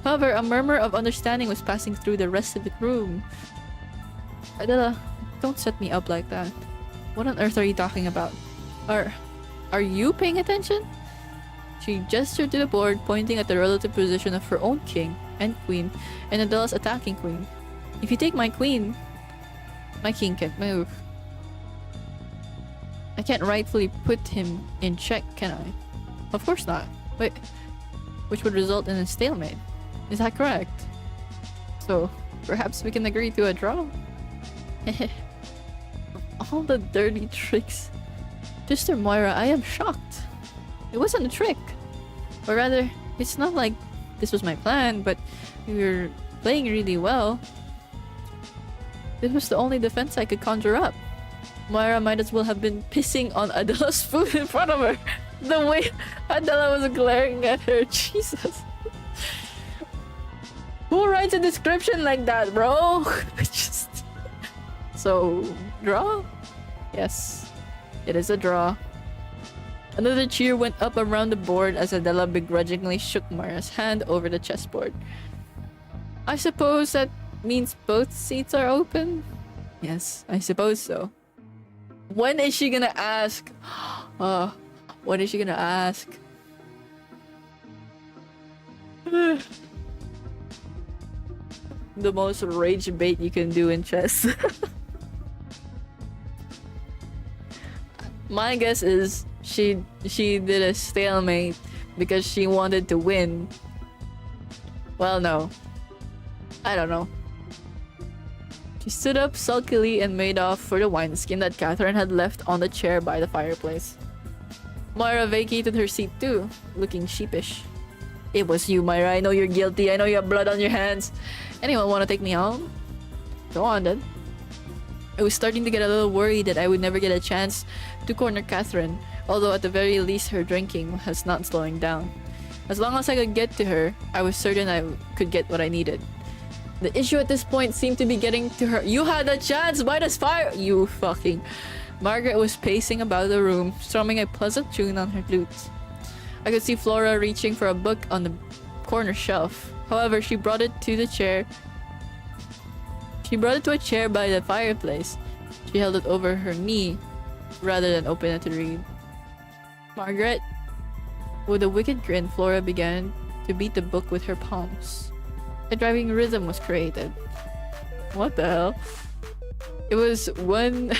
However, a murmur of understanding was passing through the rest of the room. Adela, don't set me up like that. What on earth are you talking about? Are you paying attention? She gestured to the board, pointing at the relative position of her own king and queen and Adela's attacking queen. If you take my queen, my king can't move. I can't rightfully put him in check, can I? Of course not. Wait, which would result in a stalemate. Is that correct? So, perhaps we can agree to a draw? All the dirty tricks. Sister Moira, I am shocked. It wasn't a trick. Or rather, it's not like this was my plan, but we were playing really well. This was the only defense I could conjure up. Moira might as well have been pissing on Adela's food in front of her. The way Adela was glaring at her. Jesus. Who writes a description like that, bro? Just... So, draw? Yes, it is a draw. Another cheer went up around the board as Adela begrudgingly shook Moira's hand over the chessboard. I suppose that means both seats are open? Yes, I suppose so. When is she gonna ask? When is she gonna ask? The most rage bait you can do in chess. My guess is she did a stalemate because she wanted to win. Well, no. I don't know. She stood up sulkily and made off for the wineskin that Catherine had left on the chair by the fireplace. Moira vacated her seat too, looking sheepish. It was you, Moira. I know you're guilty. I know you have blood on your hands. Anyone want to take me home? Go on then. I was starting to get a little worried that I would never get a chance to corner Catherine, although at the very least her drinking was not slowing down. As long as I could get to her, I was certain I could get what I needed. The issue at this point seemed to be getting to her. You had a chance, might as fire! You fucking... Margaret was pacing about the room, strumming a pleasant tune on her lute. I could see Flora reaching for a book on the corner shelf. However, she brought it to the chair. She brought it to a chair by the fireplace. She held it over her knee, rather than open it to read. Margaret? With a wicked grin, Flora began to beat the book with her palms. A driving rhythm was created. What the hell? It was one...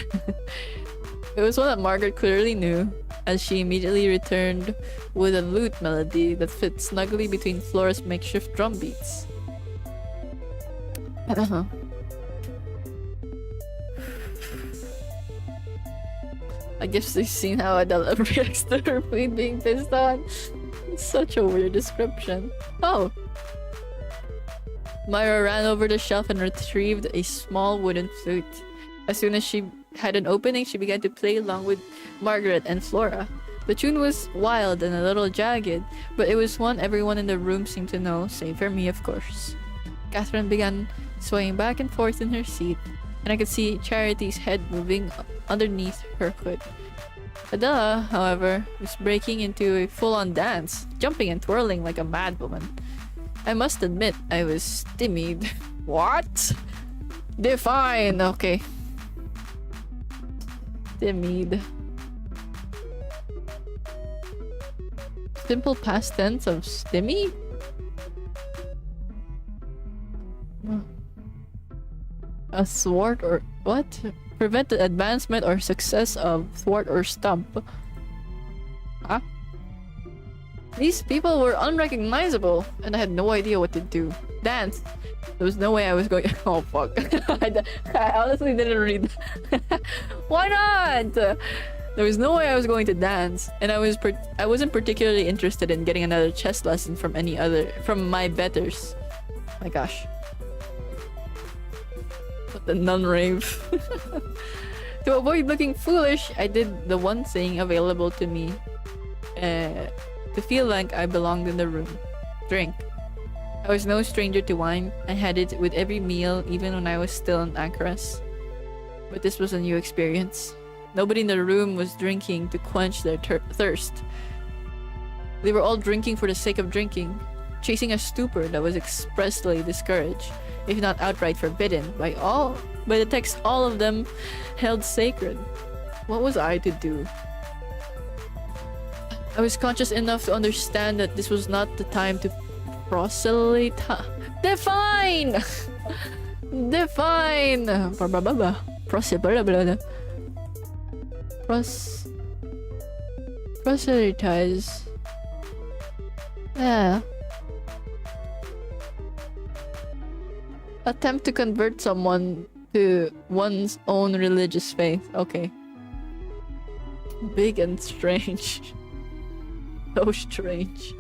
It was one that Margaret clearly knew, as she immediately returned with a lute melody that fit snugly between Flora's makeshift drum beats. I guess you've seen how Adela reacts to her food being pissed on. It's such a weird description. Oh! Myra ran over the shelf and retrieved a small wooden flute. As soon as she had an opening, she began to play along with Margaret and Flora. The tune was wild and a little jagged, but it was one everyone in the room seemed to know, save for me, of course. Catherine began swaying back and forth in her seat, and I could see Charity's head moving underneath her hood. Adela, however, was breaking into a full-on dance, jumping and twirling like a mad woman. I must admit, I was stymied. What? Define! Okay. Stymied. Simple past tense of stymmy? A thwart or what? Prevent the advancement or success of thwart or stump. Huh? These people were unrecognizable, and I had no idea what to do. Dance. There was no way I was going. Oh fuck! I honestly didn't read. Why not? There was no way I was going to dance, and I wasn't particularly interested in getting another chess lesson from my betters. My gosh. The nun rave. To avoid looking foolish, I did the one thing available to me to feel like I belonged in the room. Drink. I was no stranger to wine. I had it with every meal, even when I was still in Ancaras. But this was a new experience. Nobody in the room was drinking to quench their thirst. They were all drinking for the sake of drinking, chasing a stupor that was expressly discouraged, if not outright forbidden, by the text all of them held sacred. What was I to do? I was conscious enough to understand that this was not the time to proselyte. Define! Define! Proselytize. Yeah. Attempt to convert someone to one's own religious faith. Okay. Big and strange. So strange.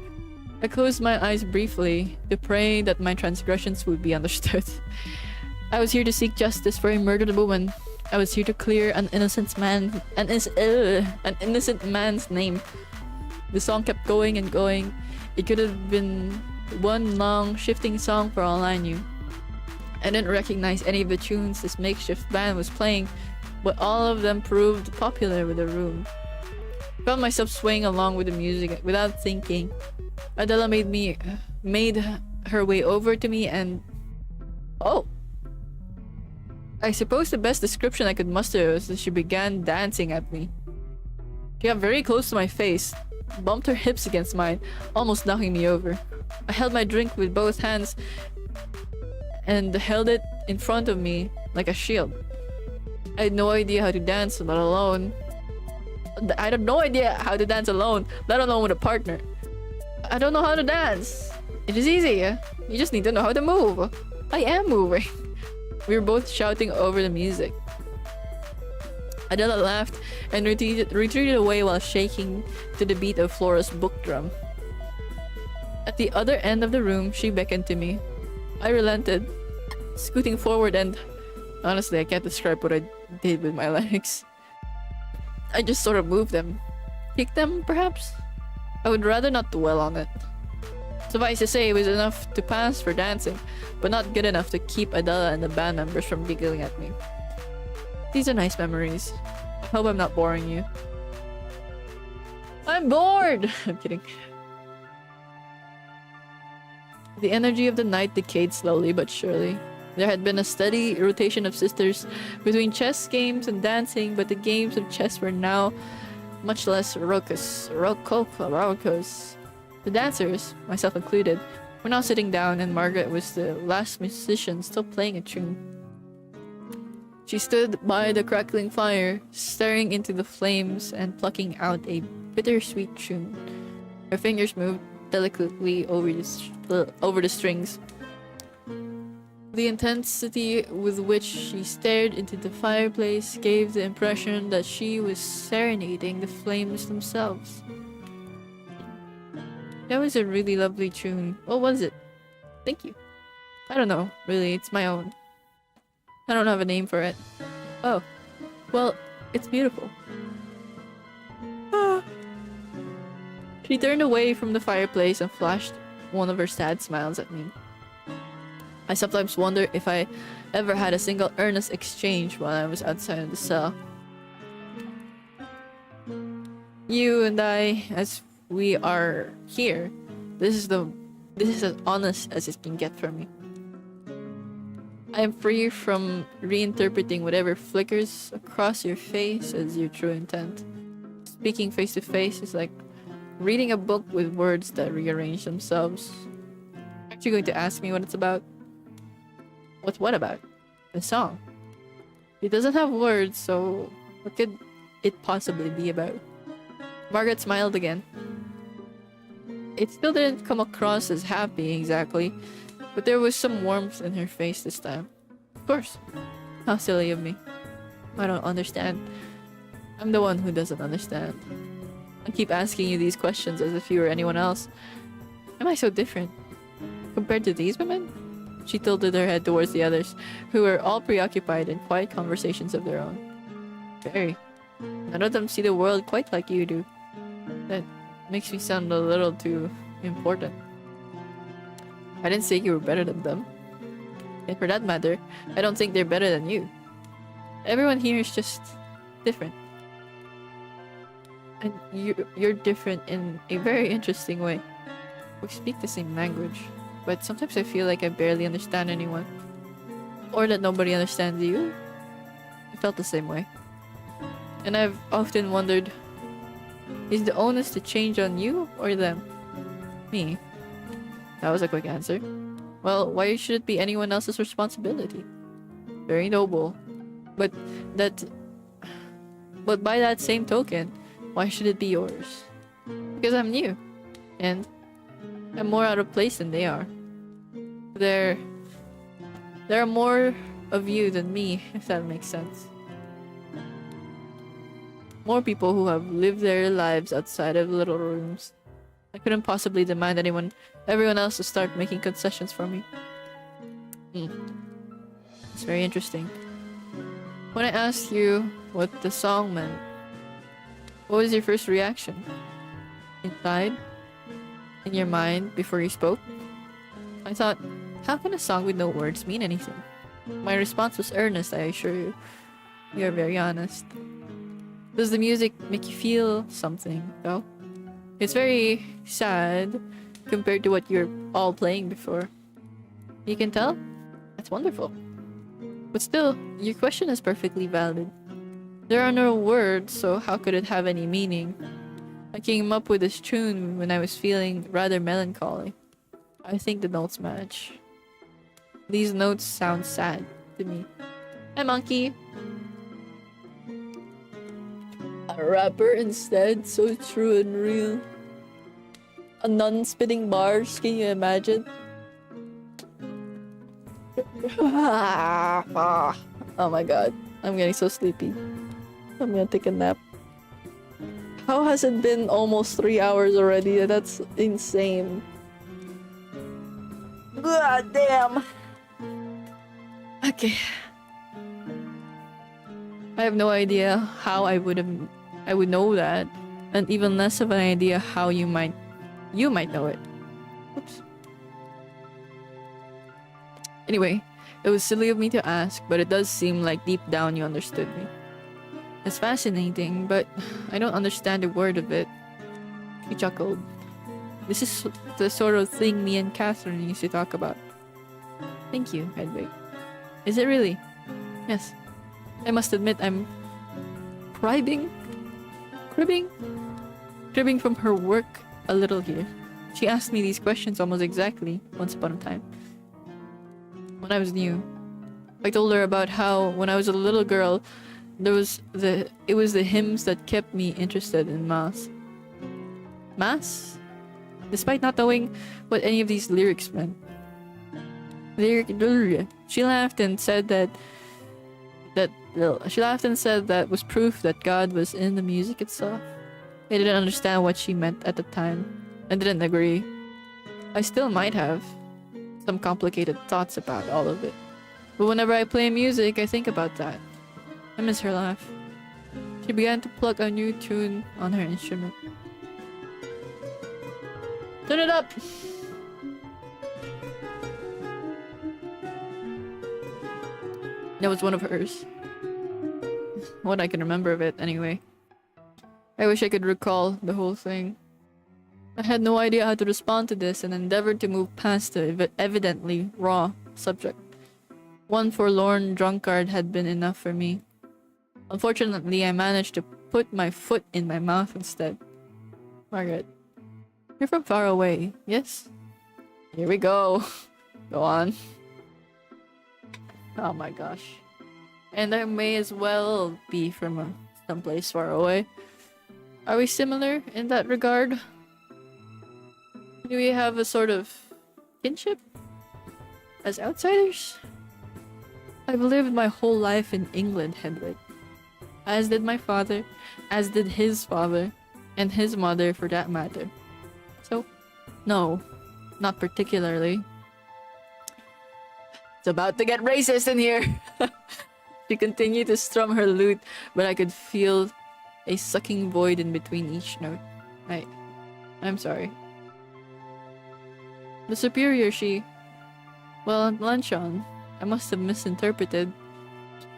I closed my eyes briefly to pray that my transgressions would be understood. I was here to seek justice for a murdered woman. I was here to clear an innocent man's name. The song kept going and going. It could have been one long, shifting song for all I knew. I didn't recognize any of the tunes this makeshift band was playing, but all of them proved popular with the room. I found myself swaying along with the music without thinking. Adela made her way over to me and... Oh! I suppose the best description I could muster was that she began dancing at me. She got very close to my face, bumped her hips against mine, almost knocking me over. I held my drink with both hands and held it in front of me like a shield. I had no idea how to dance, let alone... I had no idea how to dance alone, let alone with a partner. I don't know how to dance. It is easy. You just need to know how to move. I am moving. We were both shouting over the music. Adela laughed and retreated away while shaking to the beat of Flora's book drum. At the other end of the room, she beckoned to me. I relented, scooting forward, and honestly, I can't describe what I did with my legs. I just sort of moved them. Kicked them, perhaps? I would rather not dwell on it. Suffice to say, it was enough to pass for dancing, but not good enough to keep Adela and the band members from giggling at me. These are nice memories. I hope I'm not boring you. I'm bored! I'm kidding. The energy of the night decayed slowly but surely. There had been a steady rotation of sisters between chess games and dancing, but the games of chess were now much less raucous. The dancers, myself included, were now sitting down, and Margaret was the last musician still playing a tune. She stood by the crackling fire, staring into the flames and plucking out a bittersweet tune. Her fingers moved delicately over the strings. The intensity with which she stared into the fireplace gave the impression that she was serenading the flames themselves. That was a really lovely tune. What was it? Thank you. I don't know, really, it's my own. I don't have a name for it. Oh, well, it's beautiful. Ah. She turned away from the fireplace and flashed one of her sad smiles at me. I sometimes wonder if I ever had a single earnest exchange while I was outside of the cell. You and I, as we are here, this is as honest as it can get for me. I am free from reinterpreting whatever flickers across your face as your true intent. Speaking face to face is like reading a book with words that rearrange themselves. Aren't you going to ask me what it's about? What's what about? The song. It doesn't have words, so what could it possibly be about? Margaret smiled again. It still didn't come across as happy exactly, but there was some warmth in her face this time. Of course. How silly of me. I don't understand. I'm the one who doesn't understand. I keep asking you these questions as if you were anyone else. Am I so different? Compared to these women? She tilted her head towards the others, who were all preoccupied in quiet conversations of their own. Very. None of them see the world quite like you do. That makes me sound a little too important. I didn't say you were better than them. And for that matter, I don't think they're better than you. Everyone here is just different. And you're different in a very interesting way. We speak the same language, but sometimes I feel like I barely understand anyone. Or that nobody understands you. I felt the same way. And I've often wondered Is the onus to change on you or them? Me. That was a quick answer. Well, why should it be anyone else's responsibility? Very noble. But that... But by that same token, why should it be yours? Because I'm new. And I'm more out of place than they are. There are more of you than me, if that makes sense. More people who have lived their lives outside of little rooms. I couldn't possibly demand everyone else to start making concessions for me. It's very interesting. When I asked you what the song meant, what was your first reaction? Inside? In your mind before you spoke? I thought, how can a song with no words mean anything? My response was earnest, I assure you. You are very honest. Does the music make you feel something, though? It's very sad compared to what you're all playing before. You can tell? That's wonderful. But still, your question is perfectly valid. There are no words, so how could it have any meaning? I came up with this tune when I was feeling rather melancholy. I think the notes match. These notes sound sad to me. Hi, monkey! A rapper instead, so true and real. A nun spitting bars, can you imagine? Oh my god, I'm getting so sleepy. I'm gonna take a nap. How has it been almost 3 hours already? That's insane. God damn. Okay. I have no idea how I would know that, and even less of an idea how you might know it. Oops. Anyway, it was silly of me to ask, but it does seem like deep down you understood me. It's fascinating, but I don't understand a word of it. He chuckled. This is the sort of thing me and Catherine used to talk about. Thank you, Hedwig. Is it really? Yes. I must admit I'm cribbing from her work a little here. She asked me these questions almost exactly once upon a time. When I was new, I told her about how when I was a little girl, it was the hymns that kept me interested in math. Math? Despite not knowing what any of these lyrics meant. She laughed and said that was proof that God was in the music itself. I didn't understand what she meant at the time. I didn't agree. I still might have some complicated thoughts about all of it. But whenever I play music, I think about that. I miss her laugh. She began to pluck a new tune on her instrument. Turn it up! That was one of hers. What I can remember of it, anyway. I wish I could recall the whole thing. I had no idea how to respond to this and endeavored to move past the evidently raw subject. One forlorn drunkard had been enough for me. Unfortunately, I managed to put my foot in my mouth instead. Margaret, you're from far away, yes? Here we go. Go on. Oh my gosh. And I may as well be from someplace far away. Are we similar in that regard? Do we have a sort of kinship? As outsiders? I've lived my whole life in England, Hedwig. As did my father, as did his father, and his mother for that matter. So, no, not particularly. It's about to get racist in here! She continued to strum her lute, but I could feel a sucking void in between each note. I'm sorry. The superior, well, at luncheon, I must have misinterpreted.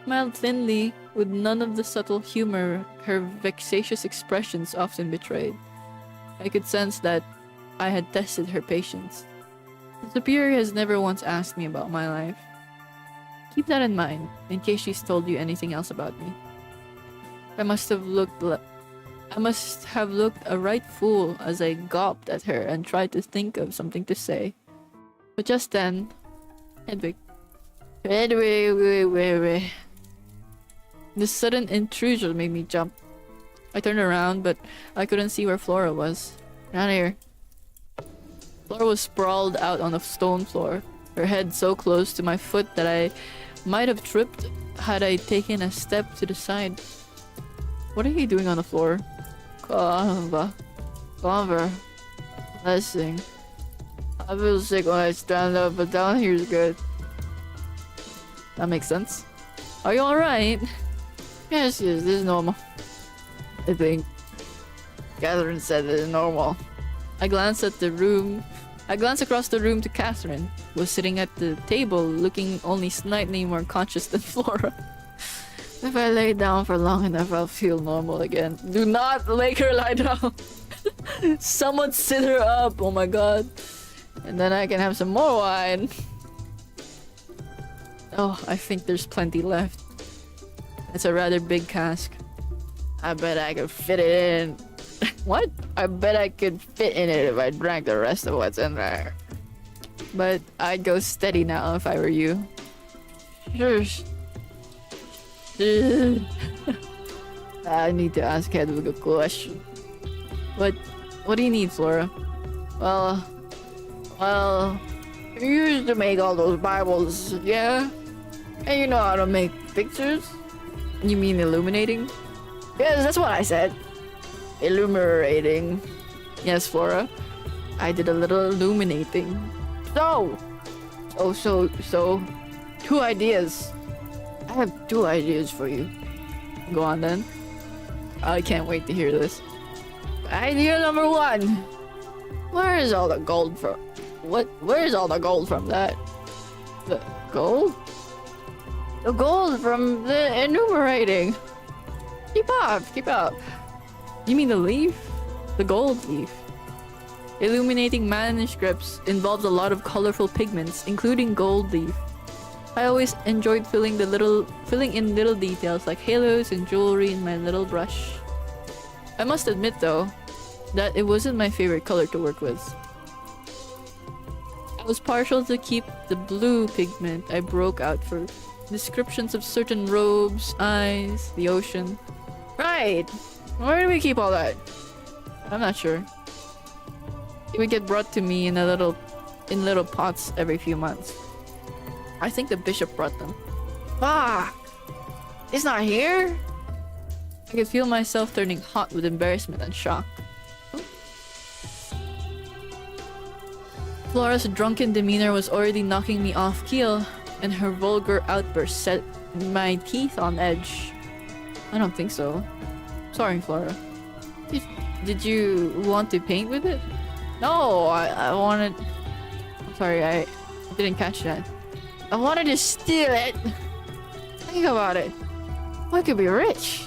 Smiled thinly, with none of the subtle humor her vexatious expressions often betrayed. I could sense that I had tested her patience. The superior has never once asked me about my life. Keep that in mind, in case she's told you anything else about me. I must have looked I must have looked a right fool as I gawped at her and tried to think of something to say. But just then, Hedwig. This sudden intrusion made me jump. I turned around, but I couldn't see where Flora was. Down here. Flora was sprawled out on the stone floor, her head so close to my foot that I might have tripped had I taken a step to the side. What are you doing on the floor? Clover. Blessing. I feel sick when I stand up, but down here is good. That makes sense. Are you alright? Yes, this is normal. I think. Catherine said it is normal. I glanced across the room to Catherine, who was sitting at the table looking only slightly more conscious than Flora. If I lay down for long enough, I'll feel normal again. Do not make her lie down. Someone sit her up. Oh my god. And then I can have some more wine. Oh, I think there's plenty left. It's a rather big cask. I bet I could fit it in. What? I bet I could fit in it if I drank the rest of what's in there. But I'd go steady now if I were you. Shush. I need to ask Hedwig a question. What do you need, Flora? Well, you used to make all those Bibles, yeah? And you know how to make pictures? You mean illuminating? Yes, that's what I said. Illuminating. Yes, Flora. I did a little illuminating. So, 2 ideas. I have 2 ideas for you. Go on then. I can't wait to hear this. Idea number 1. Where is all the gold from? Where is all the gold from that? The gold? The gold from the enumerating. Keep up. You mean the leaf? The gold leaf. Illuminating manuscripts involves a lot of colorful pigments, including gold leaf. I always enjoyed filling in little details like halos and jewelry in my little brush. I must admit though, that it wasn't my favorite color to work with. I was partial to keep the blue pigment I broke out for descriptions of certain robes, eyes, the ocean. Right! Where do we keep all that? I'm not sure. It would get brought to me in little pots every few months. I think the bishop brought them. Fuck! It's not here? I could feel myself turning hot with embarrassment and shock. Flora's drunken demeanor was already knocking me off keel, and her vulgar outburst set my teeth on edge. I don't think so. Sorry, Flora. Did you want to paint with it? No, I wanted... I'm sorry, I didn't catch that. I wanted to steal it. Think about it. I could be rich.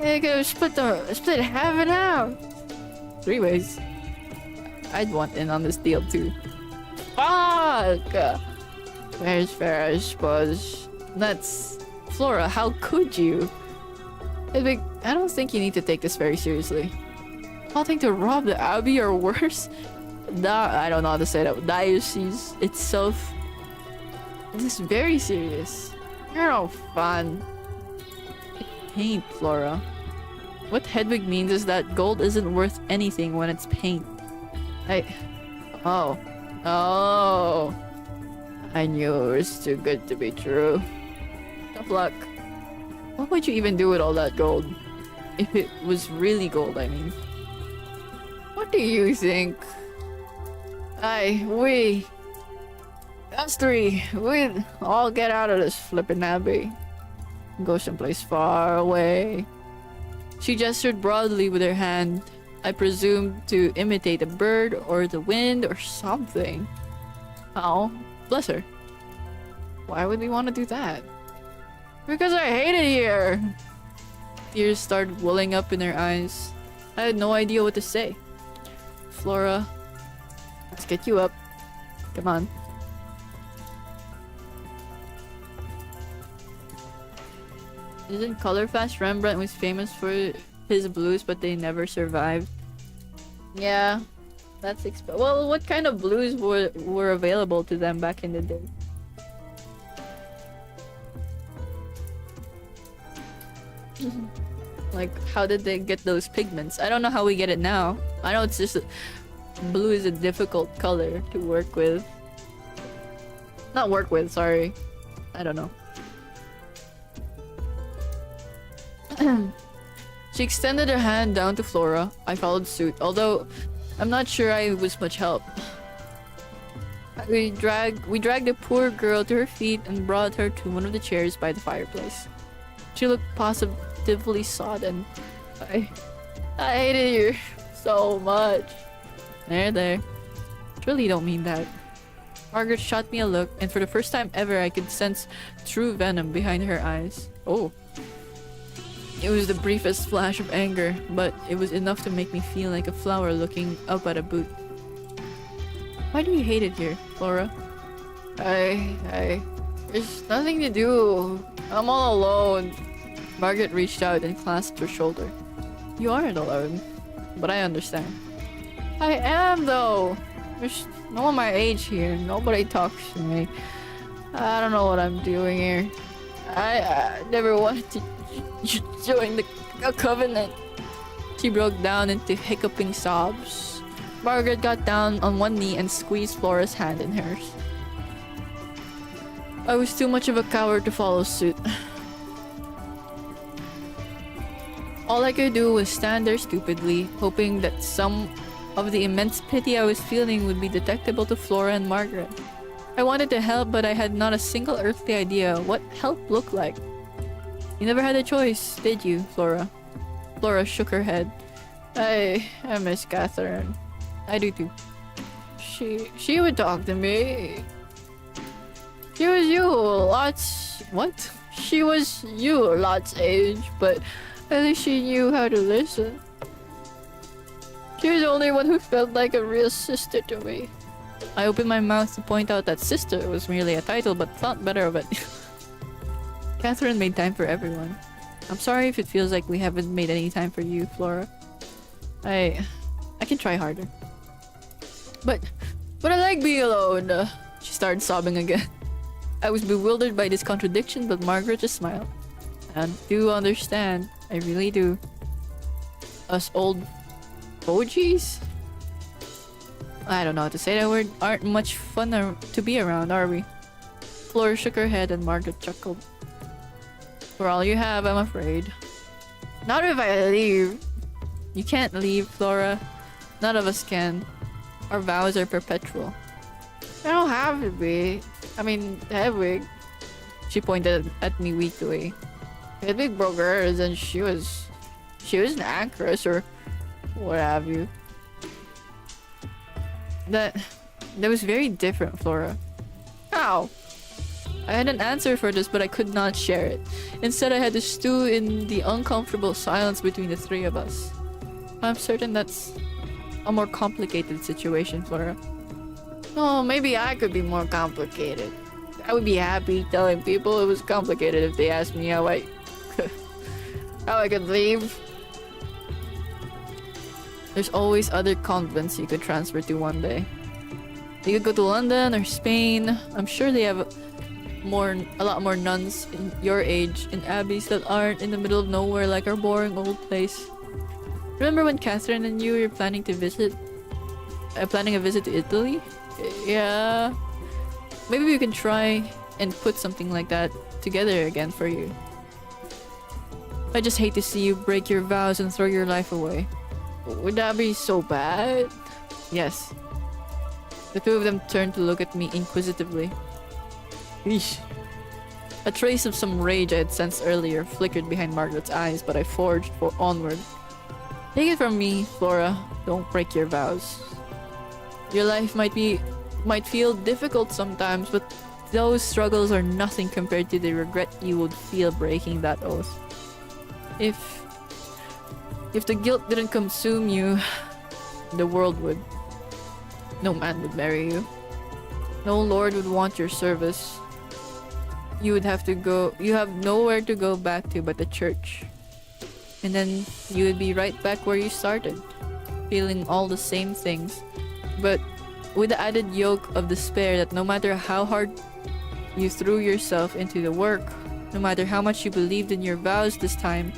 I could split half and half. 3 ways. I'd want in on this deal too. Fuck! Fair's fair, I suppose. That's... Flora, how could you? I don't think you need to take this very seriously. Plotting to rob the abbey or worse? I don't know how to say that. Diocese itself. This is very serious. You're no fun. Paint, Flora. What Hedwig means is that gold isn't worth anything when it's paint. Oh. I knew it was too good to be true. Tough luck. What would you even do with all that gold? If it was really gold, I mean. What do you think? Us 3, we'd all get out of this flippin' abbey. Go someplace far away. She gestured broadly with her hand. I presumed to imitate a bird or the wind or something. Oh, bless her. Why would we want to do that? Because I hate it here! Tears started welling up in her eyes. I had no idea what to say. Flora, let's get you up. Come on. Isn't Colorfast Rembrandt was famous for his blues, but they never survived. Yeah, that's well. What kind of blues were available to them back in the day? Like, how did they get those pigments? I don't know how we get it now. I know it's just blue is a difficult color to work with. Not work with, sorry. I don't know. She extended her hand down to Flora. I followed suit, although I'm not sure I was much help. We dragged the poor girl to her feet and brought her to one of the chairs by the fireplace. She looked positively sodden. I hated you so much. There. Truly don't mean that. Margaret shot me a look, and for the first time ever I could sense true venom behind her eyes. Oh. It was the briefest flash of anger, but it was enough to make me feel like a flower looking up at a boot. Why do you hate it here, Flora? There's nothing to do. I'm all alone. Margaret reached out and clasped her shoulder. You aren't alone, but I understand. I am, though. There's no one my age here. Nobody talks to me. I don't know what I'm doing here. I never wanted to join the covenant. She broke down into hiccuping sobs. Margaret got down on one knee and squeezed Flora's hand in hers. I was too much of a coward to follow suit. All I could do was stand there stupidly, hoping that some of the immense pity I was feeling would be detectable to Flora and Margaret. I wanted to help, but I had not a single earthly idea what help looked like. You never had a choice, did you, Flora? Flora shook her head. I miss Catherine. I do too. She would talk to me. She was you lots... What? She was you lots age, but at least she knew how to listen. She was the only one who felt like a real sister to me. I opened my mouth to point out that sister was merely a title, but thought better of it. Catherine made time for everyone. I'm sorry if it feels like we haven't made any time for you, Flora. I can try harder. But I like being alone. She started sobbing again. I was bewildered by this contradiction, but Margaret just smiled. I do understand. I really do. Us old fogies? I don't know how to say that word. Aren't much fun to be around, are we? Flora shook her head and Margaret chuckled. For all you have, I'm afraid. Not if I leave. You can't leave, Flora. None of us can. Our vows are perpetual. They don't have to be. I mean, Hedwig. She pointed at me weakly. Hedwig broke hers and she was an actress or what have you. That was very different, Flora. How? I had an answer for this, but I could not share it. Instead, I had to stew in the uncomfortable silence between the three of us. I'm certain that's a more complicated situation, Flora. Oh, maybe I could be more complicated. I would be happy telling people it was complicated if they asked me how I could leave. There's always other convents you could transfer to one day. You could go to London or Spain. I'm sure they have a lot more nuns in your age in abbeys that aren't in the middle of nowhere like our boring old place. Remember when Catherine and you were planning a visit to Italy? Yeah. Maybe we can try and put something like that together again for you. I just hate to see you break your vows and throw your life away. Would that be so bad? Yes. The two of them turned to look at me inquisitively. Eesh. A trace of some rage I had sensed earlier flickered behind Margaret's eyes, but I forged onward. Take it from me, Flora. Don't break your vows. Your life might feel difficult sometimes, but those struggles are nothing compared to the regret you would feel breaking that oath. If the guilt didn't consume you, the world would. No man would marry you. No lord would want your service. You have nowhere to go back to but the church. and then you would be right back where you started, feeling all the same things, but with the added yoke of despair that no matter how hard you threw yourself into the work, no matter how much you believed in your vows this time,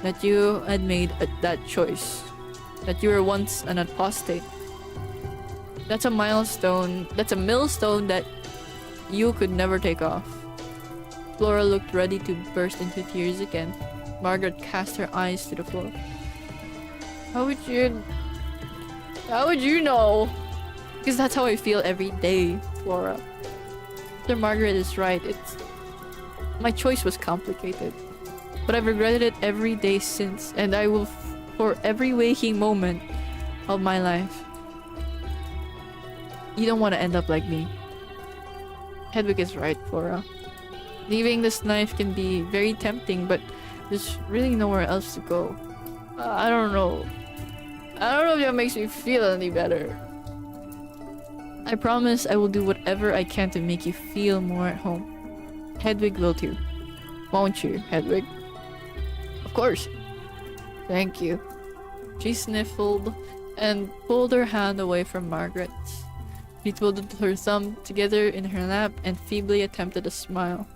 that you had made that choice, that you were once an apostate. That's a milestone, that's a millstone that you could never take off. Flora looked ready to burst into tears again. Margaret cast her eyes to the floor. How would you know? Because that's how I feel every day, Flora. Mr. Margaret is right. My choice was complicated, but I've regretted it every day since, and I will for every waking moment of my life. You don't want to end up like me. Hedwig is right, Flora. Leaving this knife can be very tempting, but there's really nowhere else to go. I don't know. I don't know if that makes me feel any better. I promise I will do whatever I can to make you feel more at home. Hedwig will too. Won't you, Hedwig? Of course. Thank you. She sniffled and pulled her hand away from Margaret's. She twiddled her thumb together in her lap and feebly attempted a smile.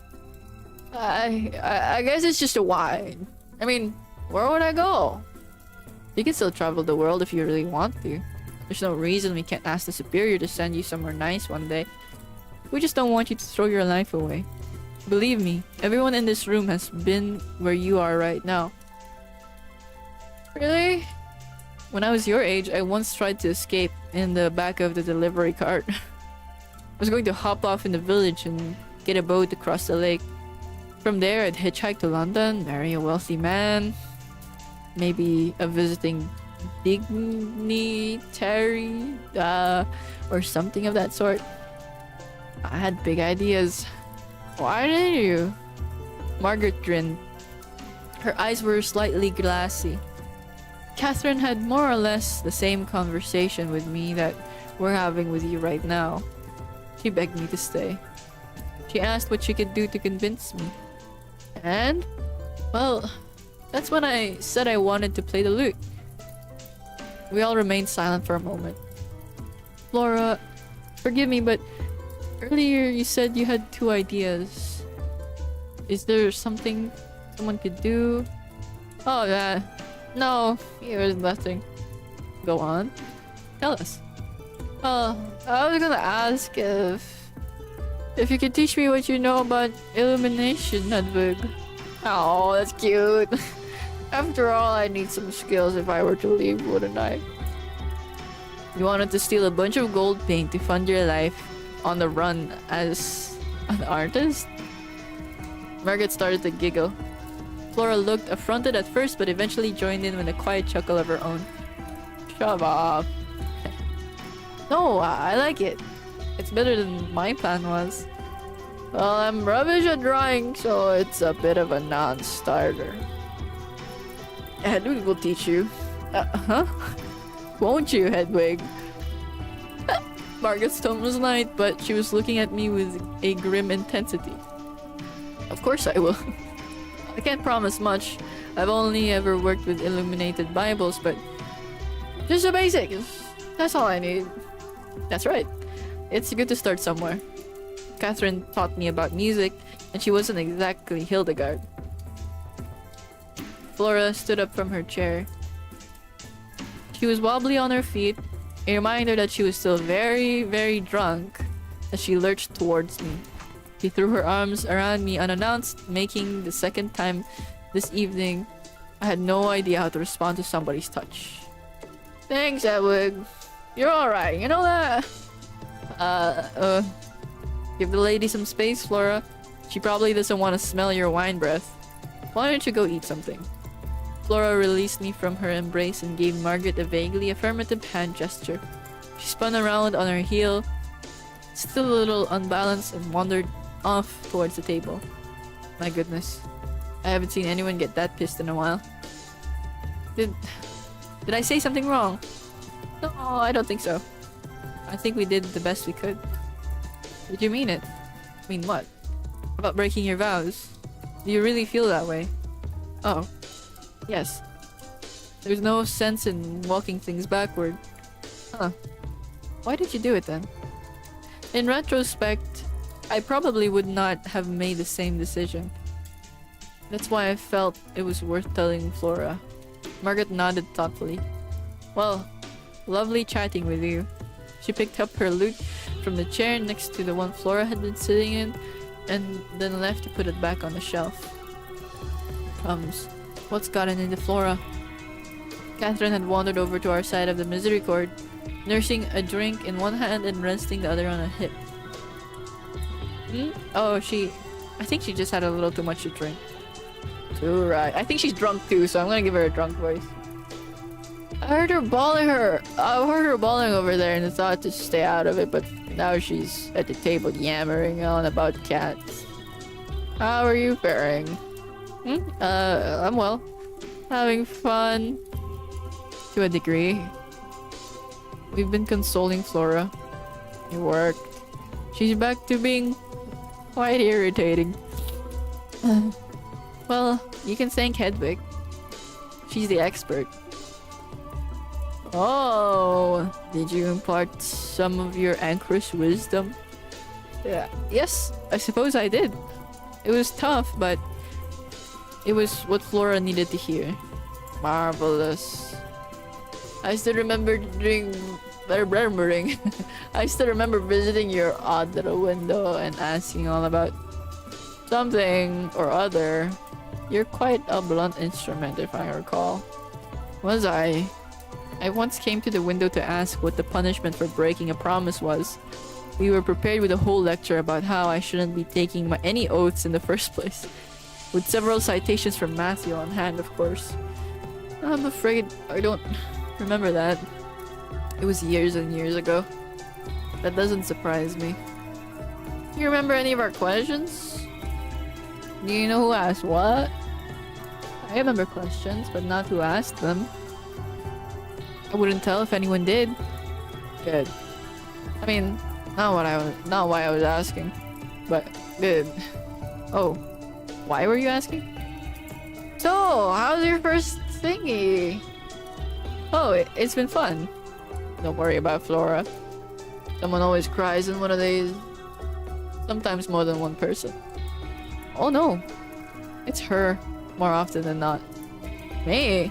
I guess it's just a wine. I mean, where would I go? You can still travel the world if you really want to. There's no reason we can't ask the Superior to send you somewhere nice one day. We just don't want you to throw your life away. Believe me, everyone in this room has been where you are right now. Really? When I was your age, I once tried to escape in the back of the delivery cart. I was going to hop off in the village and get a boat to cross the lake. From there, I'd hitchhike to London, marry a wealthy man, maybe a visiting dignitary, or something of that sort. I had big ideas. Why didn't you? Margaret grinned. Her eyes were slightly glassy. Catherine had more or less the same conversation with me that we're having with you right now. She begged me to stay. She asked what she could do to convince me. And, well, that's when I said I wanted to play the lute. We all remained silent for a moment. Flora, forgive me, but earlier you said you had 2 ideas. Is there something someone could do? Oh, yeah. No, it was nothing. Go on. Tell us. I was gonna ask if you could teach me what you know about illumination, Hedwig. Oh, that's cute. After all, I need some skills if I were to leave, wouldn't I? You wanted to steal a bunch of gold paint to fund your life on the run as an artist? Margaret started to giggle. Flora looked affronted at first, but eventually joined in with a quiet chuckle of her own. Shut up. No, I like it. It's better than my plan was. Well, I'm rubbish at drawing, so it's a bit of a non-starter. Hedwig will teach you. Huh? Won't you, Hedwig? Margaret's tone was light, but she was looking at me with a grim intensity. Of course I will. I can't promise much. I've only ever worked with illuminated Bibles, but just the basics. That's all I need. That's right. It's good to start somewhere. Catherine taught me about music, and she wasn't exactly Hildegard. Flora stood up from her chair. She was wobbly on her feet, a reminder that she was still very, very drunk as she lurched towards me. She threw her arms around me unannounced, making the second time this evening. I had no idea how to respond to somebody's touch. Thanks, Hedwig. You're alright, you know that? Give the lady some space, Flora. She probably doesn't want to smell your wine breath. Why don't you go eat something? Flora released me from her embrace and gave Margaret a vaguely affirmative hand gesture. She spun around on her heel, still a little unbalanced, and wandered off towards the table. My goodness. I haven't seen anyone get that pissed in a while. Did I say something wrong? No, I don't think so. I think we did the best we could. Did you mean it? Mean what? About breaking your vows? Do you really feel that way? Oh. Yes. There's no sense in walking things backward. Huh. Why did you do it then? In retrospect, I probably would not have made the same decision. That's why I felt it was worth telling Flora. Margaret nodded thoughtfully. Well, lovely chatting with you. She picked up her lute from the chair next to the one Flora had been sitting in, and then left to put it back on the shelf. Crumbs. What's gotten into Flora? Catherine had wandered over to our side of the misericorde, nursing a drink in one hand and resting the other on a hip. Oh, I think she just had a little too much to drink. Too right. I think she's drunk too, so I'm gonna give her a drunk voice. I heard her bawling over there and thought to stay out of it, but now she's at the table yammering on about cats. How are you faring? I'm well. Having fun. To a degree. We've been consoling Flora. It worked. She's back to being quite irritating. Well, you can thank Hedwig. She's the expert. Oh, did you impart some of your anchor's wisdom? Yeah. Yes, I suppose I did. It was tough, but it was what Flora needed to hear. Marvelous. I still remember I still remember visiting your odd little window and asking all about something or other. You're quite a blunt instrument, if I recall. Was I? I once came to the window to ask what the punishment for breaking a promise was. We were prepared with a whole lecture about how I shouldn't be taking any oaths in the first place, with several citations from Matthew on hand, of course. I'm afraid I don't remember that. It was years and years ago. That doesn't surprise me. Do you remember any of our questions? Do you know who asked what? I remember questions, but not who asked them. I wouldn't tell if anyone did. Good. I mean, not why I was asking, but good. Oh, why were you asking? So, how's your first thingy? Oh, it's been fun. Don't worry about Flora. Someone always cries in one of these. Sometimes more than one person. Oh no, it's her more often than not. Me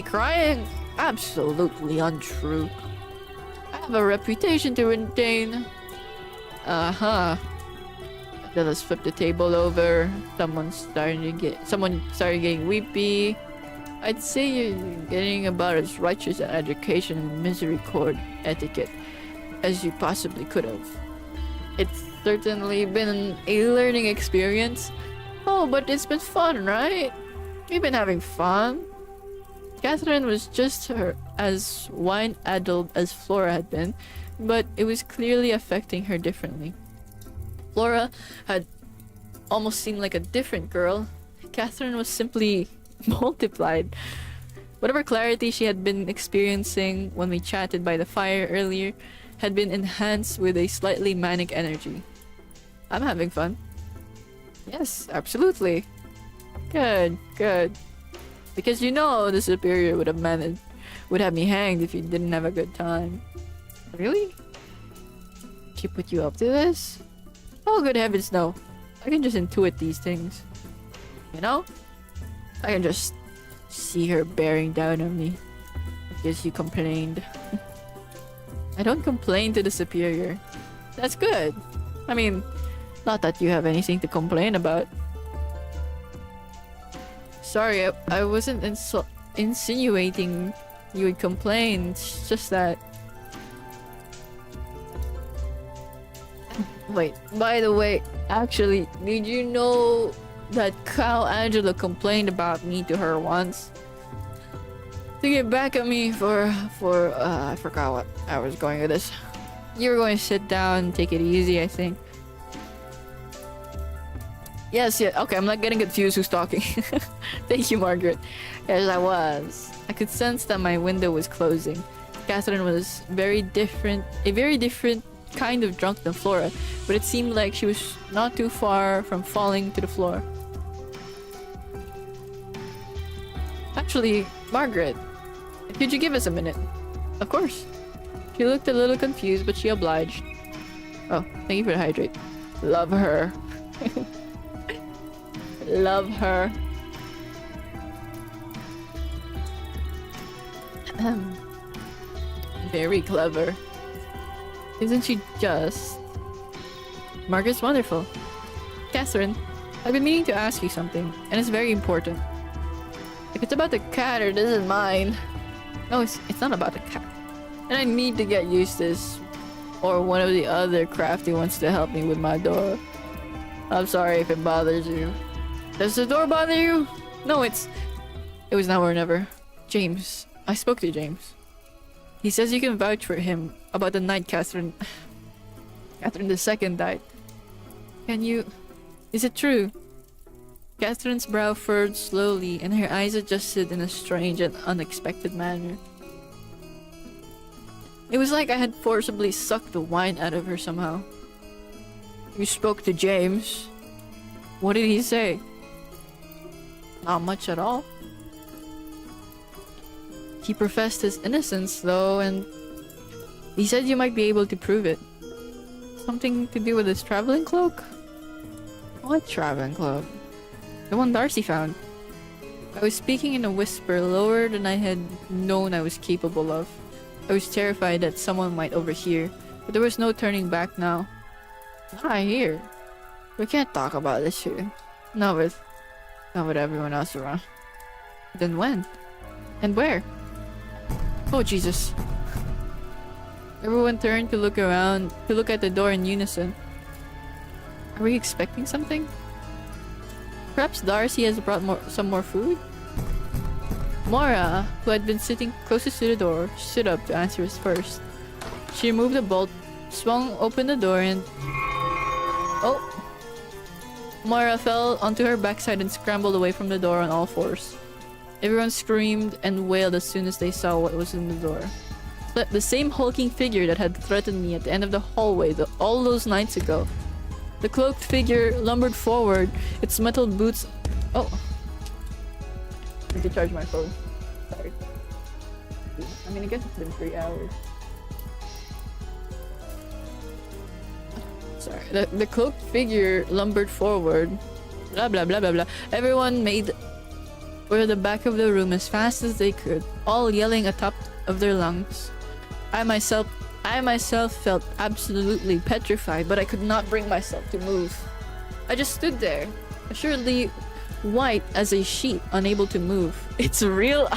crying? Absolutely untrue. I have a reputation to maintain. Uh-huh. Then let's flip the table over. Someone started getting weepy. I'd say you're getting about as righteous an education in misericorde etiquette as you possibly could have. It's certainly been a learning experience. Oh, but it's been fun, right? We've been having fun. Catherine was just as wine-addled as Flora had been, but it was clearly affecting her differently. Flora had almost seemed like a different girl. Catherine was simply multiplied. Whatever clarity she had been experiencing when we chatted by the fire earlier had been enhanced with a slightly manic energy. I'm having fun. Yes, absolutely. Good. Because you know the superior would have me hanged if you didn't have a good time. Really? She put you up to this? Oh, good heavens, no. I can just intuit these things. You know? I can just see her bearing down on me. Because you complained. I don't complain to the superior. That's good. I mean, not that you have anything to complain about. Sorry, I wasn't insinuating you would complain. It's just that... Wait, by the way, actually, did you know that cow Angela complained about me to her once? To get back at me for I forgot what I was going with this. You were going to sit down and take it easy, I think. Yes, yeah, okay, I'm not getting confused who's talking. Thank you, Margaret. Yes, I was. I could sense that my window was closing. Catherine was a very different kind of drunk than Flora, but it seemed like she was not too far from falling to the floor. Actually, Margaret, could you give us a minute? Of course. She looked a little confused, but she obliged. Oh, thank you for the hydrate. Love her. Love her. Very clever. Isn't she just? Margaret's wonderful. Catherine, I've been meaning to ask you something, and it's very important. If it's about the cat, it isn't mine. No, it's not about the cat. And I need to get Eustace or one of the other crafty ones to help me with my door. I'm sorry if it bothers you. Does the door bother you? No, it was now or never. James. I spoke to James. He says you can vouch for him about the night Catherine II died. Can you... Is it true? Catherine's brow furrowed slowly and her eyes adjusted in a strange and unexpected manner. It was like I had forcibly sucked the wine out of her somehow. You spoke to James. What did he say? Not much at all. He professed his innocence though, and he said you might be able to prove it. Something to do with his traveling cloak? What traveling cloak? The one Darcy found. I was speaking in a whisper lower than I had known I was capable of. I was terrified that someone might overhear, but there was no turning back now. Not here. We can't talk about this here. Not with everyone else around. Then when? And where? Oh Jesus. Everyone turned to look around, to look at the door in unison. Are we expecting something? Perhaps Darcy has brought some more food? Mora, who had been sitting closest to the door, stood up to answer us first. She removed the bolt, swung open the door, and... Oh! Mora fell onto her backside and scrambled away from the door on all fours. Everyone screamed and wailed as soon as they saw what was in the door. But the same hulking figure that had threatened me at the end of the hallway all those nights ago. The cloaked figure lumbered forward, its metal boots... Oh! I need to charge my phone. Sorry. I mean, I guess it's been 3 hours. Sorry. The cloaked figure lumbered forward. Blah blah blah blah blah. Everyone made for the back of the room as fast as they could, all yelling atop of their lungs. I myself felt absolutely petrified, but I could not bring myself to move. I just stood there, assuredly white as a sheet, unable to move. It's real.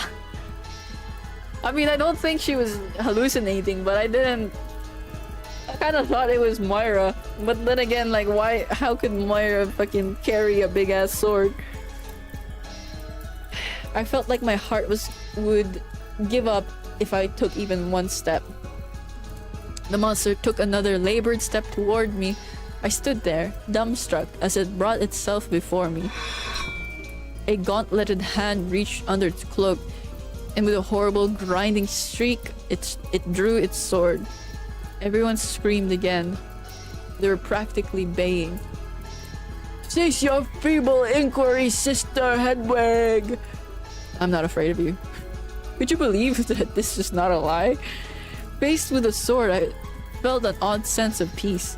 I mean, I don't think she was hallucinating, but I kind of thought it was Moira. But then again, like, why? How could Moira fucking carry a big ass sword? I felt like my heart would give up if I took even one step. The monster took another labored step toward me. I stood there, dumbstruck, as it brought itself before me. A gauntleted hand reached under its cloak, and with a horrible grinding shriek, it drew its sword. Everyone screamed again. They were practically baying. Cease your feeble inquiry, Sister Hedwig! I'm not afraid of you. Could you believe that this is not a lie? Faced with the sword, I felt an odd sense of peace.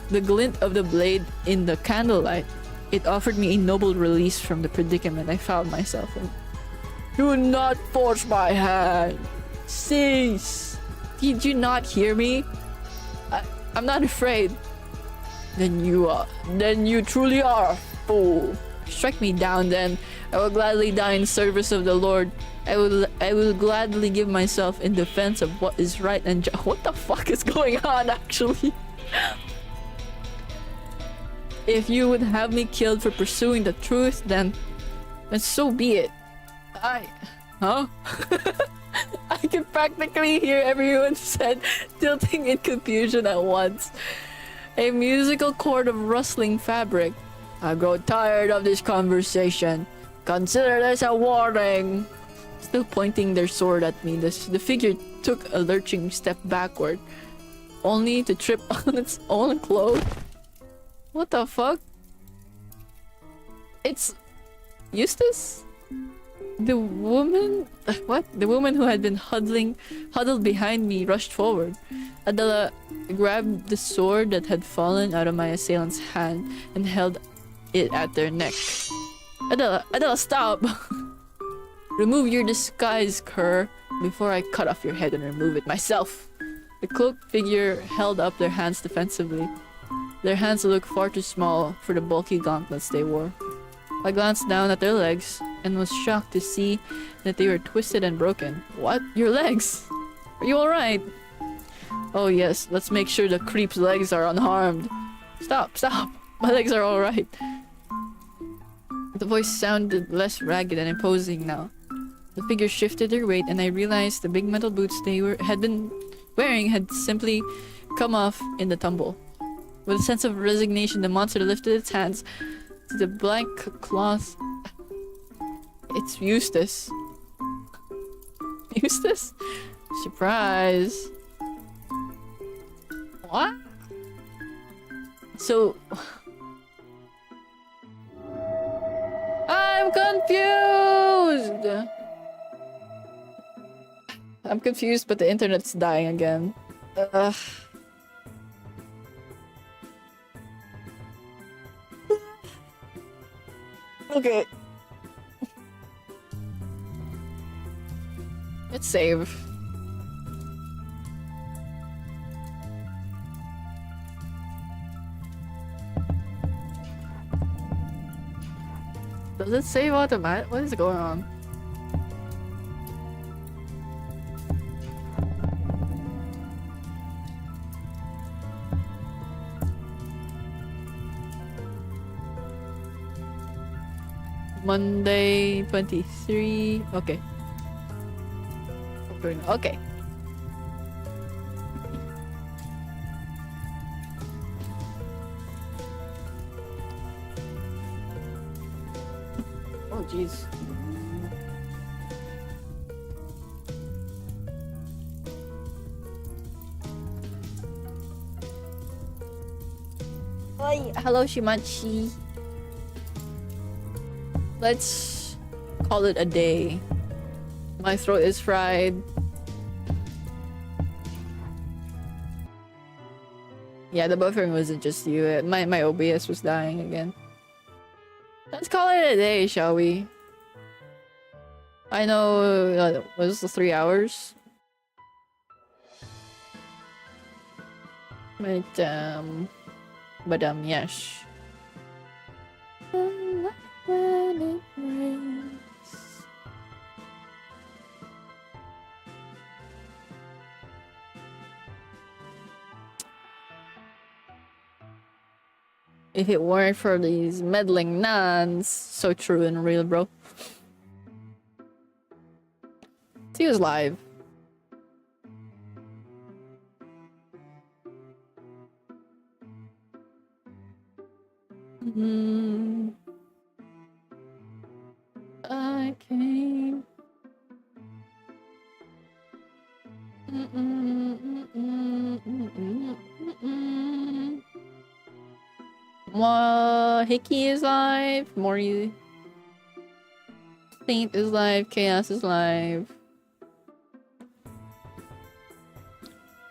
The glint of the blade in the candlelight, it offered me a noble release from the predicament I found myself in. Do not force my hand! Cease! Did you not hear me? I'm not afraid. Then you truly are a fool. Strike me down then. I will gladly die in service of the Lord. I will gladly give myself in defense of what is right and just. What the fuck is going on, actually? If you would have me killed for pursuing the truth, then so be it. Huh? I can practically hear everyone said, tilting in confusion at once. A musical chord of rustling fabric. I grow tired of this conversation. Consider this a warning. Still pointing their sword at me, the figure took a lurching step backward, only to trip on its own cloak. What the fuck? It's Eustace? The woman... What? The woman who had been huddled behind me rushed forward. Adela grabbed the sword that had fallen out of my assailant's hand and held it at their neck. Adela, stop! Remove your disguise, cur, before I cut off your head and remove it myself. The cloaked figure held up their hands defensively. Their hands looked far too small for the bulky gauntlets they wore. I glanced down at their legs and was shocked to see that they were twisted and broken. What? Your legs? Are you alright? Oh yes, let's make sure the creep's legs are unharmed. Stop. My legs are alright. The voice sounded less ragged and imposing now. The figure shifted their weight and I realized the big metal boots they had been wearing had simply come off in the tumble. With a sense of resignation, the monster lifted its hands to the blank cloth. It's Eustace. Eustace? Surprise. What? So... I'm confused! I'm confused, but the internet's dying again. Ugh. Okay. Let's save. Does it save automatic? What is going on? Monday 23. Okay. Okay. Oh jeez. Hi, hello Shimachi. Let's call it a day. My throat is fried. Yeah, the buffering wasn't just you. My OBS was dying again. Let's call it a day, shall we? I know, was it 3 hours? But yes. When it rains. If it weren't for these meddling nuns, so true and real, bro. See who's live. I came. Hickey is live. Mori Saint is live. Chaos is live.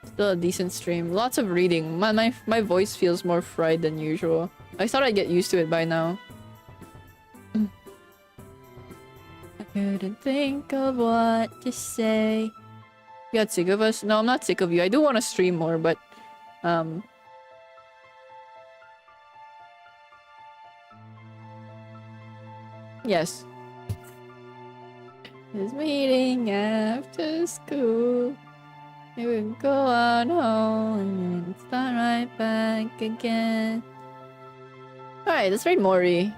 Still a decent stream. Lots of reading. My voice feels more fried than usual. I thought I'd get used to it by now. I couldn't think of what to say. You got sick of us? No, I'm not sick of you. I do want to stream more, but yes. This meeting after school. We would go out home and start right back again. Alright, let's read Mori.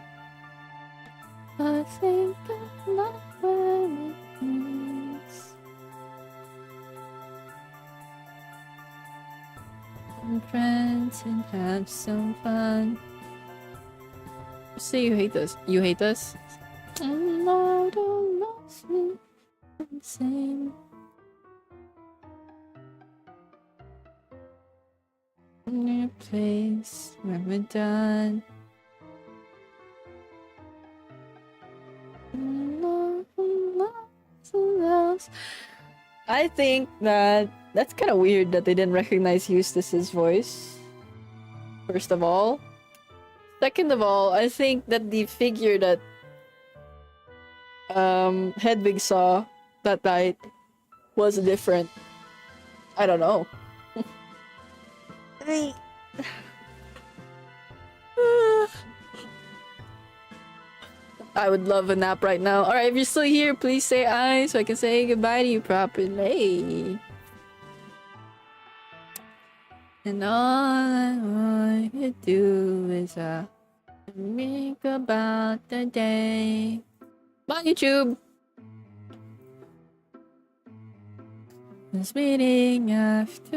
I think I love when it rains. And friends and have some fun. Say you hate us. You hate us? No, don't lost me. I'm the same. In your place when we're done. No, I think that that's kind of weird that they didn't recognize Eustace's voice. First of all. Second of all, I think that the figure that Hedwig saw that night was different. I don't know. I would love a nap right now. Alright, if you're still here, please say aye so I can say goodbye to you properly. And all I want to do is think about the day. Bye, YouTube! This meeting after